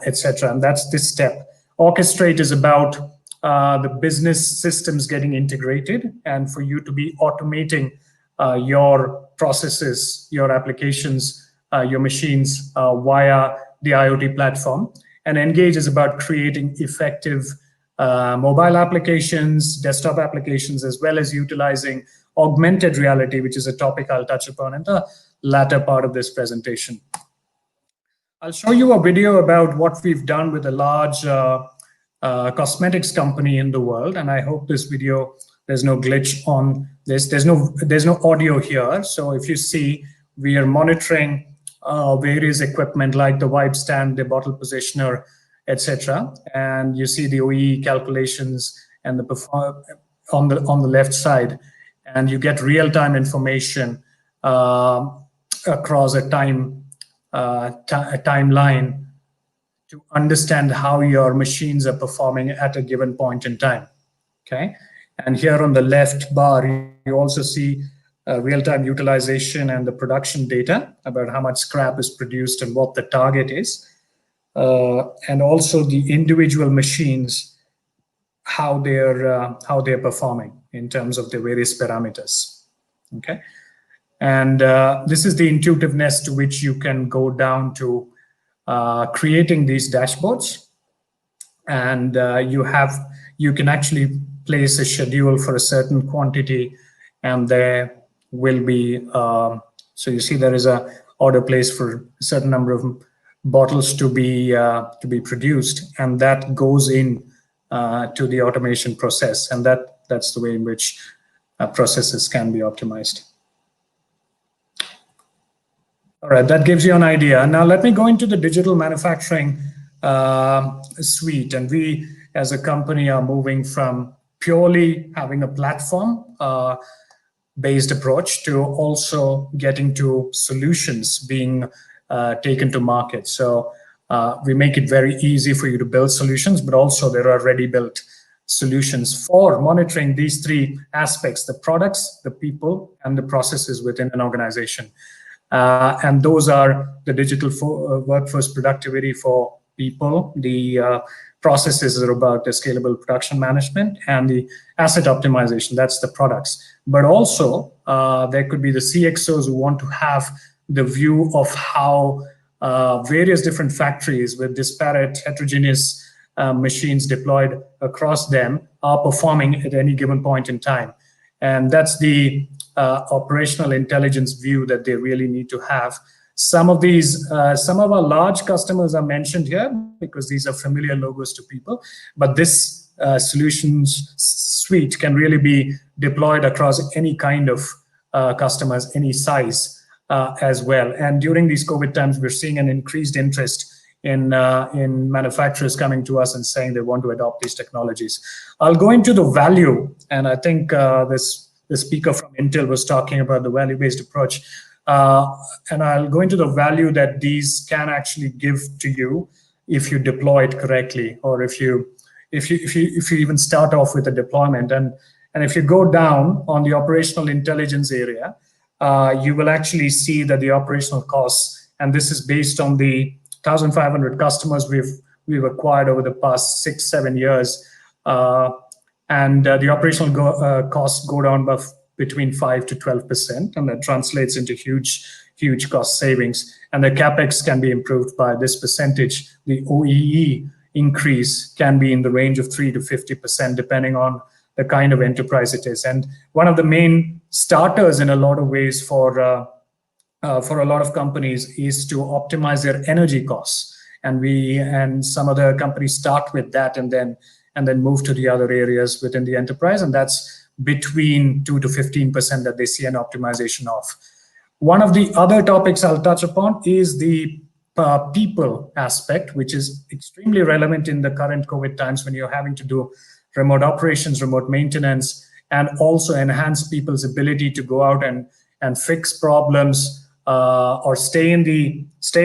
etc. And that's this step. Orchestrate is about the business systems getting integrated, and for you to be automating your processes, your applications, your machines via the IoT platform. And Engage is about creating effective mobile applications, desktop applications, as well as utilizing augmented reality, which is a topic I'll touch upon in the latter part of this presentation. I'll show you a video about what we've done with a large cosmetics company in the world, and I hope this video, there's no glitch on this. There's no audio here, so if you see, we are monitoring various equipment like the wipe stand, the bottle positioner, etc. And you see the OEE calculations and the on the left side, and you get real-time information across a timeline to understand how your machines are performing at a given point in time. Okay, and here on the left bar, you also see real-time utilization and the production data about how much scrap is produced and what the target is, and also the individual machines, how they're performing in terms of the various parameters. Okay, and this is the intuitiveness to which you can go down to creating these dashboards, and you can actually place a schedule for a certain quantity, and there will be so you see there is a order placed for a certain number of bottles to be produced, and that goes in to the automation process, and that's the way in which processes can be optimized. All right, that gives you an idea. Now let me go into the digital manufacturing suite, and we as a company are moving from purely having a platform based approach to also getting to solutions being taken to market. So we make it very easy for you to build solutions, but also there are ready-built solutions for monitoring these three aspects: the products, the people, and the processes within an organization. And those are the digital workforce productivity for people, the processes are about the scalable production management, and the asset optimization, that's the products. But also there could be the CXOs who want to have the view of how various different factories with disparate heterogeneous machines deployed across them are performing at any given point in time. And that's the operational intelligence view that they really need to have. Some of our large customers are mentioned here because these are familiar logos to people, but this solutions suite can really be deployed across any kind of customers, any size as well. And during these COVID times, we're seeing an increased interest in manufacturers coming to us and saying they want to adopt these technologies. I'll go into the value, and I think the speaker from Intel was talking about the value-based approach. And I'll go into the value that these can actually give to you if you deploy it correctly, or if you even start off with a deployment. And if you go down on the operational intelligence area, you will actually see that the operational costs, and this is based on the 1,500 customers we've acquired over the past 6-7 years, and the operational costs go down by between 5 to 12%, and that translates into huge cost savings. And the capex can be improved by this percentage. The OEE increase can be in the range of 3 to 50%, depending on the kind of enterprise it is. And one of the main starters in a lot of ways for a lot of companies is to optimize their energy costs. And some other companies start with that and then move to the other areas within the enterprise, and that's between 2 to 15% that they see an optimization of. One of the other topics I'll touch upon is the people aspect, which is extremely relevant in the current COVID times when you're having to do remote operations, remote maintenance, and also enhance people's ability to go out and fix problems or stay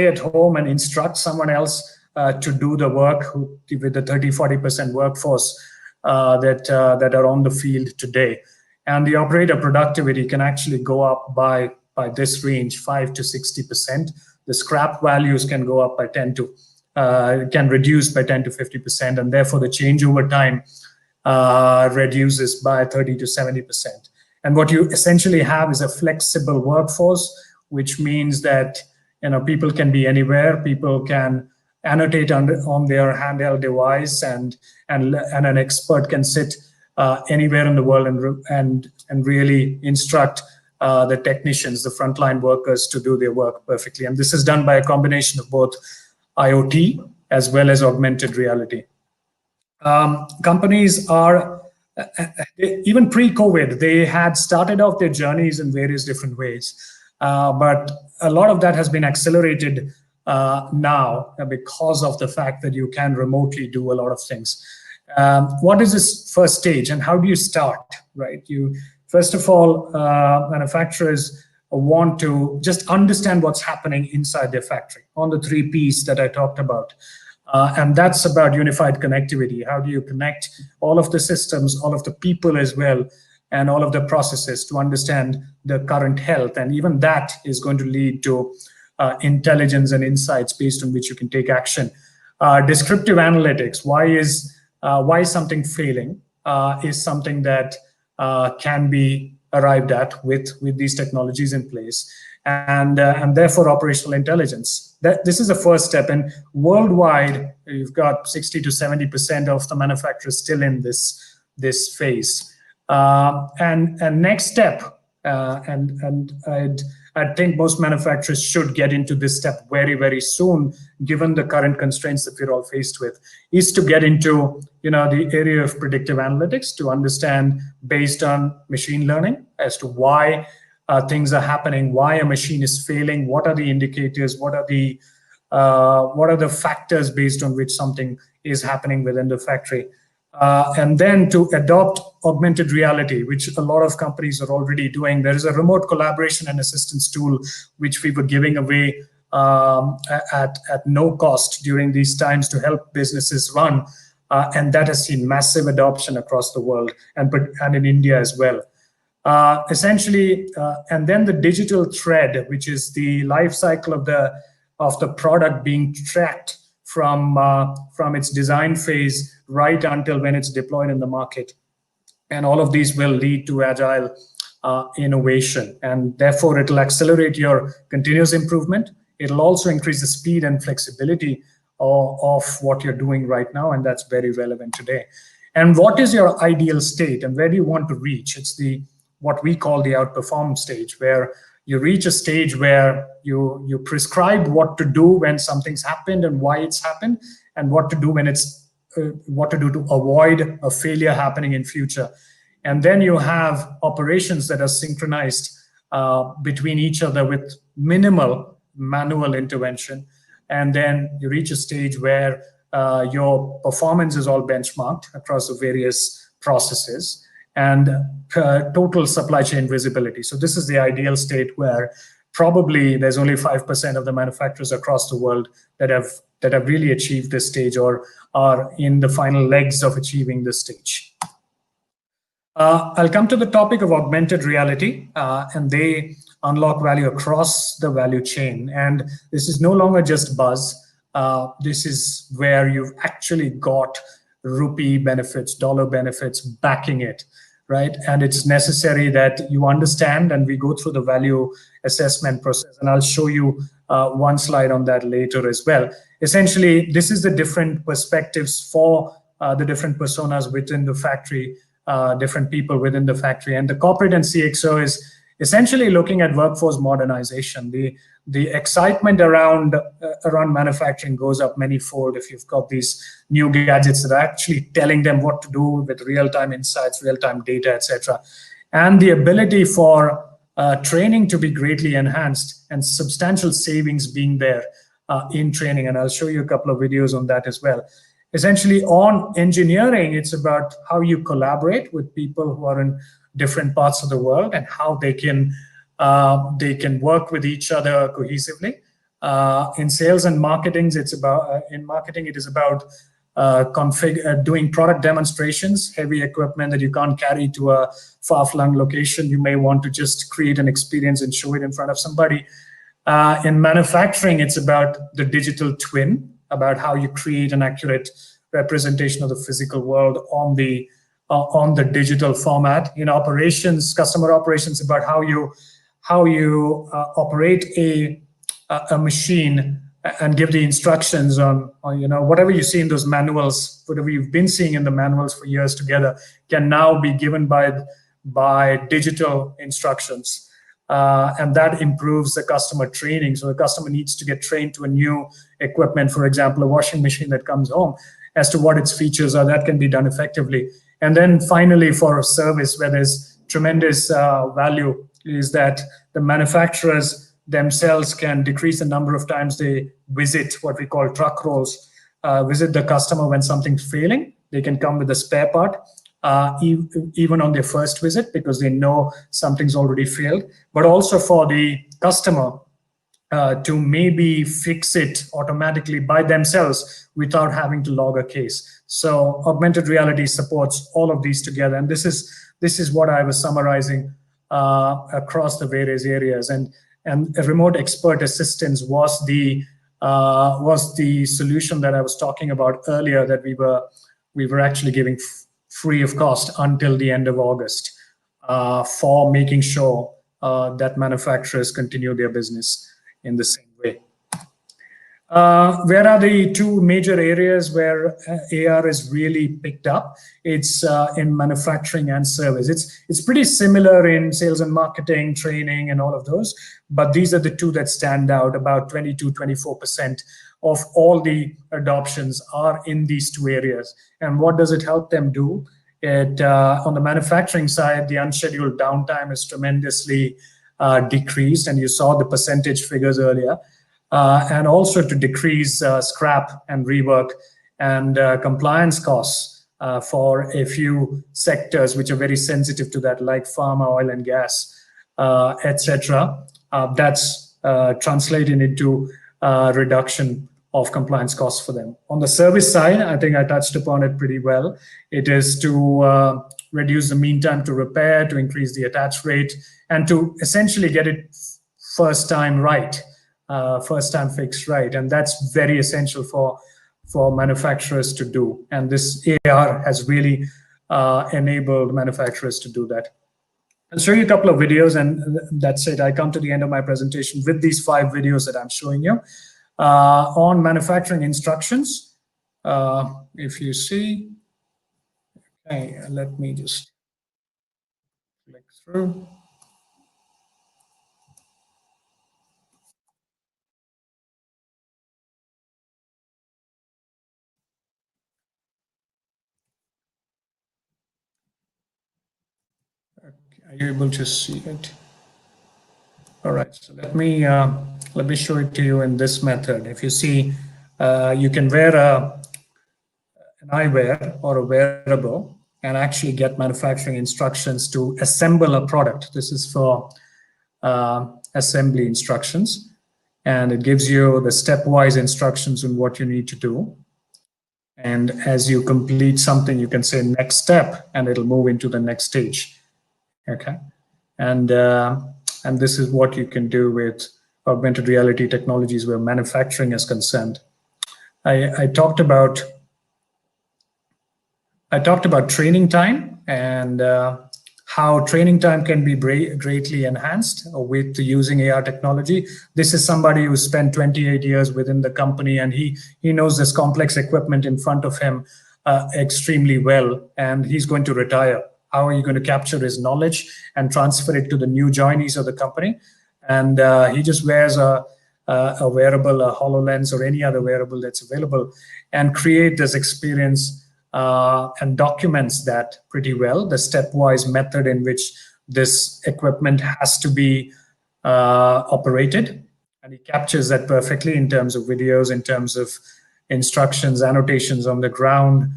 at home and instruct someone else to do the work with the 30-40% workforce that are on the field today. And the operator productivity can actually go up by this range, 5 to 60%. The scrap values can go up by can reduce by 10 to 50%, and therefore the changeover time reduces by 30 to 70%. And what you essentially have is a flexible workforce, which means that people can be anywhere. People can annotate on their handheld device, and an expert can sit anywhere in the world and really instruct the technicians, the frontline workers, to do their work perfectly. And this is done by a combination of both IoT as well as augmented reality. Companies are, even pre-COVID, they had started off their journeys in various different ways. But a lot of that has been accelerated now because of the fact that you can remotely do a lot of things. What is this first stage, and how do you start, right? First of all, manufacturers want to just understand what's happening inside their factory on the 3 Ps that I talked about. And that's about unified connectivity. How do you connect all of the systems, all of the people as well, and all of the processes to understand the current health? And even that is going to lead to intelligence and insights based on which you can take action. Descriptive analytics, why is something failing, is something that can be arrived at with these technologies in place. And therefore operational intelligence. This is the first step, and worldwide you've got 60 to 70% of the manufacturers still in this phase. And next step, and I think most manufacturers should get into this step very, very soon, given the current constraints that we're all faced with, is to get into the area of predictive analytics, to understand based on machine learning as to why things are happening, why a machine is failing, what are the indicators, what are the factors based on which something is happening within the factory. And then to adopt augmented reality, which a lot of companies are already doing. There is a remote collaboration and assistance tool which we were giving away at no cost during these times to help businesses run, and that has seen massive adoption across the world and in India as well. Essentially, and then the digital thread, which is the life cycle of the product being tracked from its design phase right until when it's deployed in the market. And all of these will lead to agile innovation, and therefore it'll accelerate your continuous improvement. It'll also increase the speed and flexibility of what you're doing right now, and that's very relevant today. And what is your ideal state, and where do you want to reach? It's what we call the outperform stage, where you reach a stage where you prescribe what to do when something's happened and why it's happened, and what to do when what to do to avoid a failure happening in future. And then you have operations that are synchronized between each other with minimal manual intervention. And then you reach a stage where your performance is all benchmarked across the various processes, and total supply chain visibility. So this is the ideal state where probably there's only 5% of the manufacturers across the world that have really achieved this stage or are in the final legs of achieving this stage. I'll come to the topic of augmented reality, and they unlock value across the value chain. And this is no longer just buzz. This is where you've actually got rupee benefits, dollar benefits backing it, right? And it's necessary that you understand, and we go through the value assessment process. And I'll show you one slide on that later as well. Essentially, this is the different perspectives for the different personas within the factory, different people within the factory. And the corporate and CXO is essentially looking at workforce modernization. The excitement around manufacturing goes up manyfold if you've got these new gadgets that are actually telling them what to do with real-time insights, real-time data, etc. And the ability for training to be greatly enhanced and substantial savings being there in training. And I'll show you a couple of videos on that as well. Essentially, on engineering, it's about how you collaborate with people who are in different parts of the world and how they can work with each other cohesively. In sales and marketing, it is about doing product demonstrations, heavy equipment that you can't carry to a far-flung location. You may want to just create an experience and show it in front of somebody. In manufacturing, it's about the digital twin, about how you create an accurate representation of the physical world on the digital format. In operations, customer operations, about how you operate a machine and give the instructions on whatever you see in those manuals, whatever you've been seeing in the manuals for years together, can now be given by digital instructions. And that improves the customer training. So the customer needs to get trained to a new equipment, for example, a washing machine that comes home, as to what its features are. That can be done effectively. And then finally, for a service where there's tremendous value, is that the manufacturers themselves can decrease the number of times they visit, what we call truck rolls, visit the customer when something's failing. They can come with a spare part, even on their first visit, because they know something's already failed. But also for the customer to maybe fix it automatically by themselves without having to log a case. So augmented reality supports all of these together. And this is what I was summarizing across the various areas. And a remote expert assistance was the solution that I was talking about earlier, that we were actually giving free of cost until the end of August for making sure that manufacturers continue their business in the same way. Where are the two major areas where AR is really picked up? It's in manufacturing and service. It's pretty similar in sales and marketing, training, and all of those, but these are the two that stand out. About 22-24% of all the adoptions are in these two areas. And what does it help them do? On the manufacturing side, the unscheduled downtime is tremendously decreased, and you saw the percentage figures earlier. And also to decrease scrap and rework and compliance costs for a few sectors which are very sensitive to that, like pharma, oil and gas, etc. That's translating into reduction of compliance costs for them. On the service side, I think I touched upon it pretty well. It is to reduce the mean time to repair, to increase the attach rate, and to essentially get it first time right. First time fixed right, and that's very essential for manufacturers to do. And this AR has really enabled manufacturers to do that. I'll show you a couple of videos, and that's it. I come to the end of my presentation with these 5 videos that I'm showing you on manufacturing instructions. If you see, okay, let me just click through. Are you able to see it? All right, so let me show it to you in this method. If you see, you can wear an eyewear or a wearable and actually get manufacturing instructions to assemble a product. This is for assembly instructions, and it gives you the stepwise instructions on what you need to do. And as you complete something, you can say next step, and it'll move into the next stage. Okay, and this is what you can do with augmented reality technologies where manufacturing is concerned. I talked about training time and how training time can be greatly enhanced with using AR technology. This is somebody who spent 28 years within the company, and he knows this complex equipment in front of him extremely well, and he's going to retire. How are you going to capture his knowledge and transfer it to the new joinees of the company? And he just wears a wearable, a HoloLens, or any other wearable that's available, and create this experience and documents that pretty well, the stepwise method in which this equipment has to be operated. And he captures that perfectly in terms of videos, in terms of instructions, annotations on the ground.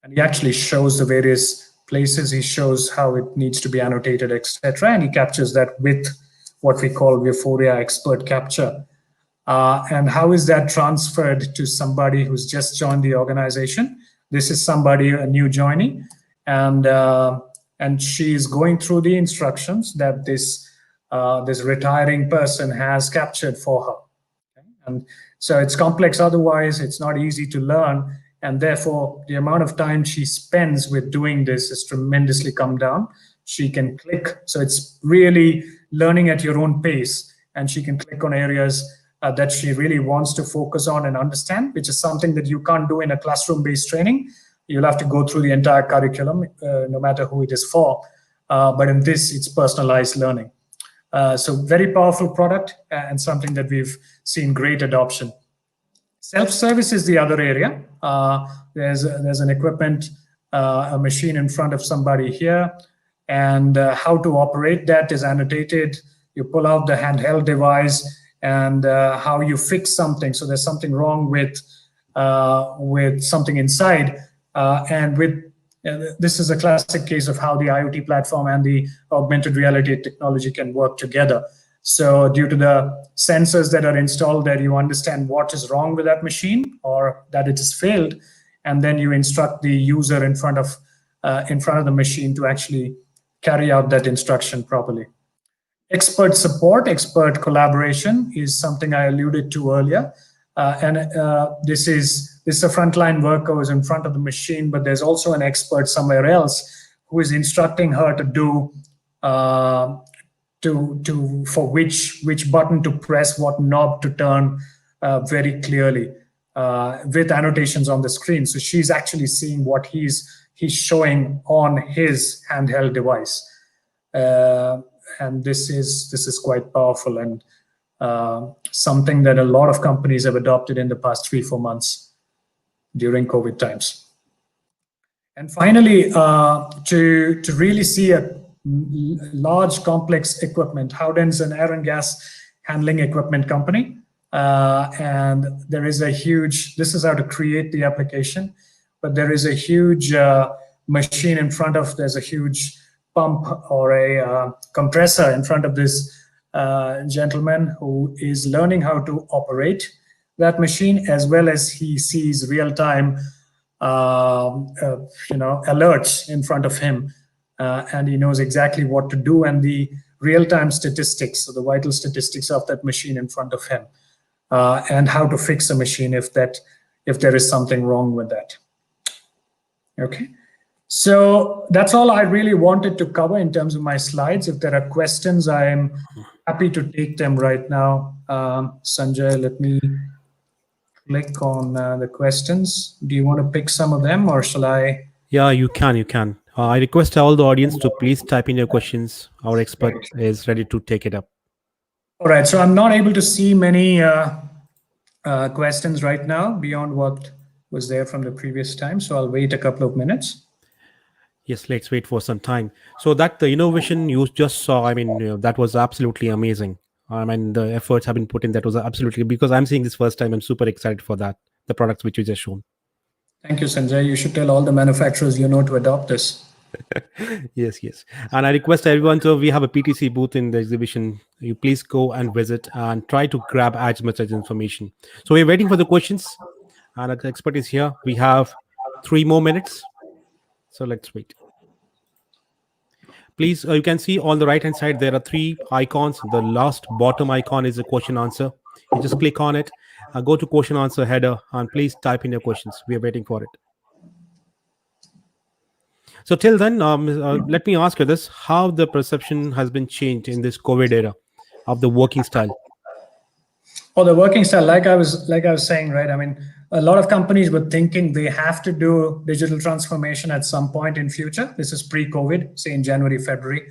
And he actually shows the various places. He shows how it needs to be annotated, etc. And he captures that with what we call Vuforia Expert Capture. And how is that transferred to somebody who's just joined the organization? This is somebody, a new joinee, and she's going through the instructions that this retiring person has captured for her. Okay? And so it's complex otherwise, it's not easy to learn, and therefore the amount of time she spends with doing this is tremendously come down. She can click, so it's really learning at your own pace, and she can click on areas that she really wants to focus on and understand, which is something that you can't do in a classroom-based training. You'll have to go through the entire curriculum, no matter who it is for. But in this, it's personalized learning. So very powerful product and something that we've seen great adoption. Self-service is the other area. There's an equipment, a machine in front of somebody here, and how to operate that is annotated. You pull out the handheld device and how you fix something. So there's something wrong with something inside. And this is a classic case of how the IoT platform and the augmented reality technology can work together. So due to the sensors that are installed there, you understand what is wrong with that machine or that it has failed, and then you instruct the user in front of the machine to actually carry out that instruction properly. Expert support, expert collaboration is something I alluded to earlier. This is a frontline worker who's in front of the machine, but there's also an expert somewhere else who is instructing her to do for which button to press, what knob to turn very clearly with annotations on the screen. So she's actually seeing what he's showing on his handheld device, and this is quite powerful and something that a lot of companies have adopted in the past 3-4 months during COVID times. And finally, to really see a large complex equipment, Howden's an air and gas handling equipment company, and there is a huge, this is how to create the application, but there is a huge machine in front of, there's a huge pump or a compressor in front of this gentleman who is learning how to operate that machine, as well as he sees real-time alerts in front of him, and he knows exactly what to do, and the real-time statistics, so the vital statistics of that machine in front of him, and how to fix a machine if there is something wrong with that. Okay. So that's all I really wanted to cover in terms of my slides. If there are questions, I am happy to take them right now. Sanjay, let me click on the questions. Do you want to pick some of them, or shall I? Yeah, you can. I request all the audience to please type in your questions. Our expert is ready to take it up. All right, so I'm not able to see many questions right now beyond what was there from the previous time. So I'll wait a couple of minutes. Yes, let's wait for some time. So that the innovation you just saw, I mean, that was absolutely amazing. I mean, the efforts have been put in. That was absolutely, because I'm seeing this first time, I'm super excited for that, the products which you just shown. Thank you, Sanjay. You should tell all the manufacturers to adopt this. Yes. And I request everyone, so we have a PTC booth in the exhibition. You please go and visit and try to grab as much as information. So we're waiting for the questions, and the expert is here. We have 3 more minutes. So let's wait. Please, you can see on the right hand side, there are 3 icons. The last bottom icon is a question answer. You just click on it, go to question answer header, and please type in your questions. We are waiting for it. So till then, let me ask you this: how the perception has been changed in this COVID era of the working style? Oh, the working style, like I was saying, right? I mean, a lot of companies were thinking they have to do digital transformation at some point in future. This is pre-COVID, say in January, February.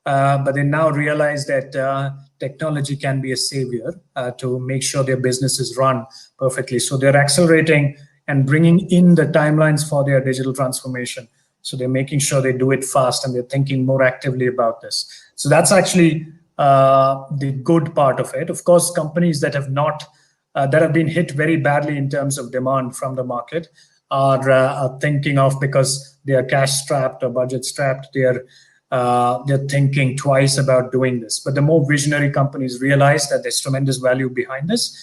But they now realize that technology can be a savior to make sure their businesses run perfectly. So they're accelerating and bringing in the timelines for their digital transformation. So they're making sure they do it fast, and they're thinking more actively about this. So that's actually the good part of it. Of course, companies that have not that have been hit very badly in terms of demand from the market are thinking of, because they are cash strapped or budget strapped, they're thinking twice about doing this. But the more visionary companies realize that there's tremendous value behind this,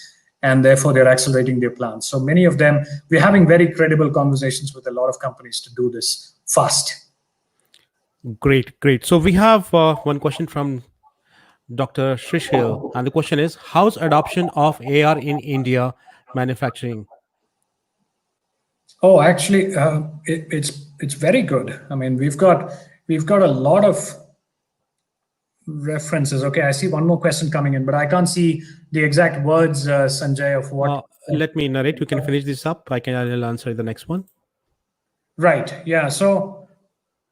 and therefore they're accelerating their plans. So many of them, we're having very credible conversations with a lot of companies to do this fast. Great, great. So we have one question from Dr. Shrishil, and the question is, how's adoption of AR in India manufacturing? Oh, actually, it's very good. I mean, we've got a lot of references. Okay, I see one more question coming in, but I can't see the exact words, Sanjay, of what. Let me narrate. You can finish this up. I'll answer the next one. Right. Yeah. So,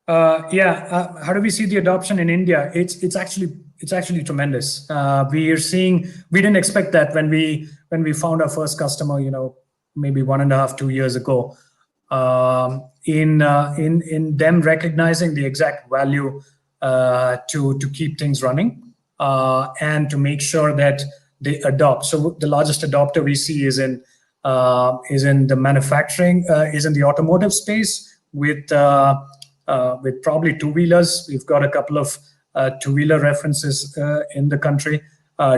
how do we see the adoption in India? It's actually tremendous. We are seeing. We didn't expect that when we found our first customer. Maybe 1.5, 2 years ago. In them recognizing the exact value to keep things running and to make sure that they adopt. So the largest adopter we see is in the manufacturing, is in the automotive space with probably two-wheelers. We've got a couple of two-wheeler references in the country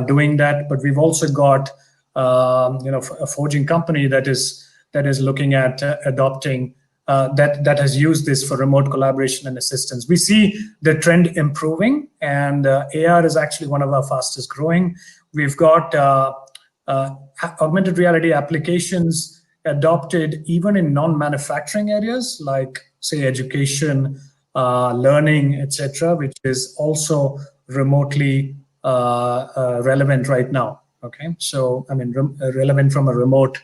doing that, but we've also got a forging company that is looking at adopting that has used this for remote collaboration and assistance. We see the trend improving, and AR is actually one of our fastest growing. We've got augmented reality applications adopted even in non-manufacturing areas like, say, education, learning, etc., which is also remotely relevant right now. Okay, so I mean, relevant from a remote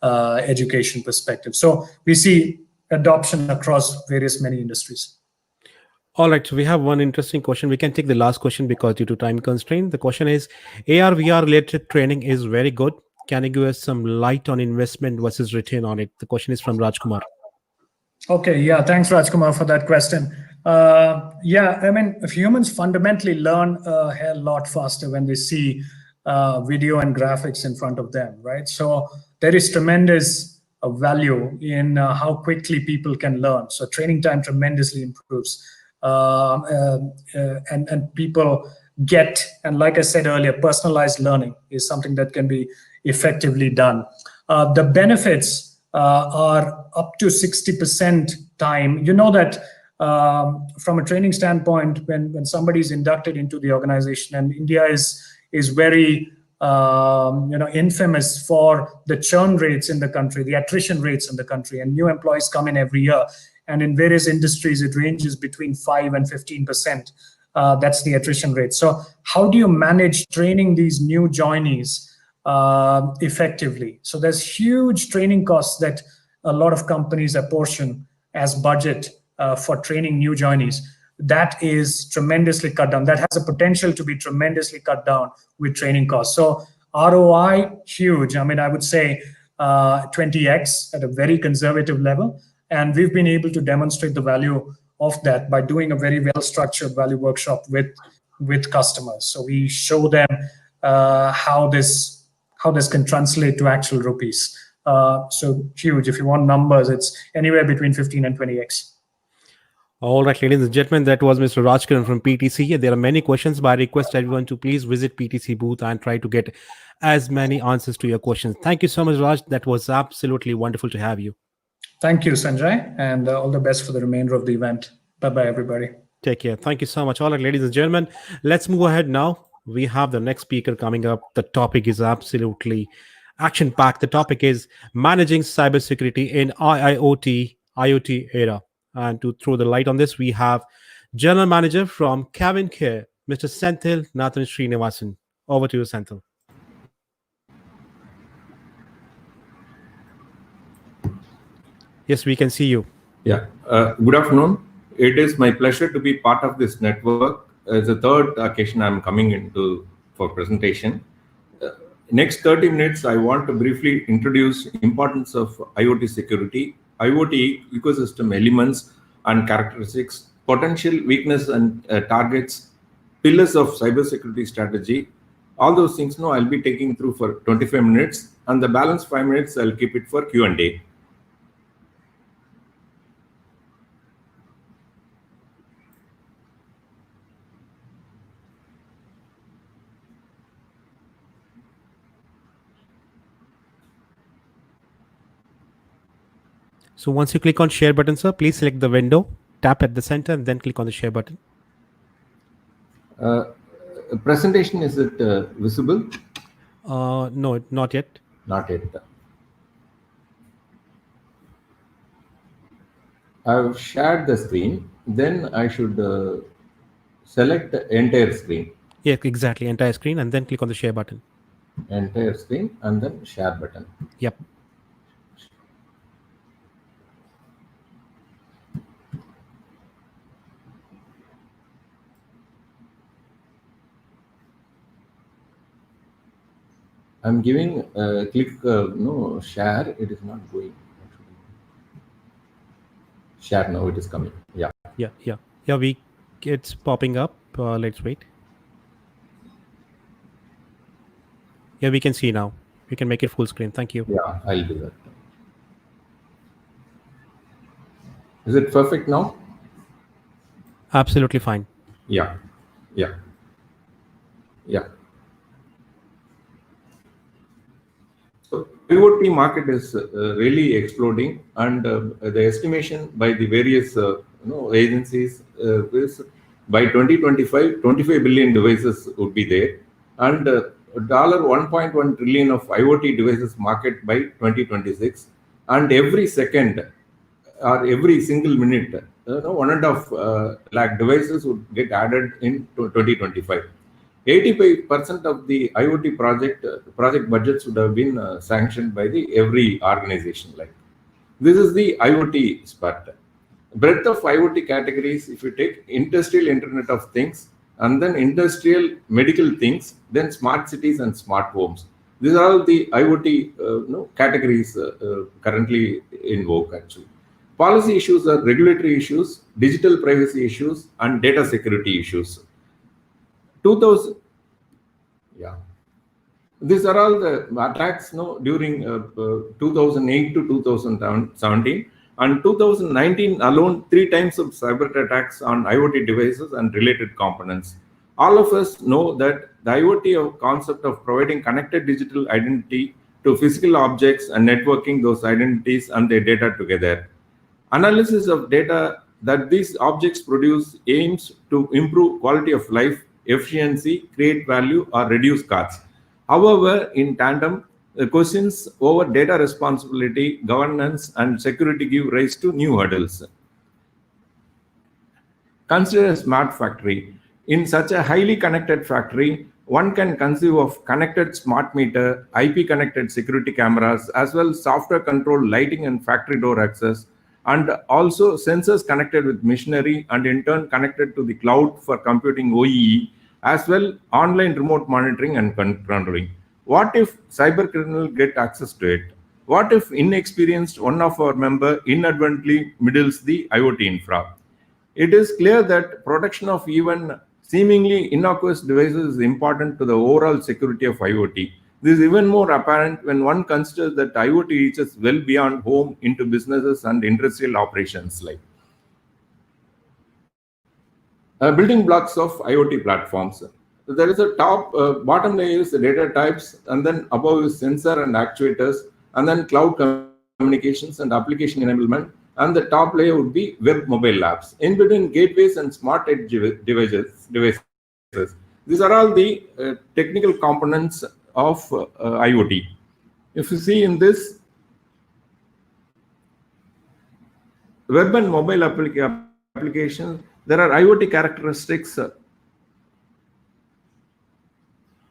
education perspective. So we see adoption across many industries. All right, so we have one interesting question. We can take the last question because due to time constraint. The question is, AR VR related training is very good. Can you give us some light on investment versus return on it? The question is from Rajkumar. Okay, yeah, thanks Rajkumar for that question. I mean, if humans fundamentally learn a hell lot faster when they see video and graphics in front of them, right? So there is tremendous value in how quickly people can learn. So training time tremendously improves, and people get, and like I said earlier, personalized learning is something that can be effectively done. The benefits are up to 60% time. You know that from a training standpoint, when somebody is inducted into the organization, and India is very infamous for the churn rates in the country, the attrition rates in the country, and new employees come in every year. And in various industries, it ranges between 5 and 15%. That's the attrition rate. So how do you manage training these new joinees effectively? So there's huge training costs that a lot of companies apportion as budget for training new joinees. That is tremendously cut down. That has a potential to be tremendously cut down with training costs. So ROI, huge. I mean, I would say 20x at a very conservative level. And we've been able to demonstrate the value of that by doing a very well-structured value workshop with customers. So we show them how this can translate to actual rupees. So huge. If you want numbers, it's anywhere between 15 and 20x. All right, ladies and gentlemen, that was Mr. Rajkaran from PTC. There are many questions, but I request everyone to please visit PTC booth and try to get as many answers to your questions. Thank you so much, Raj. That was absolutely wonderful to have you. Thank you, Sanjay, and all the best for the remainder of the event. Bye-bye, everybody. Take care. Thank you so much. All right, ladies and gentlemen, let's move ahead now. We have the next speaker coming up. The topic is absolutely action-packed. The topic is managing cybersecurity in IoT era. And to throw the light on this, we have General Manager from Kavin Care, Mr. Senthil Nathan Srinivasan. Over to you, Senthil. Yes, we can see you. Yeah. Good afternoon. It is my pleasure to be part of this network. It's the third occasion I'm coming into for presentation. Next 30 minutes, I want to briefly introduce importance of IoT security, IoT ecosystem elements and characteristics, potential weakness and targets, pillars of cybersecurity strategy. All those things I'll be taking through for 25 minutes, and the balance 5 minutes, I'll keep it for Q&A. So once you click on share button, sir, please select the window, tap at the center, and then click on the share button. Presentation, is it visible? No, not yet. Not yet. I've shared the screen. Then I should select the entire screen. Yeah, exactly. Entire screen, and then click on the share button. Entire screen and then share button. Yep. I'm giving click no share. It is not going. Share now. It is coming. Yeah. Yeah. It's popping up. Let's wait. Yeah, we can see now. We can make it full screen. Thank you. Yeah, I'll do that. Is it perfect now? Absolutely fine. Yeah. So IoT market is really exploding, and the estimation by the various agencies is by 2025, 25 billion devices would be there, and $1.1 trillion of IoT devices market by 2026, and every second or every single minute, 1.5 lakh devices would get added in 2025. 85% of the IoT project budgets would have been sanctioned by every organization. Like this is the IoT part. Breadth of IoT categories. If you take industrial Internet of Things, and then industrial medical things, then smart cities and smart homes. These are all the IoT categories currently in vogue. Actually, policy issues are regulatory issues, digital privacy issues, and data security issues. 2000, yeah. These are all the attacks during 2008 to 2017. And 2019 alone, 3 times of cyber attacks on IoT devices and related components. All of us know that the IoT concept of providing connected digital identity to physical objects and networking those identities and their data together. Analysis of data that these objects produce aims to improve quality of life, efficiency, create value, or reduce costs. However, in tandem, the questions over data responsibility, governance, and security give rise to new hurdles. Consider a smart factory. In such a highly connected factory, one can conceive of connected smart meter, IP-connected security cameras, as well as software-controlled lighting and factory door access, and also sensors connected with machinery and in turn connected to the cloud for computing OEE, as well online remote monitoring and controlling. What if cyber criminals get access to it? What if inexperienced one of our members inadvertently middles the IoT infra? It is clear that protection of even seemingly innocuous devices is important to the overall security of IoT. This is even more apparent when one considers that IoT reaches well beyond home into businesses and industrial operations. Like building blocks of IoT platforms. There is a bottom layer is the data types, and then above is sensor and actuators, and then cloud communications and application enablement, and the top layer would be web mobile apps. In between, gateways and smart edge devices. These are all the technical components of IoT. If you see in this web and mobile applications, there are IoT characteristics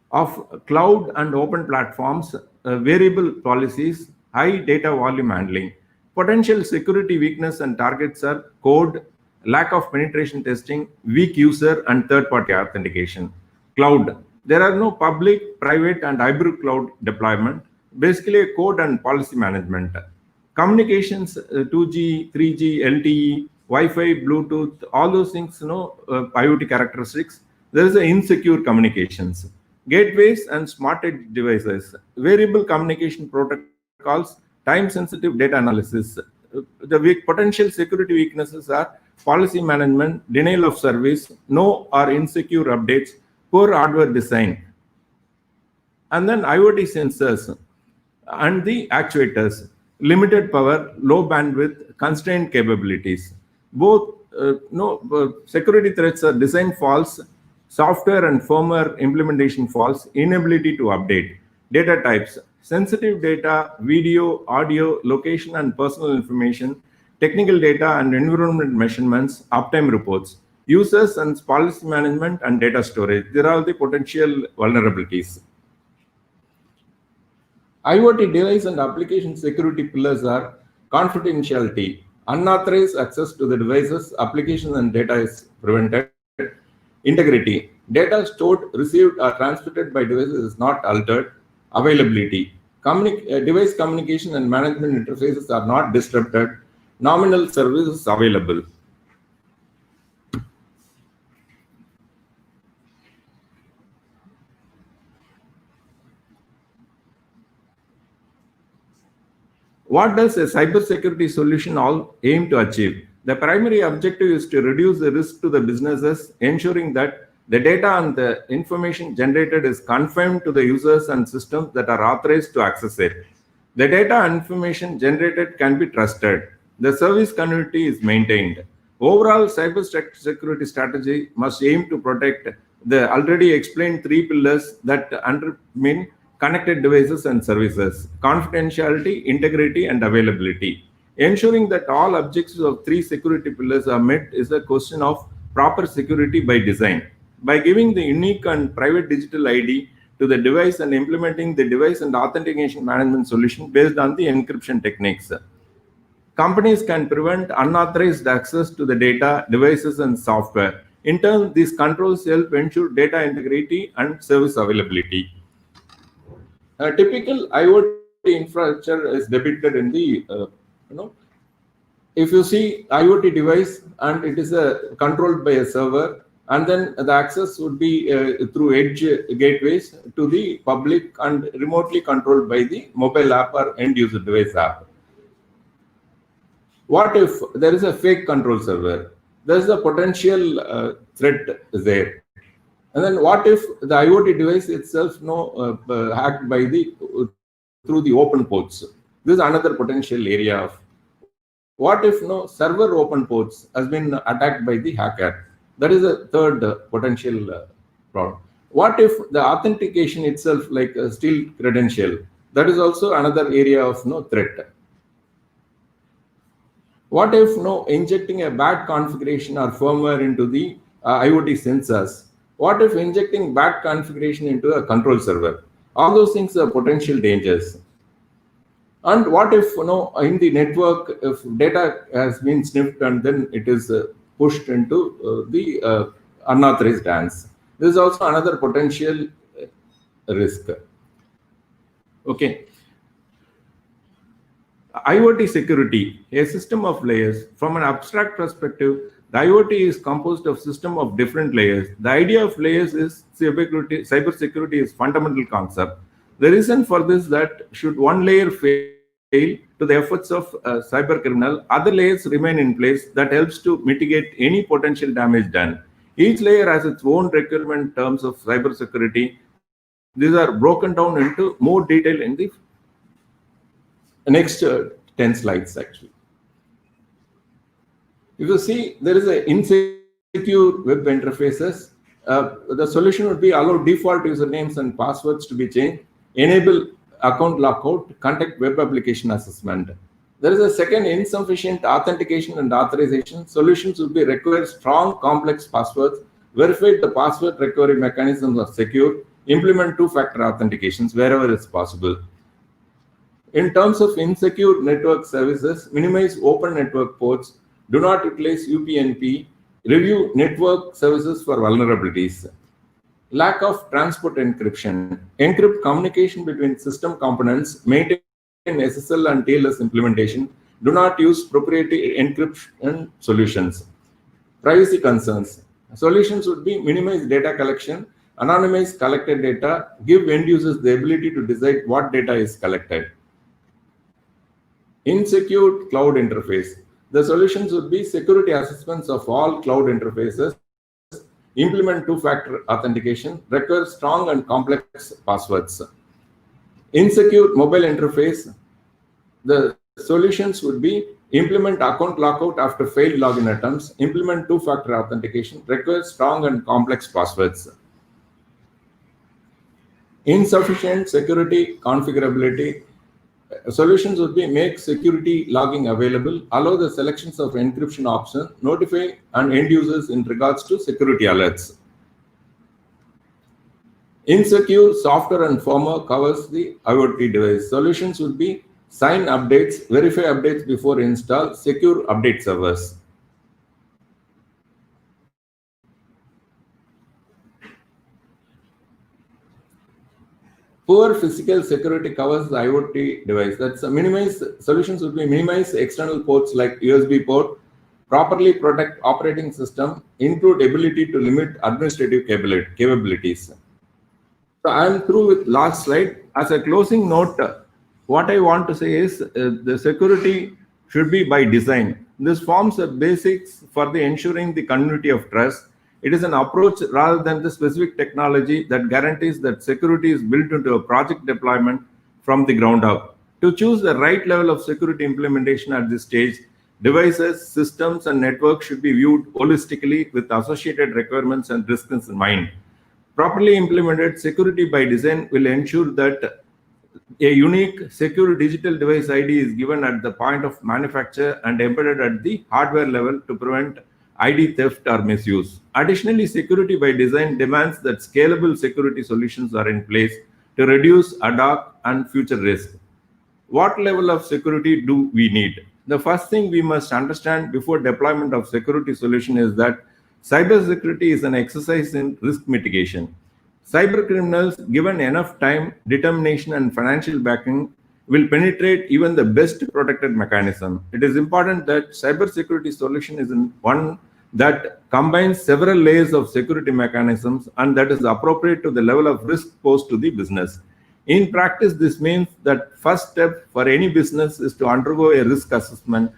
of cloud and open platforms, variable policies, high data volume handling. Potential security weakness and targets are code, lack of penetration testing, weak user and third-party authentication. Cloud. There are no public, private, and hybrid cloud deployment. Basically, code and policy management. Communications, 2G, 3G, LTE, Wi-Fi, Bluetooth, all those things, IoT characteristics. There is insecure communications. Gateways and smart edge devices, variable communication protocols, time-sensitive data analysis. The potential security weaknesses are policy management, denial of service, no or insecure updates, poor hardware design. And then IoT sensors and the actuators. limited power, low bandwidth, constrained capabilities. Both security threats are design faults, software and firmware implementation faults, inability to update, data types, sensitive data, video, audio, location and personal information, technical data and environment measurements, uptime reports, users and policy management and data storage. There are the potential vulnerabilities. IoT device and application security pillars are confidentiality. Unauthorized access to the devices, applications, and data is prevented. Integrity. Data stored, received, or transmitted by devices is not altered. Availability. Device communication and management interfaces are not disrupted. Nominal services available. What does a cybersecurity solution all aim to achieve? The primary objective is to reduce the risk to the businesses, ensuring that the data and the information generated is confined to the users and systems that are authorized to access it. The data and information generated can be trusted. The service continuity is maintained. Overall cybersecurity strategy must aim to protect the already explained three pillars that underpin connected devices and services: confidentiality, integrity, and availability. Ensuring that all objectives of three security pillars are met is a question of proper security by design. By giving the unique and private digital ID to the device and implementing the device and authentication management solution based on the encryption techniques, companies can prevent unauthorized access to the data, devices, and software. In turn, these controls help ensure data integrity and service availability. A typical IoT infrastructure is depicted in the, if you see IoT device and it is controlled by a server, and then the access would be through edge gateways to the public and remotely controlled by the mobile app or end user device app. What if there is a fake control server? There is a potential threat there. And then what if the IoT device itself hacked by through the open ports? This is another potential area of. What if server open ports has been attacked by the hacker? That is a third potential problem. What if the authentication itself, like a steel credential, that is also another area of threat. What if injecting a bad configuration or firmware into the IoT sensors? What if injecting bad configuration into a control server? All those things are potential dangers. And what if in the network, if data has been sniffed and then it is pushed into the unauthorized hands? This is also another potential risk. Okay. IoT security, a system of layers. From an abstract perspective, the IoT is composed of system of different layers. The idea of layers is cybersecurity is fundamental concept. The reason for this is that should one layer fail to the efforts of a cyber criminal, other layers remain in place that helps to mitigate any potential damage done. Each layer has its own requirement terms of cybersecurity. These are broken down into more detail in the next 10 slides actually. If you see, there is an insecure web interfaces. The solution would be allow default usernames and passwords to be changed, enable account lockout, conduct web application assessment. There is a second, insufficient authentication and authorization. Solutions would be require strong complex passwords, verify the password recovery mechanisms are secure, implement two-factor authentications wherever it's possible. In terms of insecure network services, minimize open network ports, do not utilize UPnP, review network services for vulnerabilities. Lack of transport encryption, encrypt communication between system components, maintain SSL and TLS implementation, do not use proprietary encryption solutions. Privacy concerns, solutions would be minimize data collection, anonymize collected data, give end users the ability to decide what data is collected. Insecure cloud interface. The solutions would be security assessments of all cloud interfaces, implement two-factor authentication, require strong and complex passwords. Insecure mobile interface. The solutions would be implement account lockout after failed login attempts, implement two-factor authentication, require strong and complex passwords. Insufficient security configurability. Solutions would be make security logging available, allow the selections of encryption option, notify and end users in regards to security alerts. Insecure software and firmware covers the IoT device. Solutions would be sign updates, verify updates before install, secure update servers. Poor physical security covers the IoT device. That's a minimize. Solutions would be minimize external ports like USB port, properly protect operating system, improve ability to limit administrative capabilities. So I'm through with last slide. As a closing note, what I want to say is the security should be by design. This forms the basics for the ensuring the continuity of trust. It is an approach rather than the specific technology that guarantees that security is built into a project deployment from the ground up. To choose the right level of security implementation at this stage, devices, systems, and networks should be viewed holistically with associated requirements and risks in mind. Properly implemented security by design will ensure that a unique secure digital device ID is given at the point of manufacture and embedded at the hardware level to prevent ID theft or misuse. Additionally, security by design demands that scalable security solutions are in place to reduce ad hoc and future risk. What level of security do we need? The first thing we must understand before deployment of security solution is that cybersecurity is an exercise in risk mitigation. Cyber criminals, given enough time, determination, and financial backing, will penetrate even the best protected mechanism. It is important that cybersecurity solution is one that combines several layers of security mechanisms and that is appropriate to the level of risk posed to the business. In practice, this means that first step for any business is to undergo a risk assessment,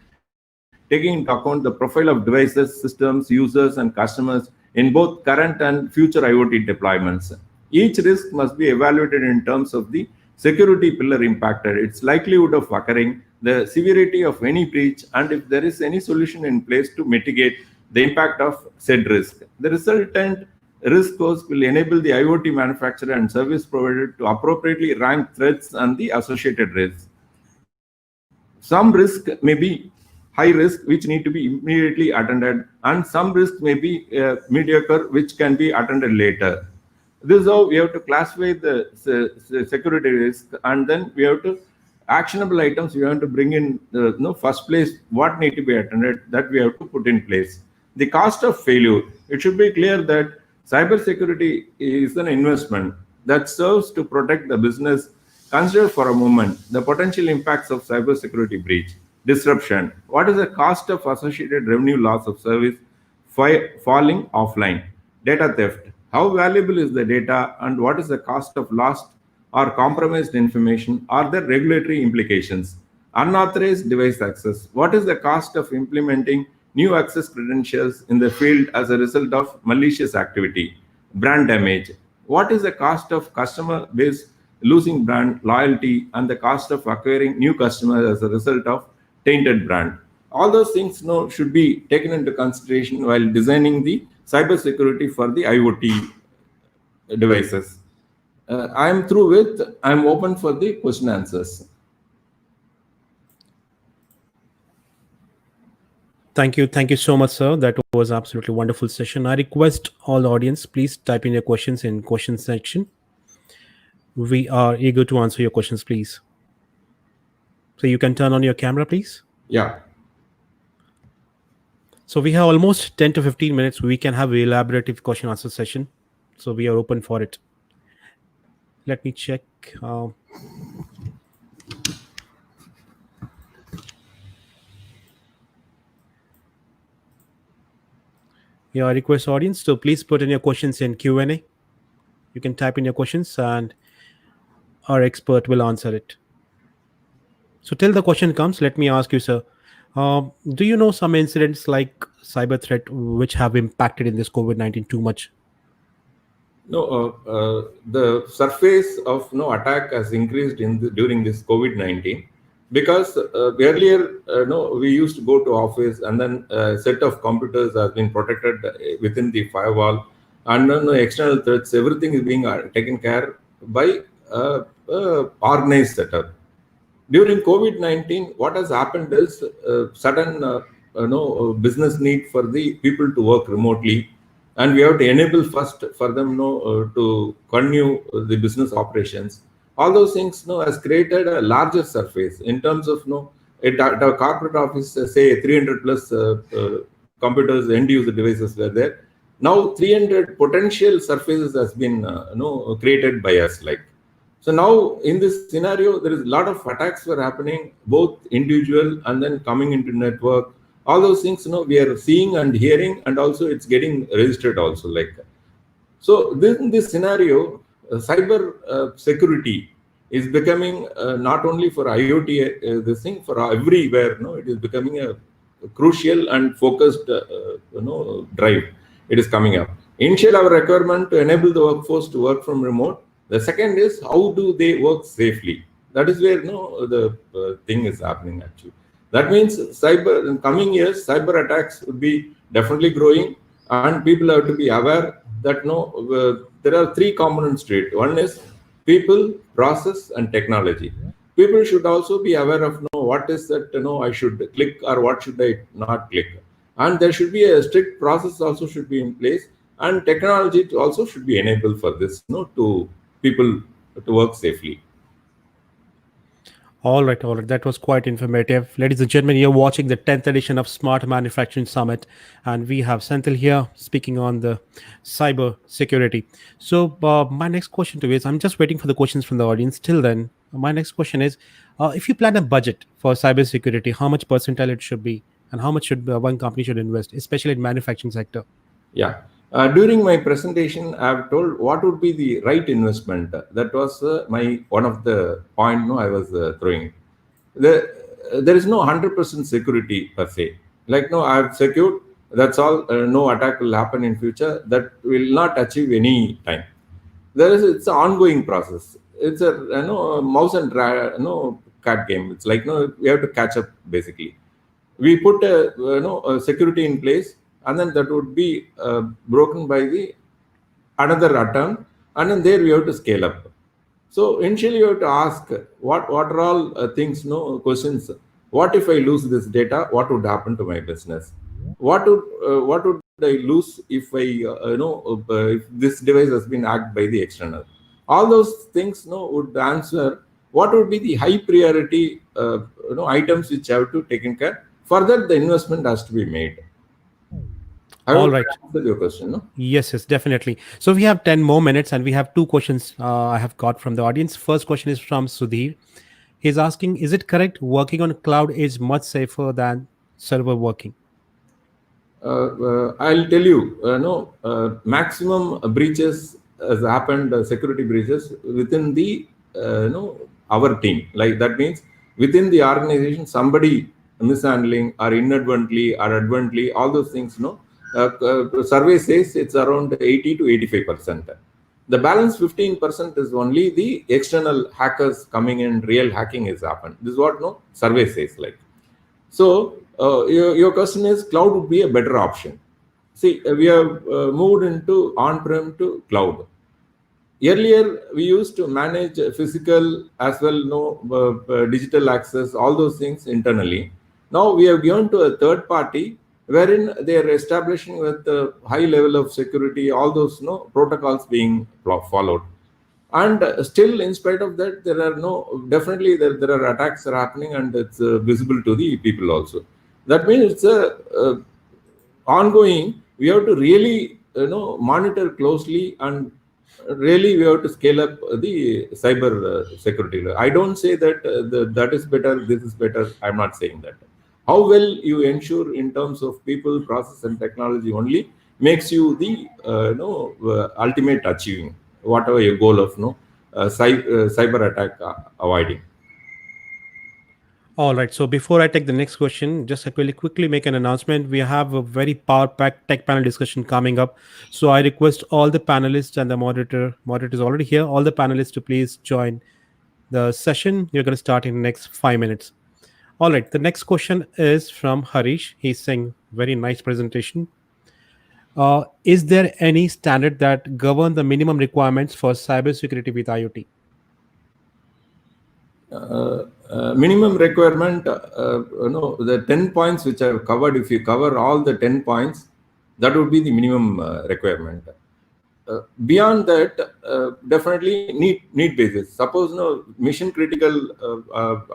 taking into account the profile of devices, systems, users, and customers in both current and future IoT deployments. Each risk must be evaluated in terms of the security pillar impacted, its likelihood of occurring, the severity of any breach, and if there is any solution in place to mitigate the impact of said risk. The resultant risk scores will enable the IoT manufacturer and service provider to appropriately rank threats and the associated risks. Some risk may be high risk, which need to be immediately attended, and some risk may be mediocre, which can be attended later. This is how we have to classify the security risk, and then we have to actionable items we have to bring in the first place, what need to be attended, that we have to put in place. The cost of failure, it should be clear that cybersecurity is an investment that serves to protect the business. Consider for a moment the potential impacts of cybersecurity breach. Disruption. What is the cost of associated revenue loss of service falling offline? Data theft. How valuable is the data and what is the cost of lost or compromised information? Are there regulatory implications? Unauthorized device access. What is the cost of implementing new access credentials in the field as a result of malicious activity? Brand damage. What is the cost of customer base losing brand loyalty and the cost of acquiring new customers as a result of tainted brand? All those things should be taken into consideration while designing the cybersecurity for the IoT devices. I'm through with, I'm open for the question answers. Thank you so much, sir. That was absolutely wonderful session. I request all the audience, please type in your questions in question section. We are eager to answer your questions, please. So you can turn on your camera, please. Yeah. So we have almost 10 to 15 minutes. We can have an elaborative question answer session. So we are open for it. Let me check. Yeah, I request audience to please put in your questions in Q&A. You can type in your questions and our expert will answer it. So till the question comes, let me ask you, sir, do you know some incidents like cyber threat which have impacted in this COVID-19 too much? No, the surface of attack has increased during this COVID-19. because earlier, no, we used to go to office and then a set of computers has been protected within the firewall, and then the external threats, everything is being taken care by organized setup. During COVID-19, what has happened is sudden business need for the people to work remotely, and we have to enable first for them to continue the business operations. All those things has created a larger surface in terms of at our corporate office, say 300 plus computers, end user devices were there. Now 300 potential surfaces has been created by us. So now in this scenario, there is a lot of attacks were happening, both individual and then coming into network. All those things we are seeing and hearing, and also it's getting registered also. So in this scenario, cyber security is becoming not only for IoT, this thing for everywhere. It is becoming a crucial and focused drive. It is coming up. Initially, our requirement to enable the workforce to work from remote. The second is how do they work safely. That is where the thing is happening actually. That means in coming years, cyber attacks would be definitely growing, and people have to be aware that there are three components to it. One is people, process, and technology. People should also be aware of what is that I should click or what should I not click, and there should be a strict process also should be in place, and technology also should be enabled for this to people to work safely. All right. That was quite informative. Ladies and gentlemen, you're watching the 10th edition of Smart Manufacturing Summit, and we have Senthil here speaking on the cyber security. So my next question to you is, I'm just waiting for the questions from the audience. Till then, my next question is, if you plan a budget for cyber security, how much percentile it should be, and how much should one company should invest, especially in manufacturing sector? Yeah. During my presentation, I have told what would be the right investment. That was one of the point I was throwing. There is no 100% security per se. I have secured. That's all. No attack will happen in future. That will not achieve any time. It's an ongoing process. It's a mouse and cat game. It's we have to catch up basically. We put a security in place, and then that would be broken by the another attempt, and then there we have to scale up. So initially you have to ask what are all things, questions. What if I lose this data? What would happen to my business? What would I lose if if this device has been hacked by the external? All those things would answer what would be the high priority items which have to taken care. For that, the investment has to be made. All right. Answer your question, no? Yes, definitely. So we have 10 more minutes, and we have two questions I have got from the audience. First question is from Sudhir. He's asking, is it correct working on cloud is much safer than server working? I'll tell you, maximum breaches has happened, security breaches within the, our team. That means within the organization, somebody mishandling or inadvertently or advertently, all those things, survey says it's around 80 to 85%. The balance 15% is only the external hackers coming in, real hacking has happened. This is what survey says. So your question is, cloud would be a better option. See, we have moved into on-prem to cloud. Earlier, we used to manage physical as well, digital access, all those things internally. Now we have given to a third party, wherein they are establishing with a high level of security, all those protocols being followed. And still, in spite of that, there are definitely there are attacks are happening, and it's visible to the people also. That means it's a ongoing. We have to really monitor closely, and really we have to scale up the cyber security. I don't say that that is better, this is better. I'm not saying that. How well you ensure in terms of people, process, and technology only makes you the ultimate achieving whatever your goal of cyber attack avoiding. All right. So before I take the next question, just to quickly make an announcement. We have a very power-packed tech panel discussion coming up. So I request all the panelists and the moderator is already here. All the panelists to please join the session. You're going to start in the next 5 minutes. All right. The next question is from Harish. He's saying, very nice presentation. Is there any standard that govern the minimum requirements for cybersecurity with IoT? Minimum requirement, the 10 points which I've covered, if you cover all the 10 points, that would be the minimum requirement. Beyond that, definitely need basis. Suppose mission critical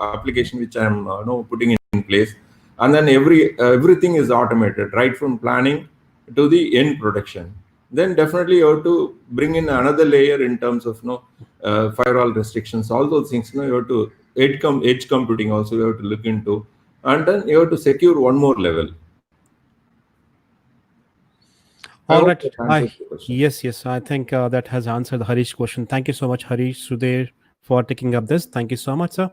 application which I'm putting in place, and then everything is automated right from planning to the end production. Then definitely you have to bring in another layer in terms of firewall restrictions, all those things. You have to edge computing also you have to look into, and then you have to secure one more level. All right. Yes. I think that has answered the Harish question. Thank you so much, Harish Sudhir, for taking up this. Thank you so much, sir.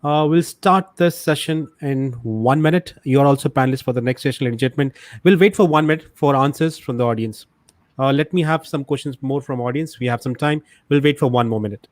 We'll start this session in 1 minute. You're also panelists for the next session, ladies and gentlemen. We'll wait for 1 minute for answers from the audience. Let me have some questions more from audience. We have some time. We'll wait for 1 more minute.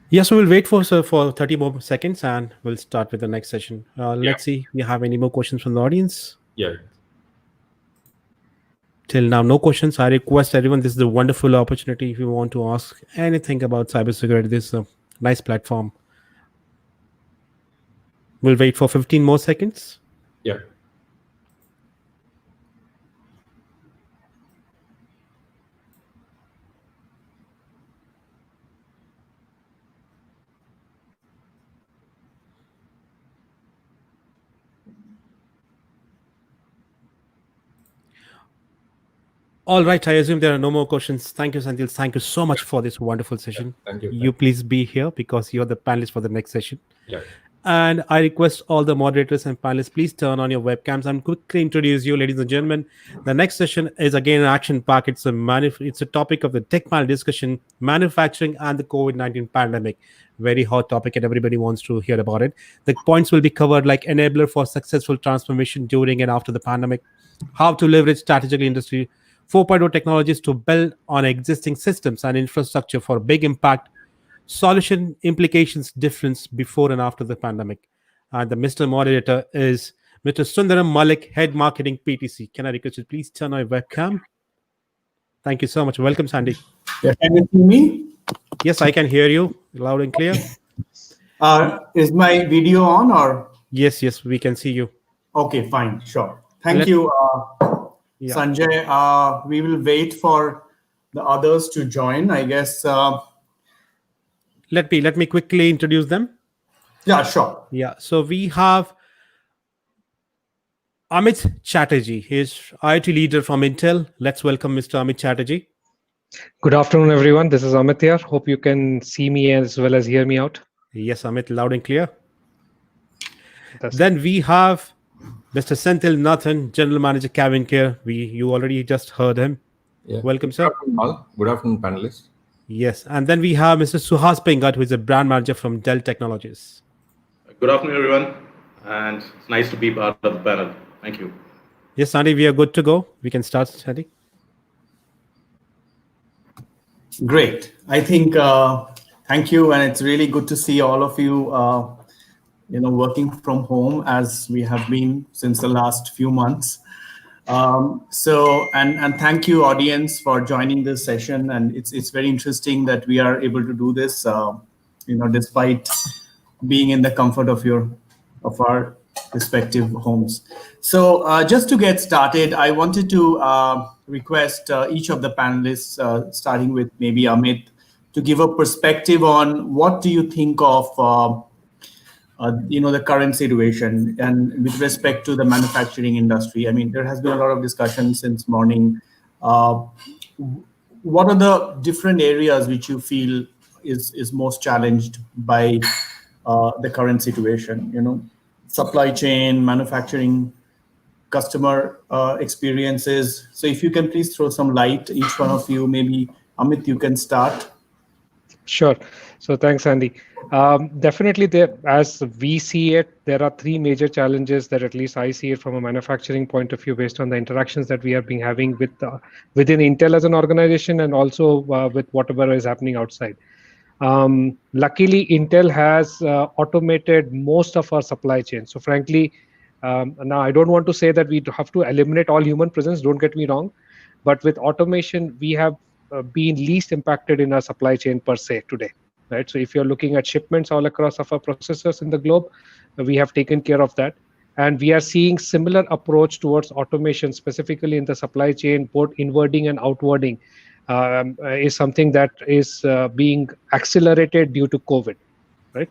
Yes, we'll wait for 30 more seconds and we'll start with the next session. Let's see if we have any more questions from the audience. Yeah. Till now, no questions. I request everyone, this is a wonderful opportunity. If you want to ask anything about cybersecurity, this is a nice platform. We'll wait for 15 more seconds. Yeah. All right, I assume there are no more questions. Thank you, Senthil. Thank you so much for this wonderful session. Thank you. You please be here because you're the panelist for the next session. Yeah. And I request all the moderators and panelists, please turn on your webcams and quickly introduce you, ladies and gentlemen. The next session is again an action pack. It's a topic of the tech panel discussion, manufacturing and the COVID-19 pandemic. Very hot topic and everybody wants to hear about it. The points will be covered like enabler for successful transformation during and after the pandemic, how to leverage strategically industry 4.0 technologies to build on existing systems and infrastructure for big impact, solution implications difference before and after the pandemic. And the Mr. Moderator is Mr. Sundaram Malik, Head Marketing PTC. Can I request you please turn on your webcam? Thank you so much. Welcome, Sandy. Yeah, can you hear me? Yes, I can hear you loud and clear. Is my video on or? Yes, we can see you. Okay, fine, sure. Thank you, Sanjay. We will wait for the others to join, I guess. Let me quickly introduce them. Yeah, sure. Yeah, so we have Amit Chatterjee. He's IoT leader from Intel. Let's welcome Mr. Amit Chatterjee. Good afternoon, everyone. This is Amit here. Hope you can see me as well as hear me out. Yes, Amit, loud and clear. Then we have Mr. Senthil Nathan, General Manager, Kavin Care. You already just heard him. Yeah. Welcome, sir. Good afternoon, panelists. Yes, and then we have Mr. Suhas Pingat, who is a brand manager from Dell Technologies. Good afternoon, everyone, and it's nice to be part of the panel. Thank you. Yes, Sandy, we are good to go. We can start, Sandy. Great. I think, thank you, and it's really good to see all of you, working from home as we have been since the last few months. And thank you, audience, for joining this session. And it's very interesting that we are able to do this, despite being in the comfort of our respective homes. So just to get started, I wanted to request each of the panelists, starting with maybe Amit, to give a perspective on what do you think of the current situation and with respect to the manufacturing industry. I mean, there has been a lot of discussion since morning. What are the different areas which you feel is most challenged by the current situation. Supply chain, manufacturing, customer experiences. So if you can please throw some light, each one of you, maybe Amit, you can start. Sure. So thanks, Andy. Definitely, as we see it, there are three major challenges that at least I see it from a manufacturing point of view, based on the interactions that we have been having with within Intel as an organization, and also with whatever is happening outside. Luckily, Intel has automated most of our supply chain. So frankly, now I don't want to say that we have to eliminate all human presence, don't get me wrong, but with automation, we have been least impacted in our supply chain per se today, right? So if you're looking at shipments all across of our processors in the globe, we have taken care of that. And we are seeing similar approach towards automation, specifically in the supply chain, both inwarding and outwarding, is something that is being accelerated due to COVID, right?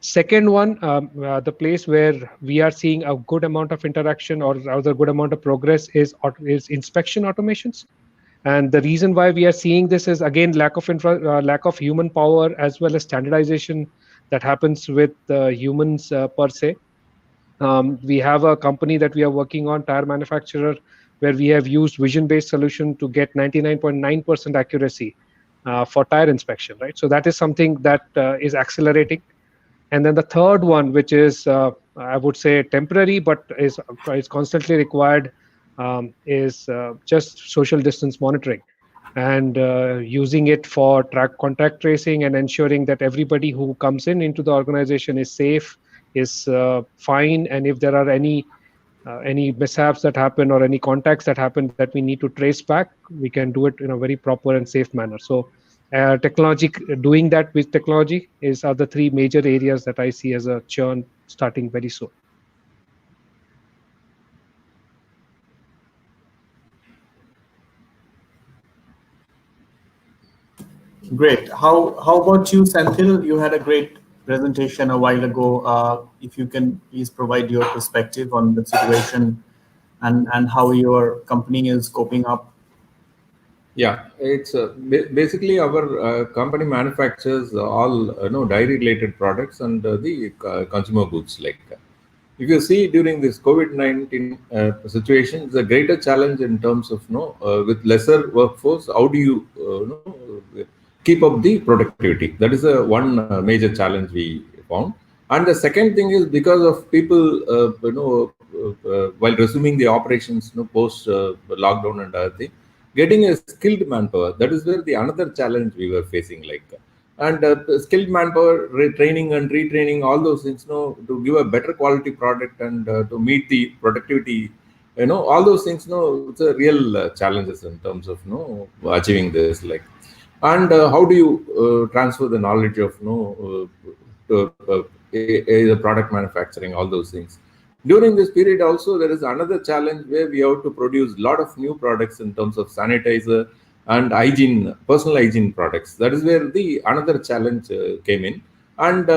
Second one, the place where we are seeing a good amount of interaction or rather good amount of progress is inspection automations. And the reason why we are seeing this is, again, lack of human power, as well as standardization that happens with humans per se. We have a company that we are working on, tire manufacturer, where we have used vision-based solution to get 99.9% accuracy for tire inspection, right? So that is something that is accelerating. And then the third one, which is, I would say, temporary, but is constantly required, is just social distance monitoring, and using it for contact tracing and ensuring that everybody who comes into the organization is safe, is fine, and if there are any mishaps that happen or any contacts that happen that we need to trace back, we can do it in a very proper and safe manner. So doing that with technology are the three major areas that I see as a churn starting very soon. Great. How about you, Senthil? You had a great presentation a while ago. If you can please provide your perspective on the situation and how your company is coping up. Yeah, it's basically our company manufactures all dairy related products and the consumer goods. Like if you see during this COVID-19 situation, it's a greater challenge in terms of with lesser workforce. How do you keep up the productivity? That is one major challenge we found. And the second thing is, because of people while resuming the operations post lockdown and other thing, getting a skilled manpower, that is where the another challenge we were facing. And skilled manpower, training and retraining, all those things, to give a better quality product and to meet the productivity, all those things, it's a real challenges in terms of achieving this. And how do you transfer the knowledge of the product manufacturing, all those things. During this period also, there is another challenge where we have to produce a lot of new products in terms of sanitizer and hygiene, personal hygiene products. That is where the another challenge came in. And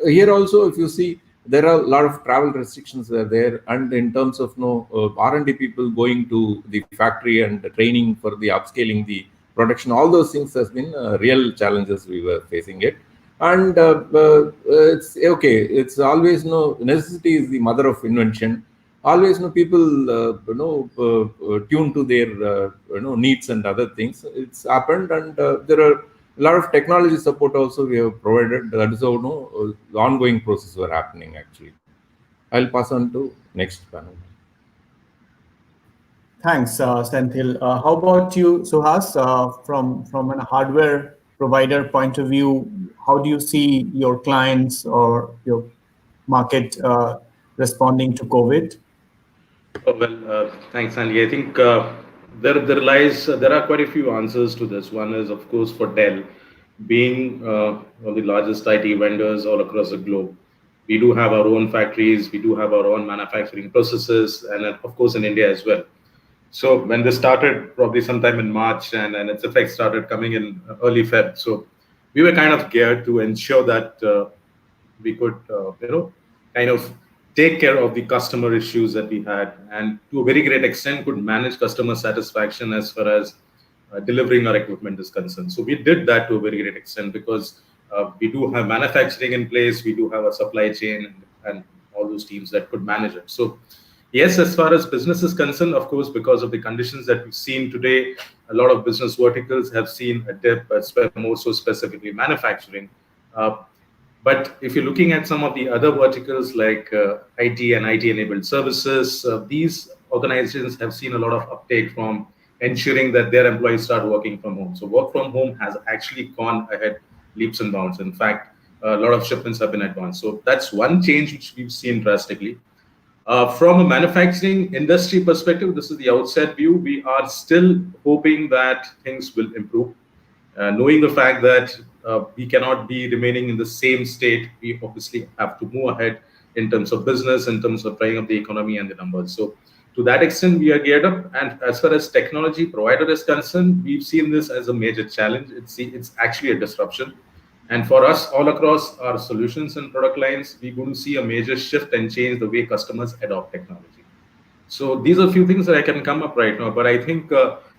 here also, if you see, there are a lot of travel restrictions there. And in terms of R&D people going to the factory and the training for the upscaling the production, all those things has been real challenges we were facing it. And it's okay. It's always necessity is the mother of invention. Always people tune to their needs and other things. It's happened, and there are a lot of technology support also we have provided. That is how the ongoing process were happening actually. I'll pass on to next panel. Thanks, Senthil. How about you, Suhas? From a hardware provider point of view, how do you see your clients or your market responding to COVID? Well, thanks, Andy. I think there are quite a few answers to this. One is, of course, for Dell, being one of the largest IT vendors all across the globe. We do have our own factories, we do have our own manufacturing processes, and of course in India as well. So when this started, probably sometime in March, and its effects started coming in early Feb. So we were kind of geared to ensure that we could, kind of take care of the customer issues that we had, and to a very great extent could manage customer satisfaction as far as delivering our equipment is concerned. So we did that to a very great extent, because We do have manufacturing in place. We do have a supply chain and all those teams that could manage it. So yes, as far as business is concerned, of course, because of the conditions that we've seen today, a lot of business verticals have seen a dip, more so specifically manufacturing. But if you're looking at some of the other verticals like IT and IT-enabled services, these organizations have seen a lot of uptake from ensuring that their employees start working from home. So work from home has actually gone ahead leaps and bounds. In fact, a lot of shipments have been advanced. So that's one change which we've seen drastically. From a manufacturing industry perspective, this is the outside view. We are still hoping that things will improve. Knowing the fact that we cannot be remaining in the same state, we obviously have to move ahead in terms of business, in terms of driving up the economy and the numbers. So to that extent, we are geared up. And as far as technology provider is concerned, we've seen this as a major challenge. It's actually a disruption. And for us, all across our solutions and product lines, we're going to see a major shift and change the way customers adopt technology. So these are a few things that I can come up right now. But I think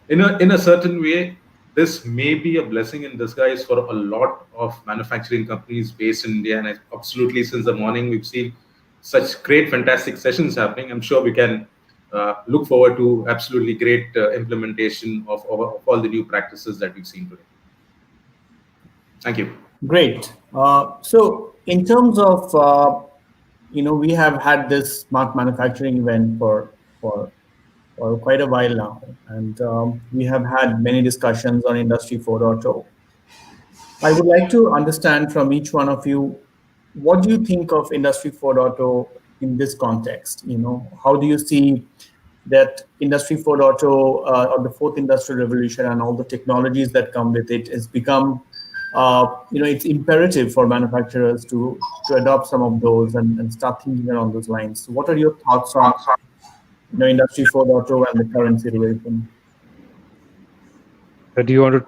in a certain way, this may be a blessing in disguise for a lot of manufacturing companies based in India. And absolutely, since the morning, we've seen such great, fantastic sessions happening. I'm sure we can look forward to absolutely great implementation of all the new practices that we've seen today. Thank you. Great. So in terms of, we have had this smart manufacturing event for quite a while now, and we have had many discussions on Industry 4.0. I would like to understand from each one of you, what do you think of Industry 4.0 in this context? How do you see that Industry 4.0 or the fourth industrial revolution and all the technologies that come with it has become, it's imperative for manufacturers to adopt some of those and start thinking along those lines. So what are your thoughts on Industry 4.0 and the current situation? Do you want to?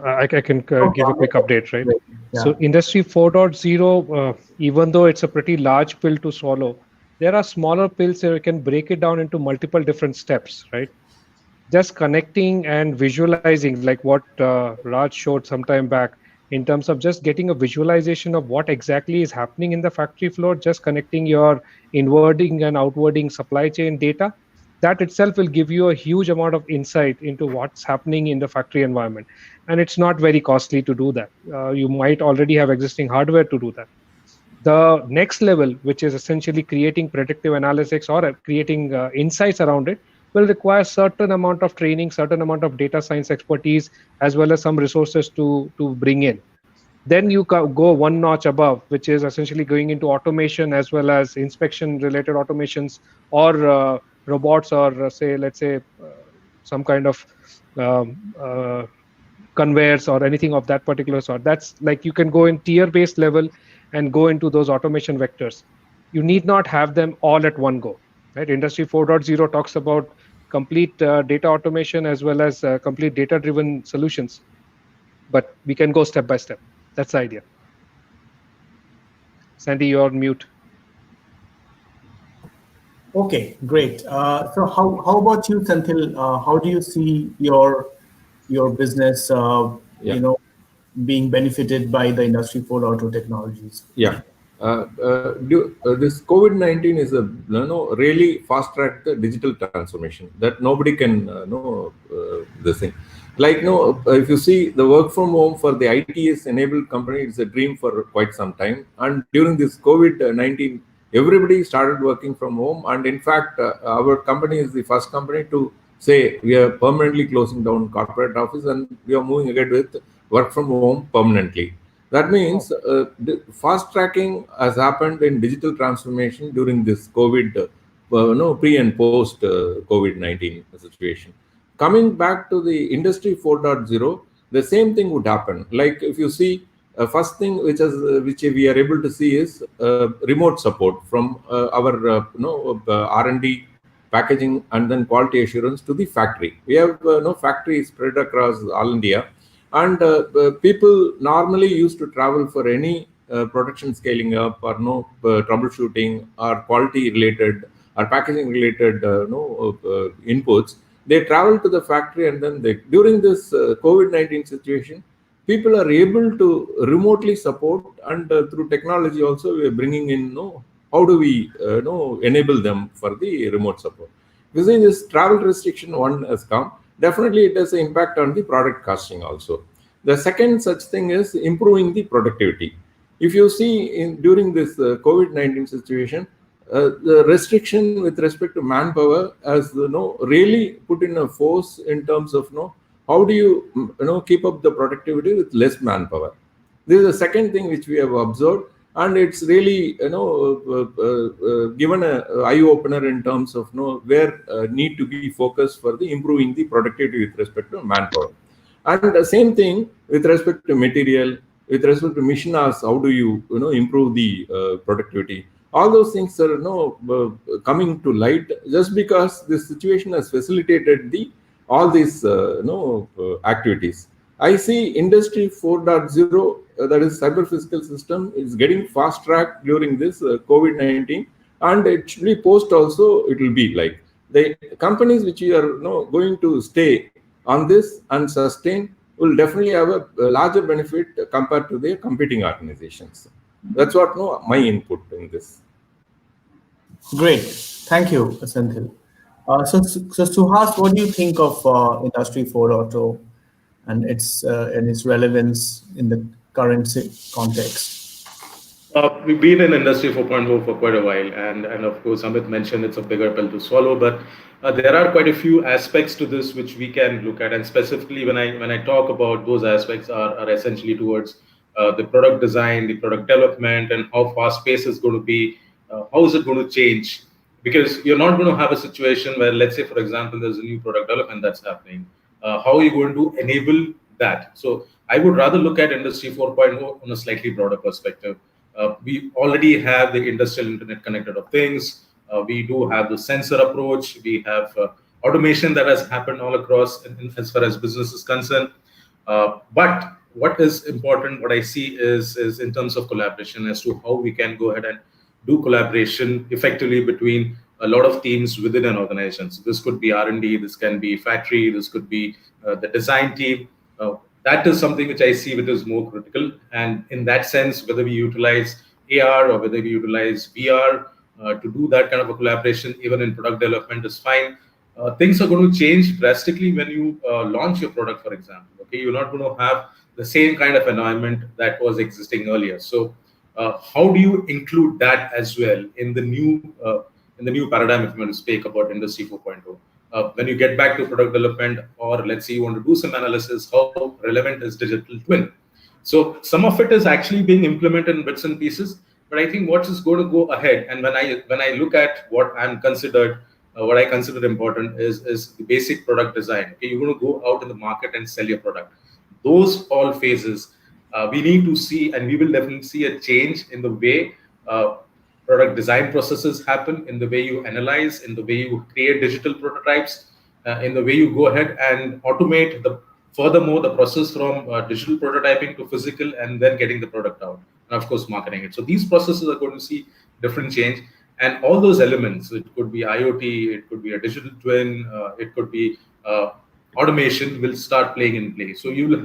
I can give a quick update, right? Yeah. So Industry 4.0, even though it's a pretty large pill to swallow, there are smaller pills where you can break it down into multiple different steps, right? Just connecting and visualizing, like what Raj showed some time back, in terms of just getting a visualization of what exactly is happening in the factory floor, just connecting your inwarding and outwarding supply chain data, that itself will give you a huge amount of insight into what's happening in the factory environment. And it's not very costly to do that. You might already have existing hardware to do that. The next level, which is essentially creating predictive analytics or creating insights around it, will require certain amount of training, certain amount of data science expertise, as well as some resources to bring in. Then you go one notch above, which is essentially going into automation as well as inspection-related automations, or robots, or let's say some kind of conveyors or anything of that particular sort. That's like you can go in tier-based level and go into those automation vectors. You need not have them all at one go. Right? Industry 4.0 talks about complete data automation as well as complete data-driven solutions. But we can go step by step. That's the idea. Sandy, you're on mute. Okay, great. So how about you, Senthil? How do you see your business, being benefited by the Industry 4.0 technologies? Yeah. This COVID-19 is a really fast-track the digital transformation that nobody can know this thing. Like if you see the work from home for the ITS-enabled company, it's a dream for quite some time. And during this COVID-19, everybody started working from home. And in fact, our company is the first company to say we are permanently closing down corporate office and we are moving ahead with work from home permanently. That means fast tracking has happened in digital transformation during this COVID, pre and post COVID-19 situation. Coming back to the Industry 4.0, the same thing would happen. Like if you see, first thing which we are able to see is remote support from our R&D, packaging, and then quality assurance to the factory. We have factories spread across all India. And people normally used to travel for any production scaling up or troubleshooting or quality related or packaging related inputs. They travel to the factory, and then during this COVID-19 situation, people are able to remotely support, and through technology also we are bringing in, how do we enable them for the remote support. You see, this travel restriction one has come. Definitely it has an impact on the product costing also. The second such thing is improving the productivity. If you see during this COVID-19 situation, the restriction with respect to manpower has really put in a force in terms of how do you keep up the productivity with less manpower. This is the second thing which we have observed, and it's really given an eye opener in terms of where need to be focused for the improving the productivity with respect to manpower. And the same thing with respect to material, with respect to machine hours, how do you improve the productivity? All those things are coming to light just because this situation has facilitated all these activities. I see Industry 4.0, that is cyber physical system, is getting fast tracked during this COVID-19, and it should be post also. It will be like the companies which are going to stay on this and sustain will definitely have a larger benefit compared to their competing organizations. That's what my input in this. Great, thank you, Senthil. So Suhas, what do you think of Industry 4.0 and its relevance in the current context? We've been in Industry 4.0 for quite a while, and of course, Amit mentioned it's a bigger pill to swallow, but there are quite a few aspects to this which we can look at, and specifically when I talk about those aspects are essentially towards the product design, the product development, and how fast pace is going to be, how is it going to change? Because you're not going to have a situation where, let's say, for example, there's a new product development that's happening. How are you going to enable that? So I would rather look at Industry 4.0 on a slightly broader perspective. We already have the industrial Internet Connected of Things. We do have the sensor approach. We have automation that has happened all across as far as business is concerned. But what is important, what I see is in terms of collaboration as to how we can go ahead and do collaboration effectively between a lot of teams within an organization. So this could be R&D, this can be factory, this could be the design team. That is something which I see which is more critical. And in that sense, whether we utilize AR or whether we utilize VR to do that kind of a collaboration, even in product development, is fine. Things are going to change drastically when you launch your product, for example. Okay, you're not going to have the same kind of environment that was existing earlier. So how do you include that as well in the new paradigm, if you want to speak about Industry 4.0? When you get back to product development, or let's say you want to do some analysis, how relevant is digital twin? So some of it is actually being implemented in bits and pieces, but I think what is going to go ahead, and when I look at what I consider important is the basic product design. Okay, you're going to go out in the market and sell your product. Those all phases, we need to see, and we will definitely see a change in the way product design processes happen, in the way you analyze, in the way you create digital prototypes, in the way you go ahead and automate furthermore the process from digital prototyping to physical, and then getting the product out, and of course marketing it. So these processes are going to see different change, and all those elements, it could be IoT, it could be a digital twin, it could be automation, will start playing in play. So you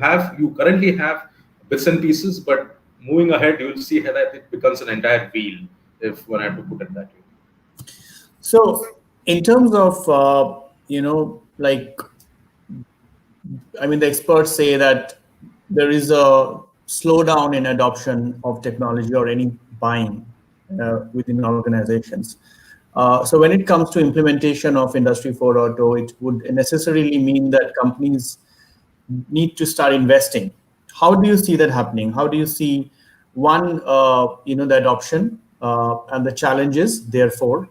currently have bits and pieces, but moving ahead, you will see how that it becomes an entire wheel, if one had to put it that way. So in terms of, the experts say that there is a slowdown in adoption of technology or any buying within organizations. So when it comes to implementation of Industry 4.0, it would necessarily mean that companies need to start investing. How do you see that happening? How do you see the adoption and the challenges, therefore,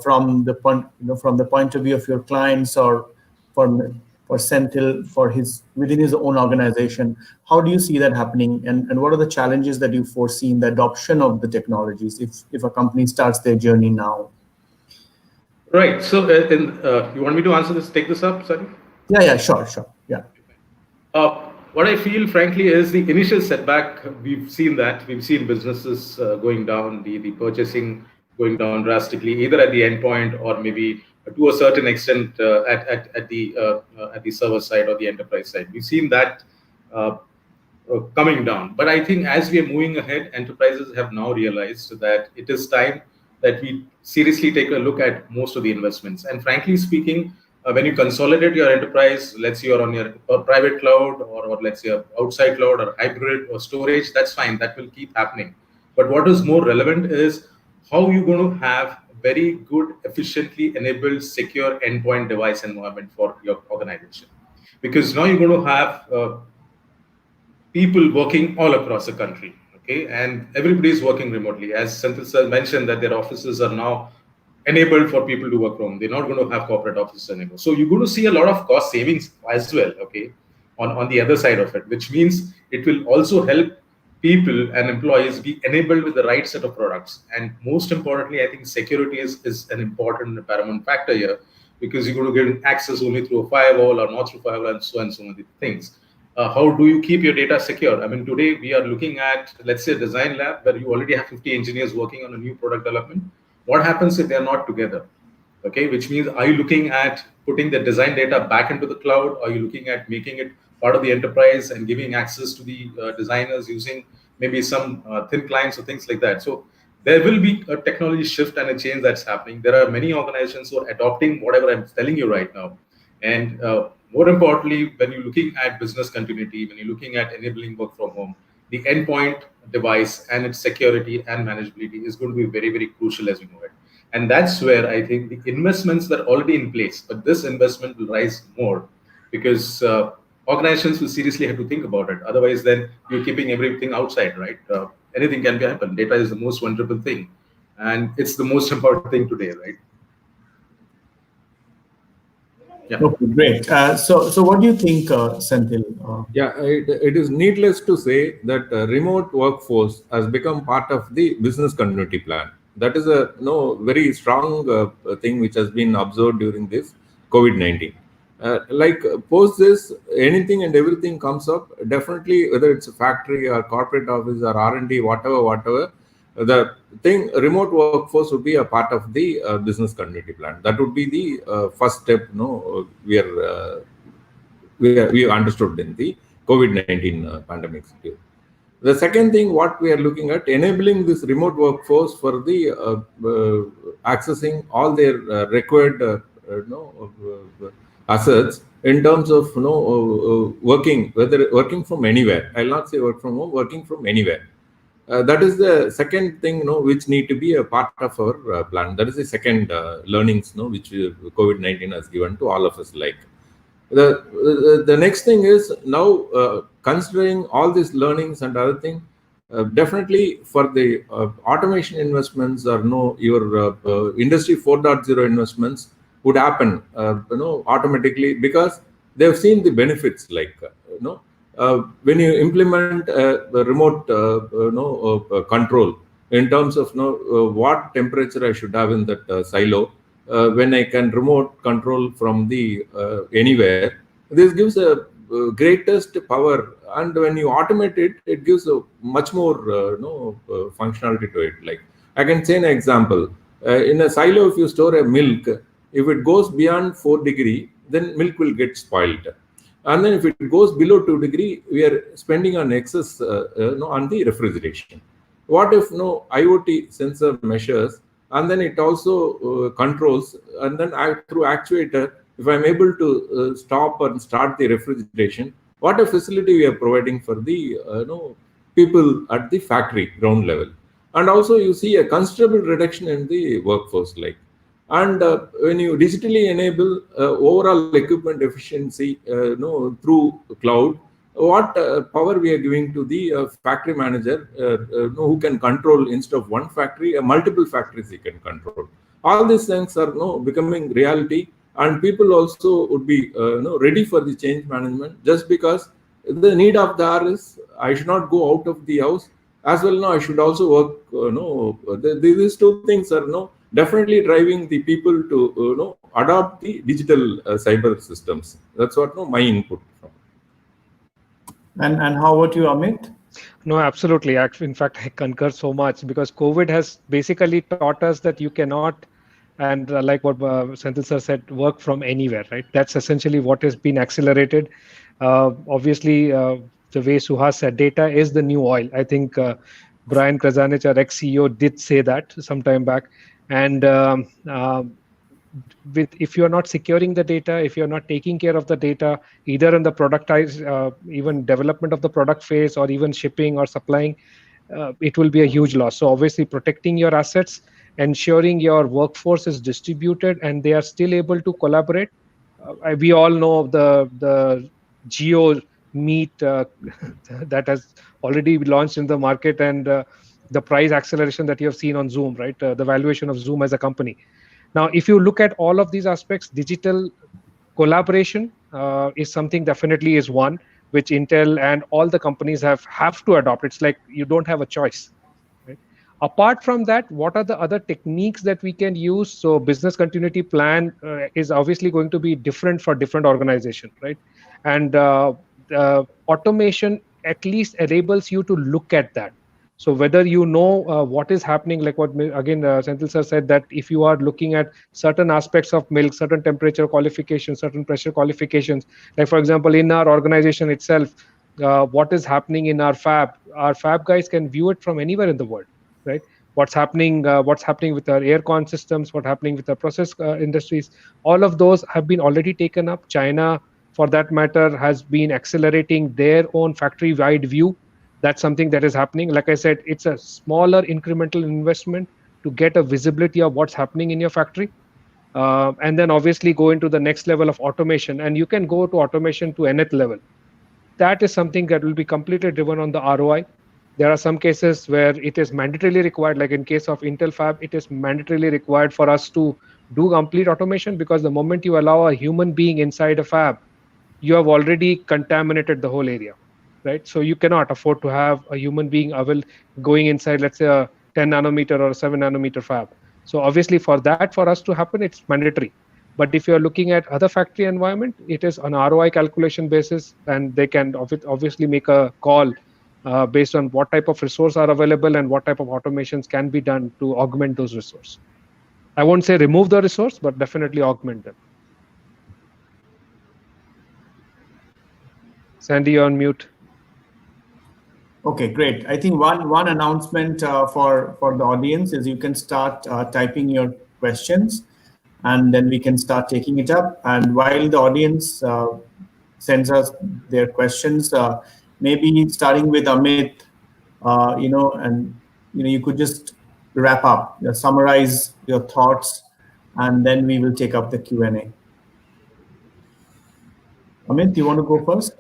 from the point of view of your clients, or for Senthil within his own organization? How do you see that happening, and what are the challenges that you foresee in the adoption of the technologies if a company starts their journey now? Right. So, you want me to answer this? Take this up, sorry. Yeah. Sure. Yeah. What I feel, frankly, is the initial setback. We've seen businesses going down, the purchasing going down drastically, either at the endpoint or maybe to a certain extent at the server side or the enterprise side. We've seen that coming down. But I think as we are moving ahead, enterprises have now realized that it is time that we seriously take a look at most of the investments. And frankly speaking, when you consolidate your enterprise, let's say you're on your private cloud or let's say outside cloud or hybrid or storage, that's fine. That will keep happening. But what is more relevant is how you're going to have very good, efficiently enabled, secure endpoint device environment for your organization. Because now you're going to have people working all across the country, okay? And everybody is working remotely. As Senthil sir mentioned, that their offices are now enabled for people to work from home. They're not going to have corporate offices anymore. So you're going to see a lot of cost savings as well, okay, on the other side of it, which means it will also help people and employees be enabled with the right set of products. And most importantly, I think security is an important and paramount factor here, because you're going to get access only through a firewall or not through firewall and so many things. How do you keep your data secure? I mean, today we are looking at, let's say, a design lab where you already have 50 engineers working on a new product development. What happens if they're not together? Okay, which means, are you looking at putting the design data back into the cloud? Are you looking at making it part of the enterprise and giving access to the designers using maybe some thin clients or things like that? So there will be a technology shift and a change that's happening. There are many organizations who are adopting whatever I'm telling you right now. And more importantly, when you're looking at business continuity, when you're looking at enabling work from home, the endpoint device and its security and manageability is going to be very, very crucial as we know it. And that's where I think the investments that are already in place, but this investment will rise more, because organizations will seriously have to think about it. Otherwise, then you're keeping everything outside, right? Anything can happen. Data is the most vulnerable thing, and it's the most important thing today, right? Yeah. Okay, great. So what do you think, Senthil? Yeah, it is needless to say that remote workforce has become part of the business continuity plan. That is a very strong thing which has been observed during this COVID-19. Like post this, anything and everything comes up. Definitely, whether it's a factory or corporate office or R&D, whatever. The thing, remote workforce would be a part of the business continuity plan. That would be the first step. We understood in the COVID-19 pandemic situation. The second thing, what we are looking at, enabling this remote workforce for the accessing all their required assets in terms of working, whether working from anywhere. I'll not say work from home, working from anywhere. That is the second thing, which need to be a part of our plan. That is the second learnings, which COVID-19 has given to all of us. Like the next thing is now considering all these learnings and other thing, definitely for the automation investments or your industry 4.0 investments would happen, automatically, because they've seen the benefits. Like when you implement the remote control in terms of what temperature I should have in that silo, when I can remote control from the anywhere, this gives a greatest power. And when you automate it, it gives a much more functionality to it. Like I can say an example. In a silo, if you store a milk, if it goes beyond 4 degrees, then milk will get spoiled. And then if it goes below 2 degrees, we are spending on excess on the refrigeration. What if IoT sensor measures, and then it also controls, and then through actuator, if I'm able to stop and start the refrigeration, what a facility we are providing for the people at the factory ground level. And also you see a considerable reduction in the workforce. Like, and when you digitally enable overall equipment efficiency through cloud, what power we are giving to the factory manager who can control, instead of one factory, multiple factories he can control. All these things are becoming reality, and people also would be ready for the change management, just because the need of the hour is I should not go out of the house as well. I should also work. These two things are definitely driving the people to adopt the digital cyber systems. That's what my input. And how about you, Amit? No, absolutely. In fact, I concur so much, because COVID has basically taught us that you cannot, and like what Senthil sir said, work from anywhere, right? That's essentially what has been accelerated. Obviously, the way Suhas said, data is the new oil. I think Brian Krzanich, our ex-CEO, did say that some time back. And if you are not securing the data, if you are not taking care of the data, either in the productize, even development of the product phase, or even shipping or supplying, it will be a huge loss. So obviously protecting your assets, ensuring your workforce is distributed and they are still able to collaborate. We all know the Geo Meet that has already launched in the market, and the price acceleration that you have seen on Zoom, right? The valuation of Zoom as a company. Now, if you look at all of these aspects, digital collaboration is something definitely is one which Intel and all the companies have to adopt. It's like you don't have a choice. Right? Apart from that, what are the other techniques that we can use? So business continuity plan is obviously going to be different for different organizations, right? And automation at least enables you to look at that. So whether you know what is happening, like what again Senthil sir said, that if you are looking at certain aspects of milk, certain temperature qualifications, certain pressure qualifications, like for example in our organization itself, what is happening in our fab guys can view it from anywhere in the world, right? What's happening with our aircon systems, what's happening with our process industries, all of those have been already taken up. China, for that matter, has been accelerating their own factory-wide view. That's something that is happening. Like I said, it's a smaller incremental investment to get a visibility of what's happening in your factory. And then obviously go into the next level of automation. And you can go to automation to nth level. That is something that will be completely driven on the ROI. There are some cases where it is mandatorily required, like in case of Intel Fab, it is mandatorily required for us to do complete automation, because the moment you allow a human being inside a fab, you have already contaminated the whole area. Right, so you cannot afford to have a human being going inside, let's say, a 10 nanometer or a 7 nanometer fab. So obviously, for us to happen, it's mandatory. But if you are looking at other factory environment, it is on ROI calculation basis, and they can obviously make a call based on what type of resource are available and what type of automations can be done to augment those resources. I won't say remove the resource, but definitely augment them. Sandy, you're on mute. Okay, great. I think one announcement for the audience is you can start typing your questions, and then we can start taking it up. And while the audience sends us their questions, maybe starting with Amit, you could just wrap up, summarize your thoughts, and then we will take up the Q&A. Amit, do you want to go first?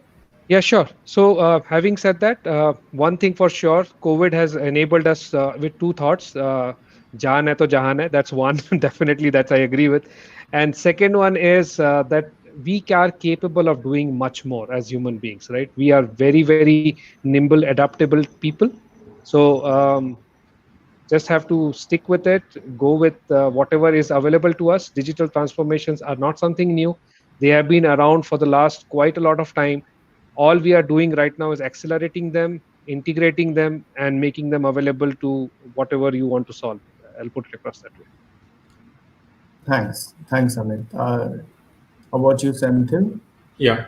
Yeah, sure. So having said that, one thing for sure, COVID has enabled us with two thoughts. Jahan hai to jahan hai. That's one. Definitely, that I agree with. And second one is that we are capable of doing much more as human beings, right? We are very, very nimble, adaptable people. So just have to stick with it, go with whatever is available to us. Digital transformations are not something new. They have been around for the last quite a lot of time. All we are doing right now is accelerating them, integrating them, and making them available to whatever you want to solve. I'll put it across that way. Thanks, Amit. How about you, Senthil? Yeah,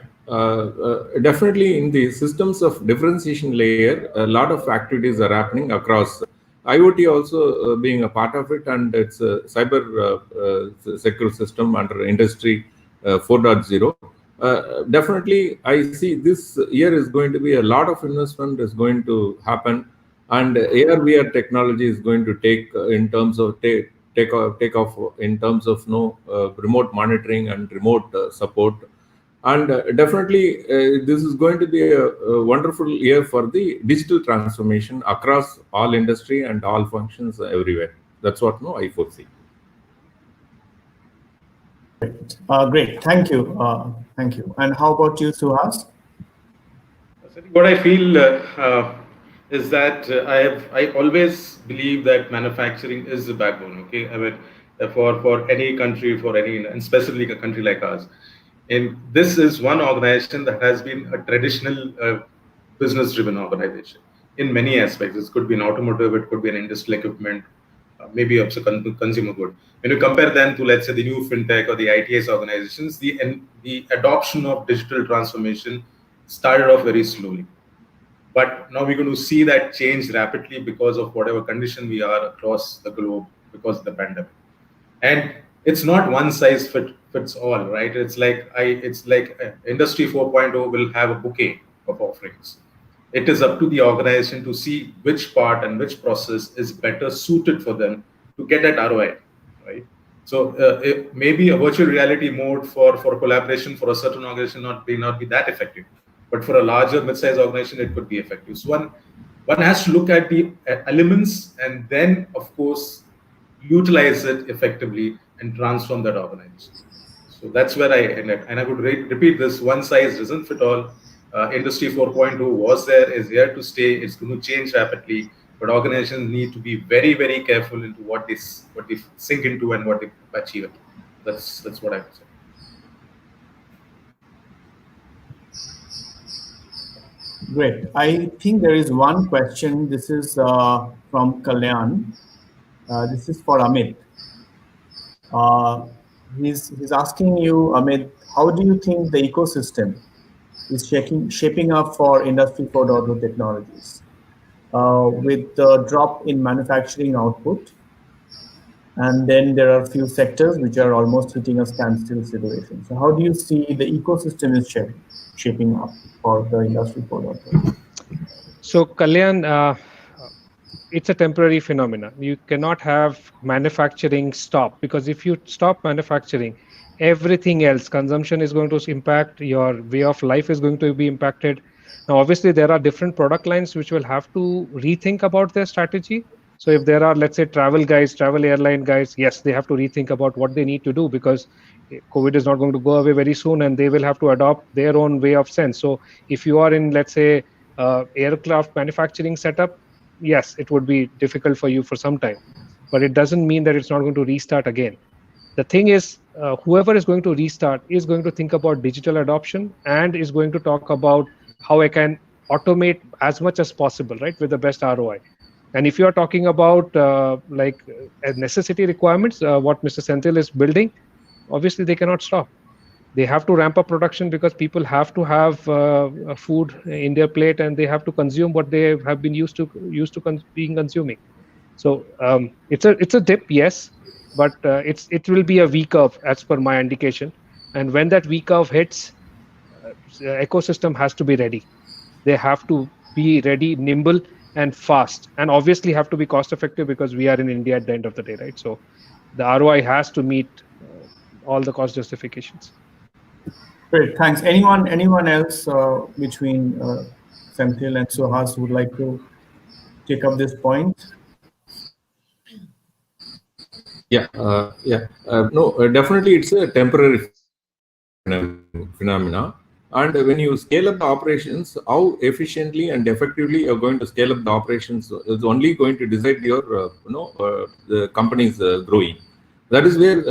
definitely in the systems of differentiation layer, a lot of activities are happening across. IoT also being a part of it, and it's a cyber secure system under Industry 4.0. Definitely, I see this year is going to be a lot of investment is going to happen, and AR/VR technology is going to take in terms of take off in terms of remote monitoring and remote support, and definitely this is going to be a wonderful year for the digital transformation across all industry and all functions everywhere. That's what I foresee. Great, thank you. And how about you, Suhas? What I feel is that I always believe that manufacturing is the backbone. Okay, I mean, for any country, and specifically a country like ours, and this is one organization that has been a traditional business-driven organization in many aspects. This could be an automotive, it could be an industrial equipment, maybe also consumer good. When you compare them to, let's say, the new fintech or the ITS organizations, the adoption of digital transformation started off very slowly. But now we're going to see that change rapidly because of whatever condition we are across the globe because of the pandemic. And it's not one size fits all, right? It's like Industry 4.0 will have a bouquet of offerings. It is up to the organization to see which part and which process is better suited for them to get that ROI, right? So it maybe a virtual reality mode for collaboration for a certain organization may not be that effective, but for a larger mid-sized organization, it could be effective. So one has to look at the elements and then, of course, utilize it effectively and transform that organization. So that's where I ended. And I would repeat this: one size doesn't fit all. Industry 4.0 was there, is here to stay. It's going to change rapidly, but organizations need to be very, very careful into what they sink into and what they achieve. That's what I would say. Great. I think there is one question. This is from Kalyan. This is for Amit. He's asking you, Amit, how do you think the ecosystem is shaping up for Industry 4.0 technologies with the drop in manufacturing output? And then there are a few sectors which are almost hitting a standstill situation. So how do you see the ecosystem is shaping up for the Industry 4.0? So Kalyan, it's a temporary phenomenon. You cannot have manufacturing stop, because if you stop manufacturing, everything else, consumption is going to impact, your way of life is going to be impacted. Now, obviously, there are different product lines which will have to rethink about their strategy. So if there are, let's say, travel airline guys, yes, they have to rethink about what they need to do, because COVID is not going to go away very soon, and they will have to adopt their own way of sense. So if you are in, let's say, aircraft manufacturing setup, yes, it would be difficult for you for some time, but it doesn't mean that it's not going to restart again. The thing is, whoever is going to restart is going to think about digital adoption and is going to talk about how I can automate as much as possible, right, with the best ROI. And if you are talking about necessity requirements, what Mr. Senthil is building, obviously they cannot stop. They have to ramp up production because people have to have food in their plate, and they have to consume what they have been used to being consuming. So it's a dip, yes, but it will be a V curve as per my indication. And when that V curve hits, ecosystem has to be ready. They have to be ready, nimble, and fast, and obviously have to be cost effective, because we are in India at the end of the day, right? So the ROI has to meet all the cost justifications. Great, thanks. Anyone else between Senthil and Suhas who would like to take up this point? No, definitely it's a temporary phenomena. And when you scale up the operations, how efficiently and effectively you're going to scale up the operations is only going to decide your, the company's growing. That is where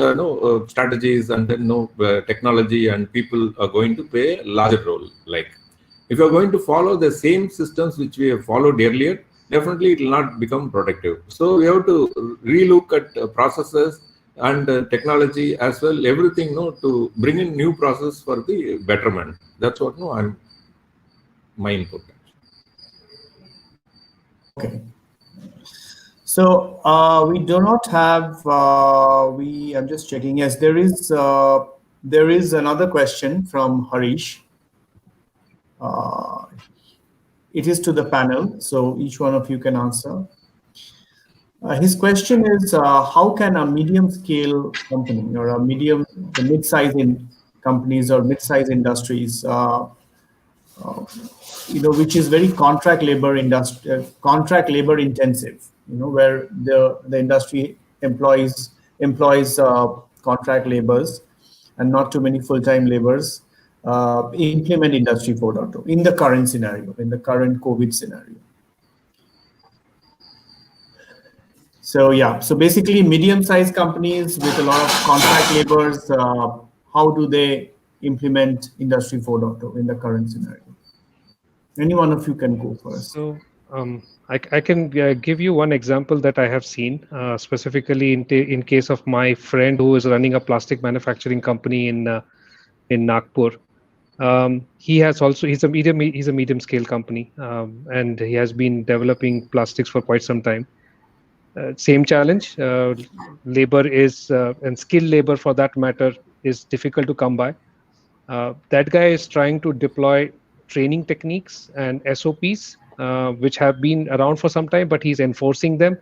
strategies and then technology and people are going to play a larger role. Like if you're going to follow the same systems which we have followed earlier, definitely it will not become productive. So we have to relook at processes and technology as well, everything, to bring in new process for the betterment. That's what my input. Okay. So we do not have. I'm just checking. Yes, there is another question from Harish. It is to the panel, so each one of you can answer. His question is, how can a medium-scale company or the mid-size companies or mid-size industries, which is very contract labor intensive, where the industry employs contract laborers and not too many full-time laborers, implement Industry 4.0 in the current scenario, in the current COVID scenario. So so basically medium-sized companies with a lot of contract laborers, how do they implement Industry 4.0 in the current scenario? Any one of you can go first. So I can give you one example that I have seen, specifically in case of my friend who is running a plastic manufacturing company in Nagpur. He's a medium scale company, and he has been developing plastics for quite some time. Same challenge. Labor is and skilled labor for that matter is difficult to come by. That guy is trying to deploy training techniques and SOPs, which have been around for some time, but he's enforcing them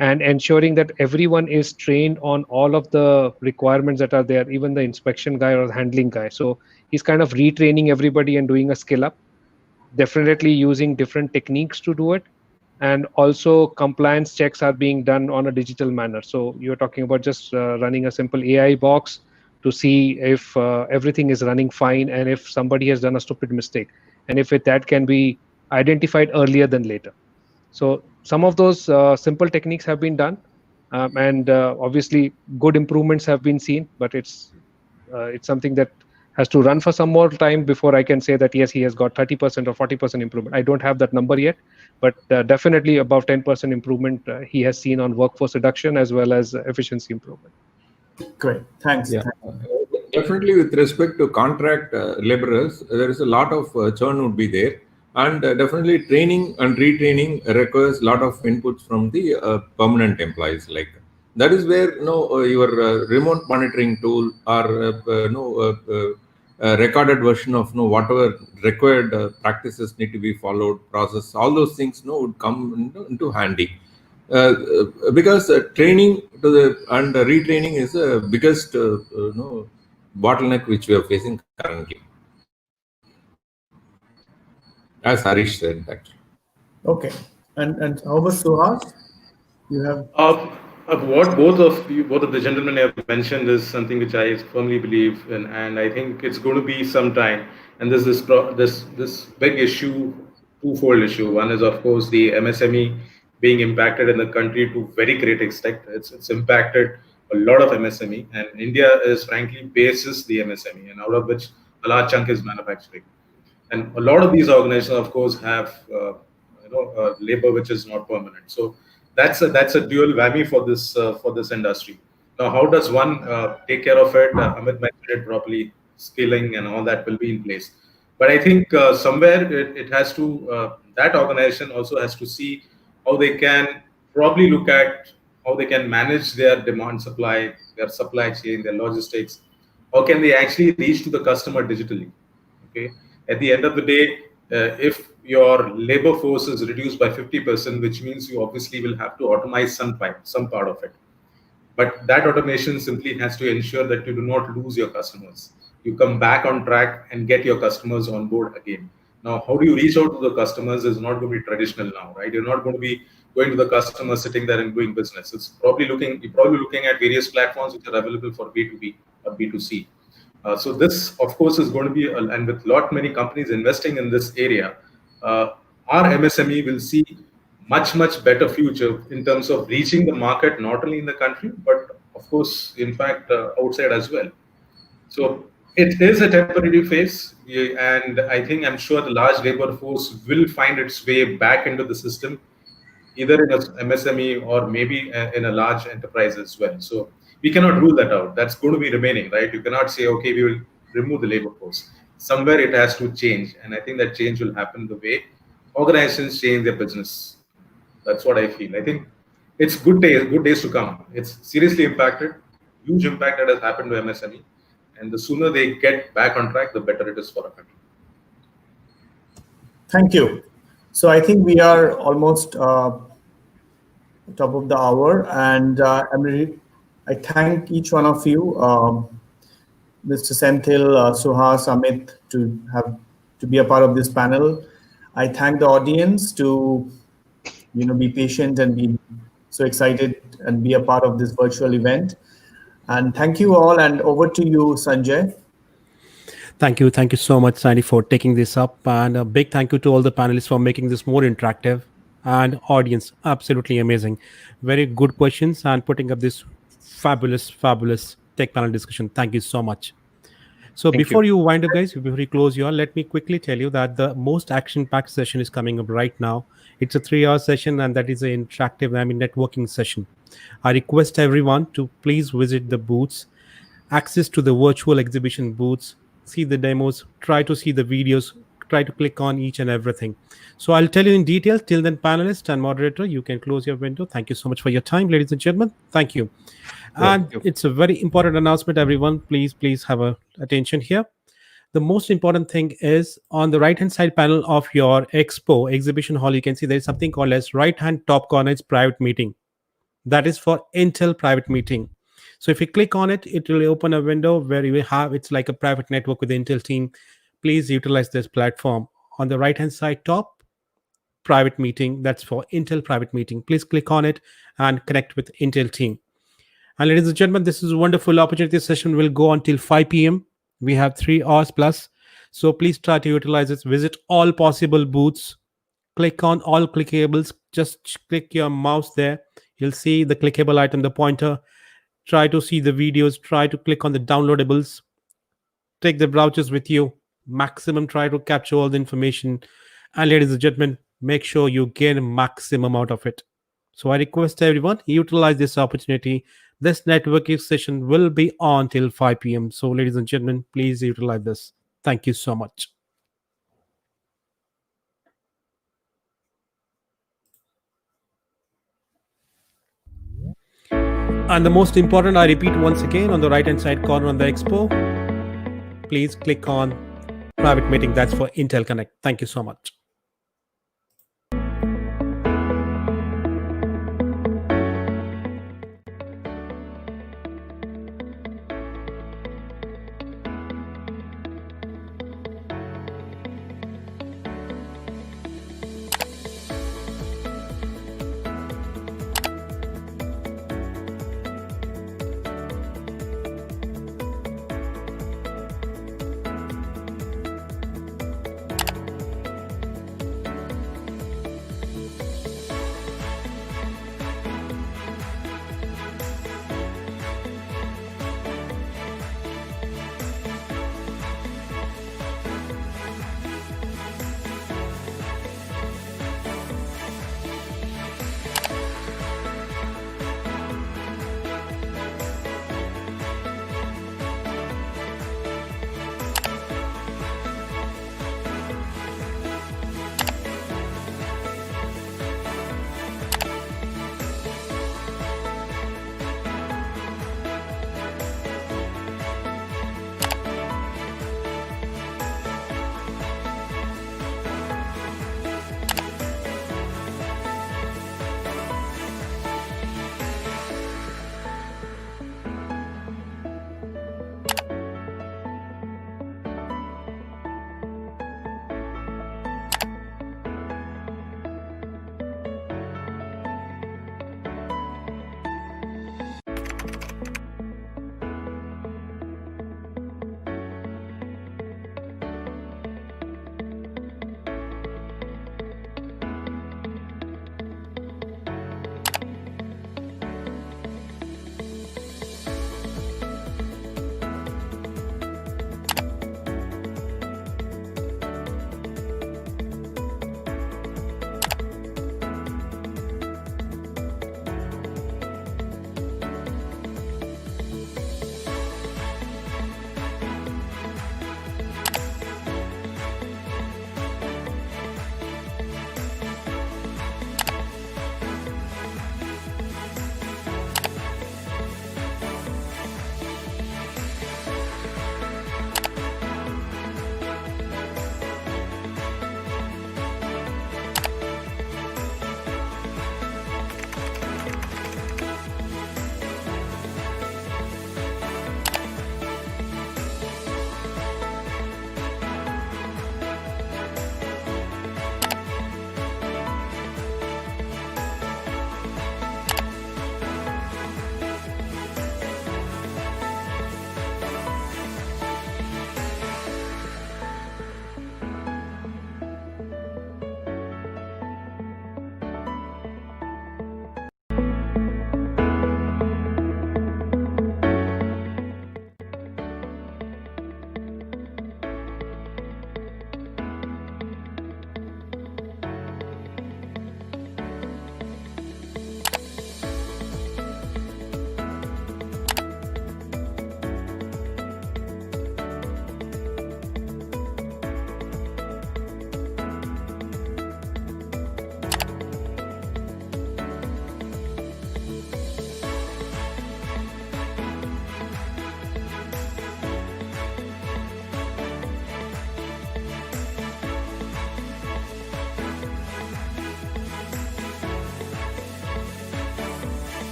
and ensuring that everyone is trained on all of the requirements that are there, even the inspection guy or the handling guy. So he's kind of retraining everybody and doing a skill up, definitely using different techniques to do it. And also compliance checks are being done on a digital manner. So you're talking about just running a simple AI box to see if everything is running fine and if somebody has done a stupid mistake, and if that can be identified earlier than later. So some of those simple techniques have been done, and obviously good improvements have been seen, but it's something that has to run for some more time before I can say that yes, he has got 30% or 40% improvement. I don't have that number yet, but definitely above 10% improvement he has seen on workforce reduction as well as efficiency improvement. Great, thanks. Yeah. Definitely, with respect to contract laborers, there is a lot of churn would be there, and definitely training and retraining requires a lot of inputs from the permanent employees. Like that is where your remote monitoring tool or recorded version of whatever required practices need to be followed, process, all those things would come into handy. Because training and retraining is the biggest bottleneck which we are facing currently, as Harish said actually. Okay, and how about Suhas? You have what both of the gentlemen have mentioned is something which I firmly believe in, and I think it's going to be some time. And there's this big issue, twofold issue. One is of course the MSME being impacted in the country to very great extent. It's impacted a lot of MSME, and India is frankly bases the MSME, and out of which a large chunk is manufacturing. And a lot of these organizations, of course, have labor which is not permanent. So that's a dual whammy for this industry. Now, how does one take care of it? Amit mentioned it properly. Skilling and all that will be in place. But I think somewhere it has to. That organization also has to see how they can probably look at how they can manage their demand supply, their supply chain, their logistics. How can they actually reach to the customer digitally? Okay. At the end of the day, if your labor force is reduced by 50%, which means you obviously will have to automate some part of it. But that automation simply has to ensure that you do not lose your customers. You come back on track and get your customers on board again. Now, how do you reach out to the customers is not going to be traditional now, right? You're not going to be going to the customer, sitting there and doing business. You're probably looking at various platforms which are available for B2B or B2C. So this, of course, is going to be, and with many companies investing in this area, our MSME will see much better future in terms of reaching the market, not only in the country, but of course, in fact, outside as well. So it is a temporary phase, and I'm sure the large labor force will find its way back into the system, either in a MSME or maybe in a large enterprise as well. So we cannot rule that out. That's going to be remaining, right? You cannot say, okay, we will remove the labor force. Somewhere it has to change, and I think that change will happen the way organizations change their business. That's what I feel. I think it's good days to come. It's seriously impacted, huge impact that has happened to MSME. And the sooner they get back on track, the better it is for our country. Thank you. So I think we are almost top of the hour, and I thank each one of you, Mr. Senthil, Suhas, Amit, to be a part of this panel. I thank the audience to be patient and be so excited and be a part of this virtual event. And thank you all, and over to you, Sanjay. Thank you so much, Sandy, for taking this up, and a big thank you to all the panelists for making this more interactive, and audience, absolutely amazing. Very good questions and putting up this fabulous tech panel discussion. Thank you so much. So before you wind up, guys, before you close you all, let me quickly tell you that the most action-packed session is coming up right now. It's a 3-hour session, and that is an interactive, networking session. I request everyone to please visit the booths, access to the virtual exhibition booths, see the demos, try to see the videos, try to click on each and everything. So I'll tell you in detail. Till then, panelist and moderator, you can close your window. Thank you so much for your time, ladies and gentlemen. Thank you. And it's a very important announcement, everyone. Please have attention here. The most important thing is on the right-hand side panel of your expo exhibition hall, you can see there is something called as right-hand top corner, it's private meeting. That is for Intel private meeting. So if you click on it, it will open a window where you will have, it's like a private network with the Intel team. Please utilize this platform. On the right-hand side top, private meeting, that's for Intel private meeting. Please click on it and connect with Intel team. And ladies and gentlemen, this is a wonderful opportunity. This session will go until 5 p.m. We have 3 hours plus. So please try to utilize this. Visit all possible booths. Click on all clickables. Just click your mouse there. You'll see the clickable item, the pointer. Try to see the videos. Try to click on the downloadables. Take the browsers with you. Maximum try to capture all the information. And ladies and gentlemen, make sure you gain a maximum out of it. So I request everyone, utilize this opportunity. This networking session will be on till 5 p.m. So ladies and gentlemen, please utilize this. Thank you so much. And the most important, I repeat once again, on the right-hand side corner on the expo, please click on private meeting. That's for Intel Connect. Thank you so much.